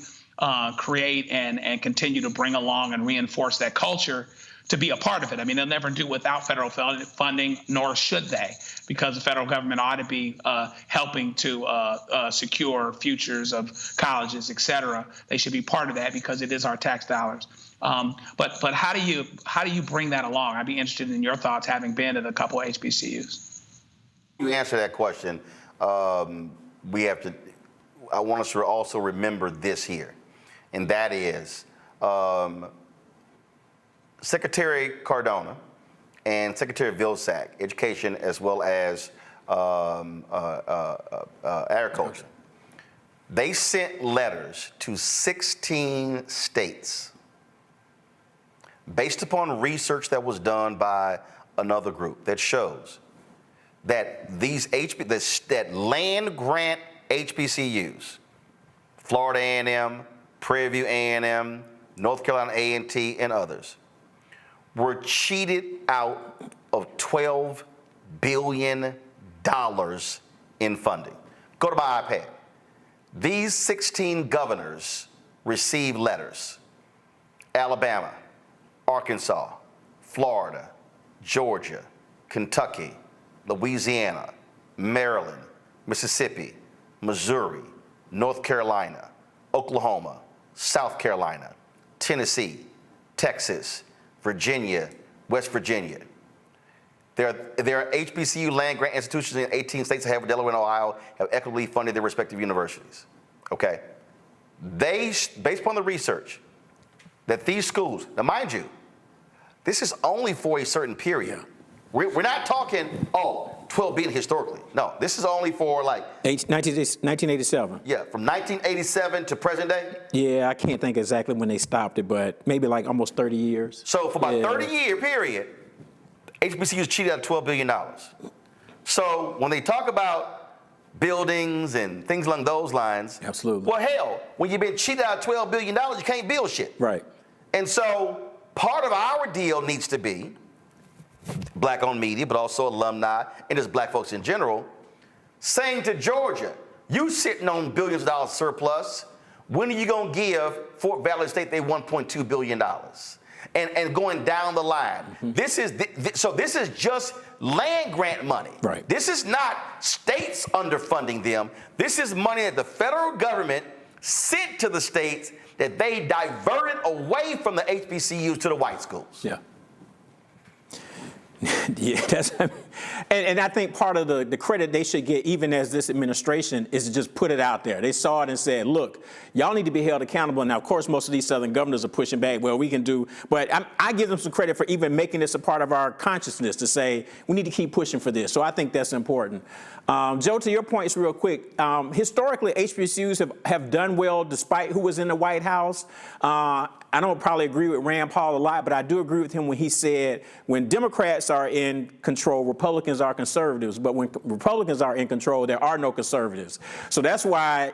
create and continue to bring along and reinforce that culture to be a part of it? I mean, they'll never do without federal funding, nor should they, because the federal government ought to be helping to secure futures of colleges, et cetera. They should be part of that because it is our tax dollars. But how do you bring that along? I'd be interested in your thoughts, having been at a couple of HBCUs. You answer that question. We have to. I want us to also remember this here, and that is Secretary Cardona and Secretary Vilsack, Education as well as Agriculture. They sent letters to 16 states based upon research that was done by another group that shows that that land grant HBCUs, Florida A&M, Prairie View A&M, North Carolina A&T, and others, were cheated out of $12 billion in funding. Go to my iPad. These 16 governors received letters. Alabama, Arkansas, Florida, Georgia, Kentucky, Louisiana, Maryland, Mississippi, Missouri, North Carolina, Oklahoma, South Carolina, Tennessee, Texas, Virginia, West Virginia. There are HBCU land grant institutions in 18 states, Delaware and Ohio, have equitably funded their respective universities. Okay? Based upon the research, that these schools, now mind you, this is only for a certain period. We're not talking, 12 billion historically. No, this is only for 1987. Yeah, from 1987 to present day? Yeah, I can't think exactly when they stopped it, but maybe like almost 30 years. So for about 30-year period, HBCUs cheated out of $12 billion. So when they talk about buildings and things along those lines. Absolutely. Well, hell, when you've been cheated out of $12 billion, you can't build shit. Right. And so part of our deal needs to be black-owned media, but also alumni and just black folks in general, saying to Georgia, you sitting on billions of dollars surplus, when are you going to give Fort Valley State their $1.2 billion? And going down the line. Mm-hmm. This is just land grant money. Right. This is not states underfunding them. This is money that the federal government sent to the states that they diverted away from the HBCUs to the white schools. Yeah. Yeah, and I think part of the credit they should get, even as this administration, is to just put it out there. They saw it and said, look, y'all need to be held accountable. Now, of course, most of these Southern governors are pushing back. Well, we can do, but I give them some credit for even making this a part of our consciousness to say, we need to keep pushing for this. So I think that's important. Joe, to your points real quick, historically, HBCUs have done well despite who was in the White House. I don't probably agree with Rand Paul a lot, but I do agree with him when he said when Democrats are in control, Republicans are conservatives. But when Republicans are in control, there are no conservatives. So that's why,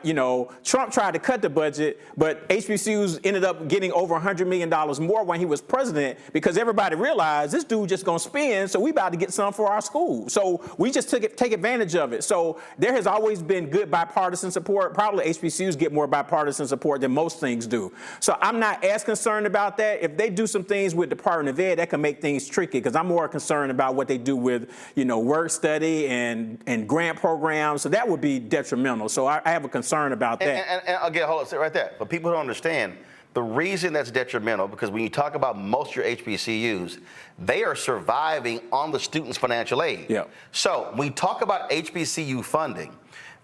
Trump tried to cut the budget, but HBCUs ended up getting over $100 million more when he was president because everybody realized this dude just going to spend, so we about to get some for our school. So we just take advantage of it. So there has always been good bipartisan support. Probably HBCUs get more bipartisan support than most things do. So I'm not as concerned about that. If they do some things with Department of Ed, that can make things tricky because I'm more concerned about what they do with, work study and grant programs. So that would be detrimental. So I have a concern about that. And again, hold on, sit right there. For people who don't understand, the reason that's detrimental, because when you talk about most of your HBCUs, they are surviving on the students' financial aid. Yeah. So when we talk about HBCU funding,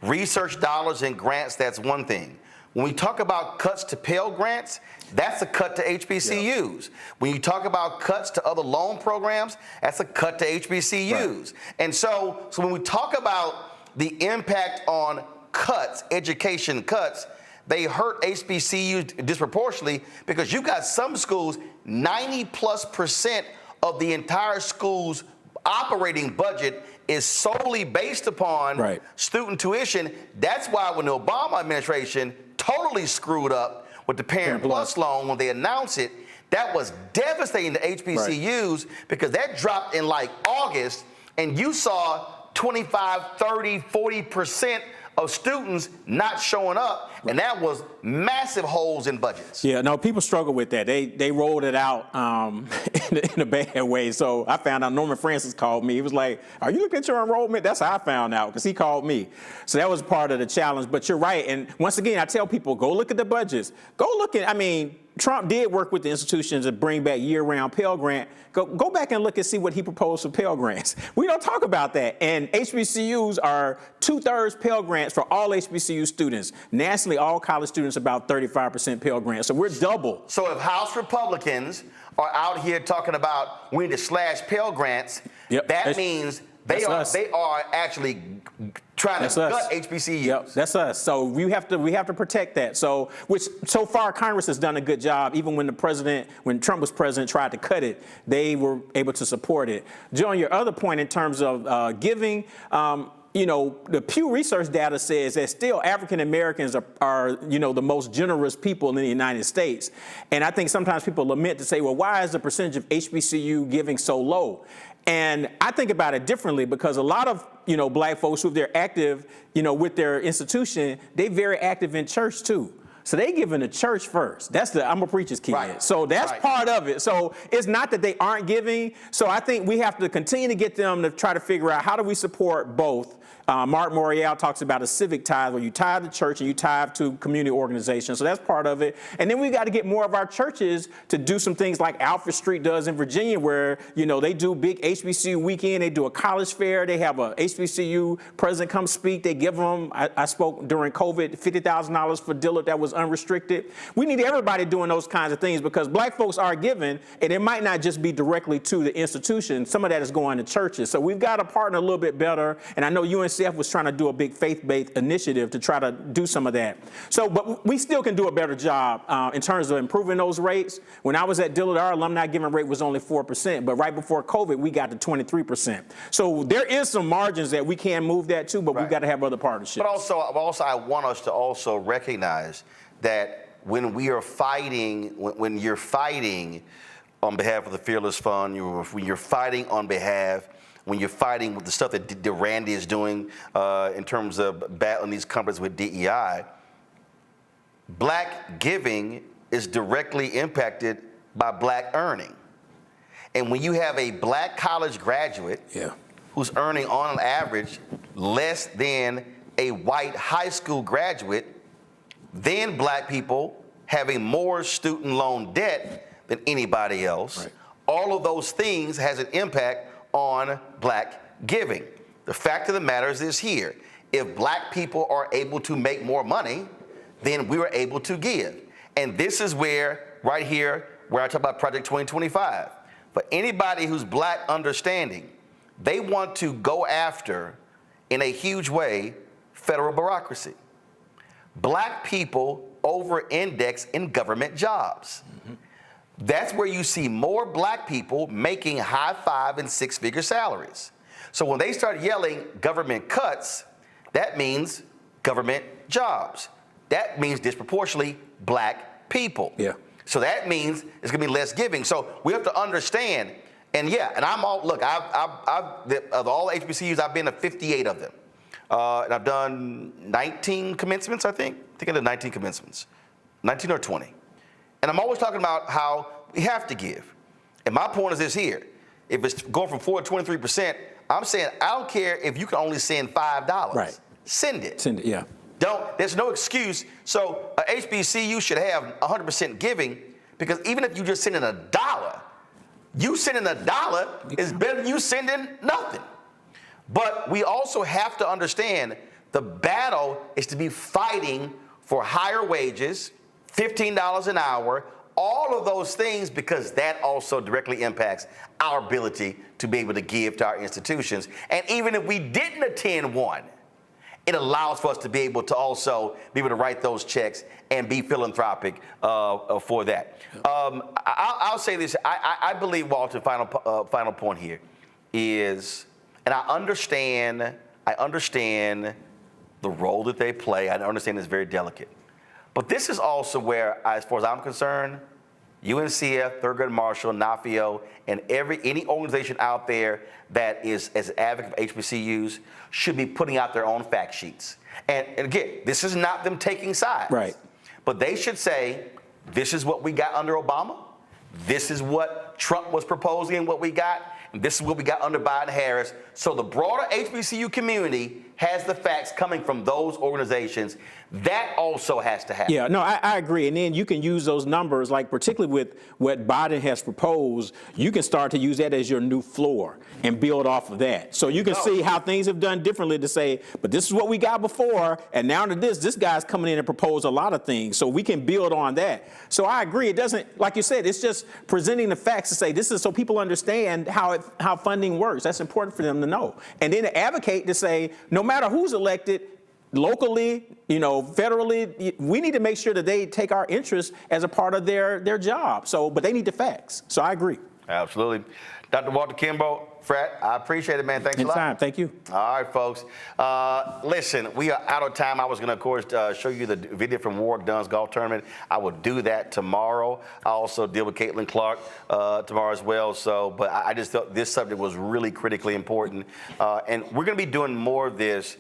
research dollars and grants, that's one thing. When we talk about cuts to Pell Grants, that's a cut to HBCUs. Yeah. When you talk about cuts to other loan programs, that's a cut to HBCUs. Right. And so when we talk about the impact on cuts, education cuts, they hurt HBCUs disproportionately because you've got some schools, 90+% of the entire school's operating budget is solely based upon student tuition. That's why when the Obama administration totally screwed up with the Parent Plus loan, when they announced it, that was devastating to HBCUs because that dropped in like August, and you saw 25, 30, 40% of students not showing up, and that was massive holes in budgets. Yeah, no, people struggle with that. They rolled it out in a bad way. So I found out Norman Francis called me. He was like, are you looking at your enrollment? That's how I found out, because he called me. So that was part of the challenge. But you're right. And once again, I tell people, go look at the budgets. Go look at, Trump did work with the institutions to bring back year-round Pell Grant. Go back and look and see what he proposed for Pell Grants. We don't talk about that. And HBCUs are 2/3 Pell Grants for all HBCU students. Nationally, all college students about 35% Pell Grants. So we're double. So if House Republicans are out here talking about we need to slash Pell Grants, that means they are actually trying to gut HBCUs. Yep, that's us. So we have to protect that. So so far Congress has done a good job. Even when Trump was president, tried to cut it, they were able to support it. Joe, on your other point in terms of giving, the Pew Research data says that still African Americans are the most generous people in the United States. And I think sometimes people lament to say, well, why is the percentage of HBCU giving so low? And I think about it differently because a lot of, black folks who they're active, with their institution, they're very active in church too. So they give in the church first. I'm a preacher's kid. Right. So that's part of it. So it's not that they aren't giving. So I think we have to continue to get them to try to figure out how do we support both. Mark Morial talks about a civic tithe where you tithe to church and you tithe to community organizations. So that's part of it. And then we've got to get more of our churches to do some things like Alfred Street does in Virginia where, they do big HBCU weekend. They do a college fair. They have a HBCU president come speak. They give them, I spoke during COVID, $50,000 for Dillard that was unrestricted. We need everybody doing those kinds of things because black folks are giving, and it might not just be directly to the institution. Some of that is going to churches. So we've got to partner a little bit better. And I know UNC USCF was trying to do a big faith-based initiative to try to do some of that. So, but we still can do a better job in terms of improving those rates. When I was at Dillard, our alumni giving rate was only 4%, but right before COVID, we got to 23%. So there is some margins that we can move that to, but we've got to have other partnerships. But also, I want us to also recognize that when we are fighting, when you're fighting on behalf of the Fearless Fund, when you're fighting on behalf, when you're fighting with the stuff that Randy is doing in terms of battling these companies with DEI, black giving is directly impacted by black earning. And when you have a black college graduate who's earning on average less than a white high school graduate, then black people having more student loan debt than anybody else, all of those things has an impact on black giving. The fact of the matter is this here: if black people are able to make more money, then we are able to give. And this is where, right here, where I talk about Project 2025. For anybody who's black understanding, they want to go after, in a huge way, federal bureaucracy. Black people over-index in government jobs. That's where you see more black people making high 5- and 6-figure salaries. So when they start yelling government cuts, that means government jobs. That means disproportionately black people. So that means it's gonna be less giving. So we have to understand, and I'm all, look, of all HBCUs, I've been to 58 of them. And I've done 19 commencements, I think I did 19 commencements, 19 or 20. And I'm always talking about how we have to give. And my point is this here: if it's going from 4 to 23%, I'm saying I don't care if you can only send $5. Send it. Send it, There's no excuse. So a HBCU should have 100% giving, because even if you just send in $1, you sending $1 is better than you sending nothing. But we also have to understand the battle is to be fighting for higher wages, $15 an hour, all of those things, because that also directly impacts our ability to be able to give to our institutions. And even if we didn't attend one, it allows for us to be able to also be able to write those checks and be philanthropic for that. I'll say this: I believe, Walter, final point here is, and I understand the role that they play. I understand it's very delicate. But this is also where, as far as I'm concerned, UNCF, Thurgood Marshall, NAFIO, and any organization out there that is as an advocate of HBCUs should be putting out their own fact sheets. And again, this is not them taking sides. But they should say, this is what we got under Obama. This is what Trump was proposing and what we got. And this is what we got under Biden-Harris. So the broader HBCU community has the facts coming from those organizations. That also has to happen. Yeah, no, I agree. And then you can use those numbers, like particularly with what Biden has proposed, you can start to use that as your new floor and build off of that. So you can see how things have done differently to say, but this is what we got before, and now to this guy's coming in and propose a lot of things. So we can build on that. So I agree. It doesn't, like you said, it's just presenting the facts to say this is so people understand how funding works. That's important for them to know. And then to advocate to say, no matter who's elected, locally, federally, we need to make sure that they take our interests as a part of their job. So, but they need the facts. So I agree. Absolutely. Dr. Walter Kimbrough, Fred, I appreciate it, man. Thanks a lot. Anytime. Thank you. All right, folks. Listen, we are out of time. I was going to, of course, show you the video from Warwick Dunn's golf tournament. I will do that tomorrow. I also deal with Caitlin Clark tomorrow as well. So, but I just thought this subject was really critically important. And we're going to be doing more of this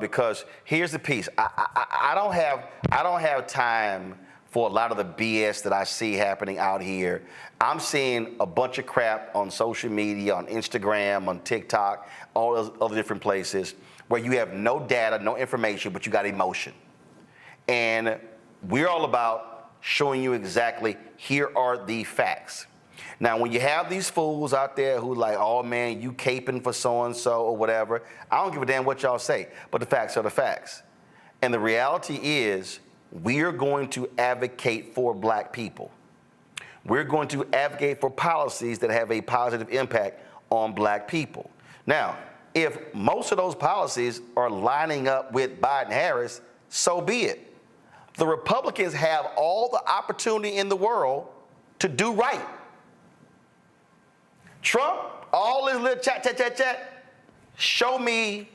because here's the piece. I don't have time for a lot of the BS that I see happening out here. I'm seeing a bunch of crap on social media, on Instagram, on TikTok, all those other different places where you have no data, no information, but you got emotion. And we're all about showing you exactly, here are the facts. Now, when you have these fools out there who like, oh man, you caping for so-and-so or whatever, I don't give a damn what y'all say, but the facts are the facts. And the reality is, we're going to advocate for black people. We're going to advocate for policies that have a positive impact on black people. Now, if most of those policies are lining up with Biden-Harris, so be it. The Republicans have all the opportunity in the world to do right. Trump, all this little chat, show me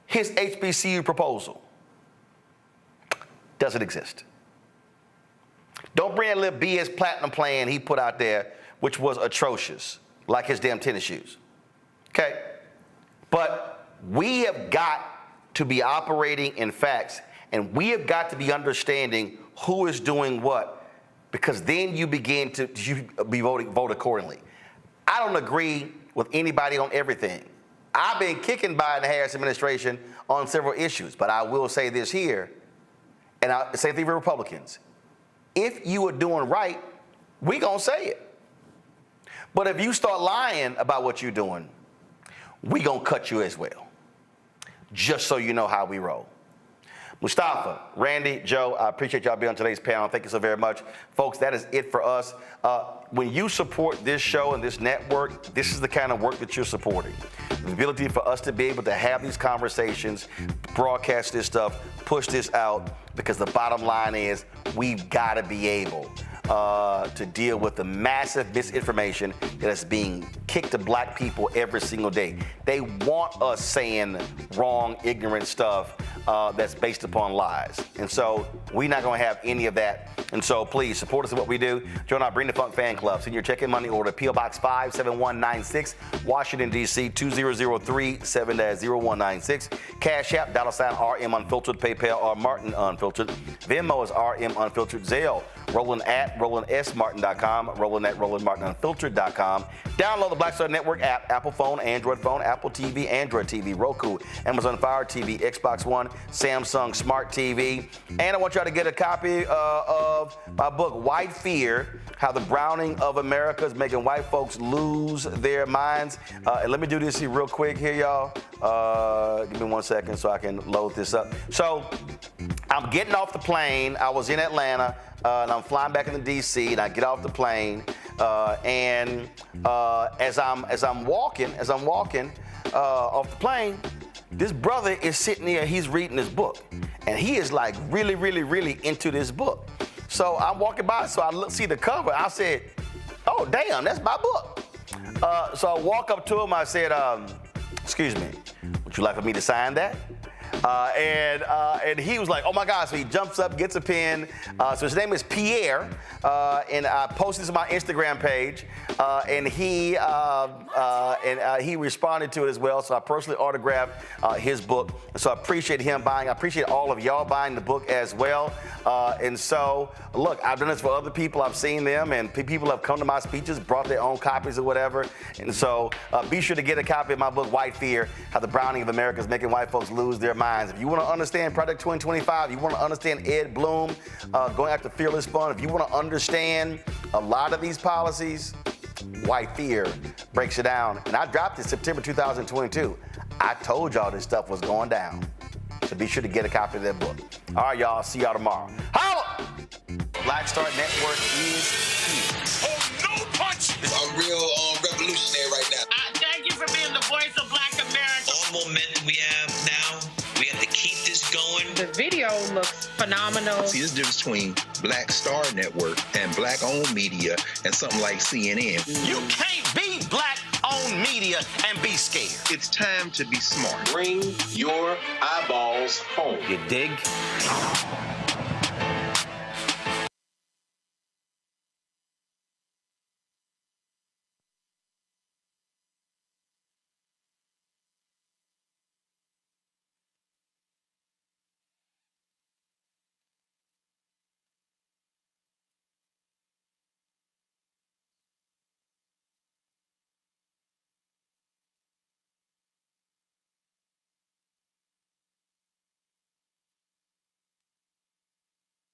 his HBCU proposal. Doesn't exist. Don't bring that little BS platinum plan he put out there, which was atrocious, like his damn tennis shoes. Okay? But we have got to be operating in facts, and we have got to be understanding who is doing what, because then you begin to vote accordingly. I don't agree with anybody on everything. I've been kicking Biden-Harris administration on several issues, but I will say this here, and same thing for Republicans. If you are doing right, we gonna say it. But if you start lying about what you're doing, we gonna cut you as well. Just so you know how we roll. Mustafa, Randy, Joe, I appreciate y'all being on today's panel. Thank you so very much. Folks, that is it for us. When you support this show and this network, this is the kind of work that you're supporting. The ability for us to be able to have these conversations, broadcast this stuff, push this out, because the bottom line is we've got to be able to deal with the massive misinformation that is being kicked to black people every single day. They want us saying wrong, ignorant stuff that's based upon lies. And so we're not going to have any of that. And so please support us in what we do. Join our Bring the Funk fan club. Send your check-in money order, P.O. Box 57196, Washington, D.C. 2003 7-0196. Cash App, $RM Unfiltered, PayPal, R Martin Unfiltered. Venmo is RM Unfiltered. Zelle, Roland at RolandSMartin.com, Roland at RolandMartinUnfiltered.com. Download the Black Star Network app, Apple phone, Android phone, Apple TV, Android TV, Roku, Amazon Fire TV, Xbox One, Samsung Smart TV. And I want y'all to get a copy of my book, White Fear, How the Browning of America is Making White Folks Lose Their Minds. And let me do this here real quick here, y'all. Give me 1 second so I can load this up. So I'm getting off the plane. I was in Atlanta, and I'm flying back into D.C., and I get off the plane, and as I'm walking off the plane, this brother is sitting there, he's reading this book, and he is like really, really, really into this book. So I'm walking by, so I see the cover. I said, oh, damn, that's my book. So I walk up to him, I said, excuse me, would you like for me to sign that? And he was like, oh my God. So he jumps up, gets a pen. So his name is Pierre. And I posted this on my Instagram page. And he responded to it as well. So I personally autographed his book. So I appreciate him buying. I appreciate all of y'all buying the book as well. And so, look, I've done this for other people. I've seen them, and people have come to my speeches, brought their own copies or whatever. And so be sure to get a copy of my book, White Fear, How the Browning of America is Making White Folks Lose Their Minds. If you want to understand Project 2025, you want to understand Ed Bloom going after Fearless Fund, if you want to understand a lot of these policies, White Fear breaks it down. And I dropped it September 2022. I told y'all this stuff was going down. So be sure to get a copy of that book. All right, y'all. See y'all tomorrow. Holla! Black Star Network is here. Oh, no punch! I'm real revolutionary right now. Thank you for being the voice of Black America. All momentum we have now, we have to keep this going. The video looks phenomenal. See, there's a difference between Black Star Network and black-owned media and something like CNN. You can't be black-owned media and be scared. It's time to be smart. Bring your eyeballs home. You dig?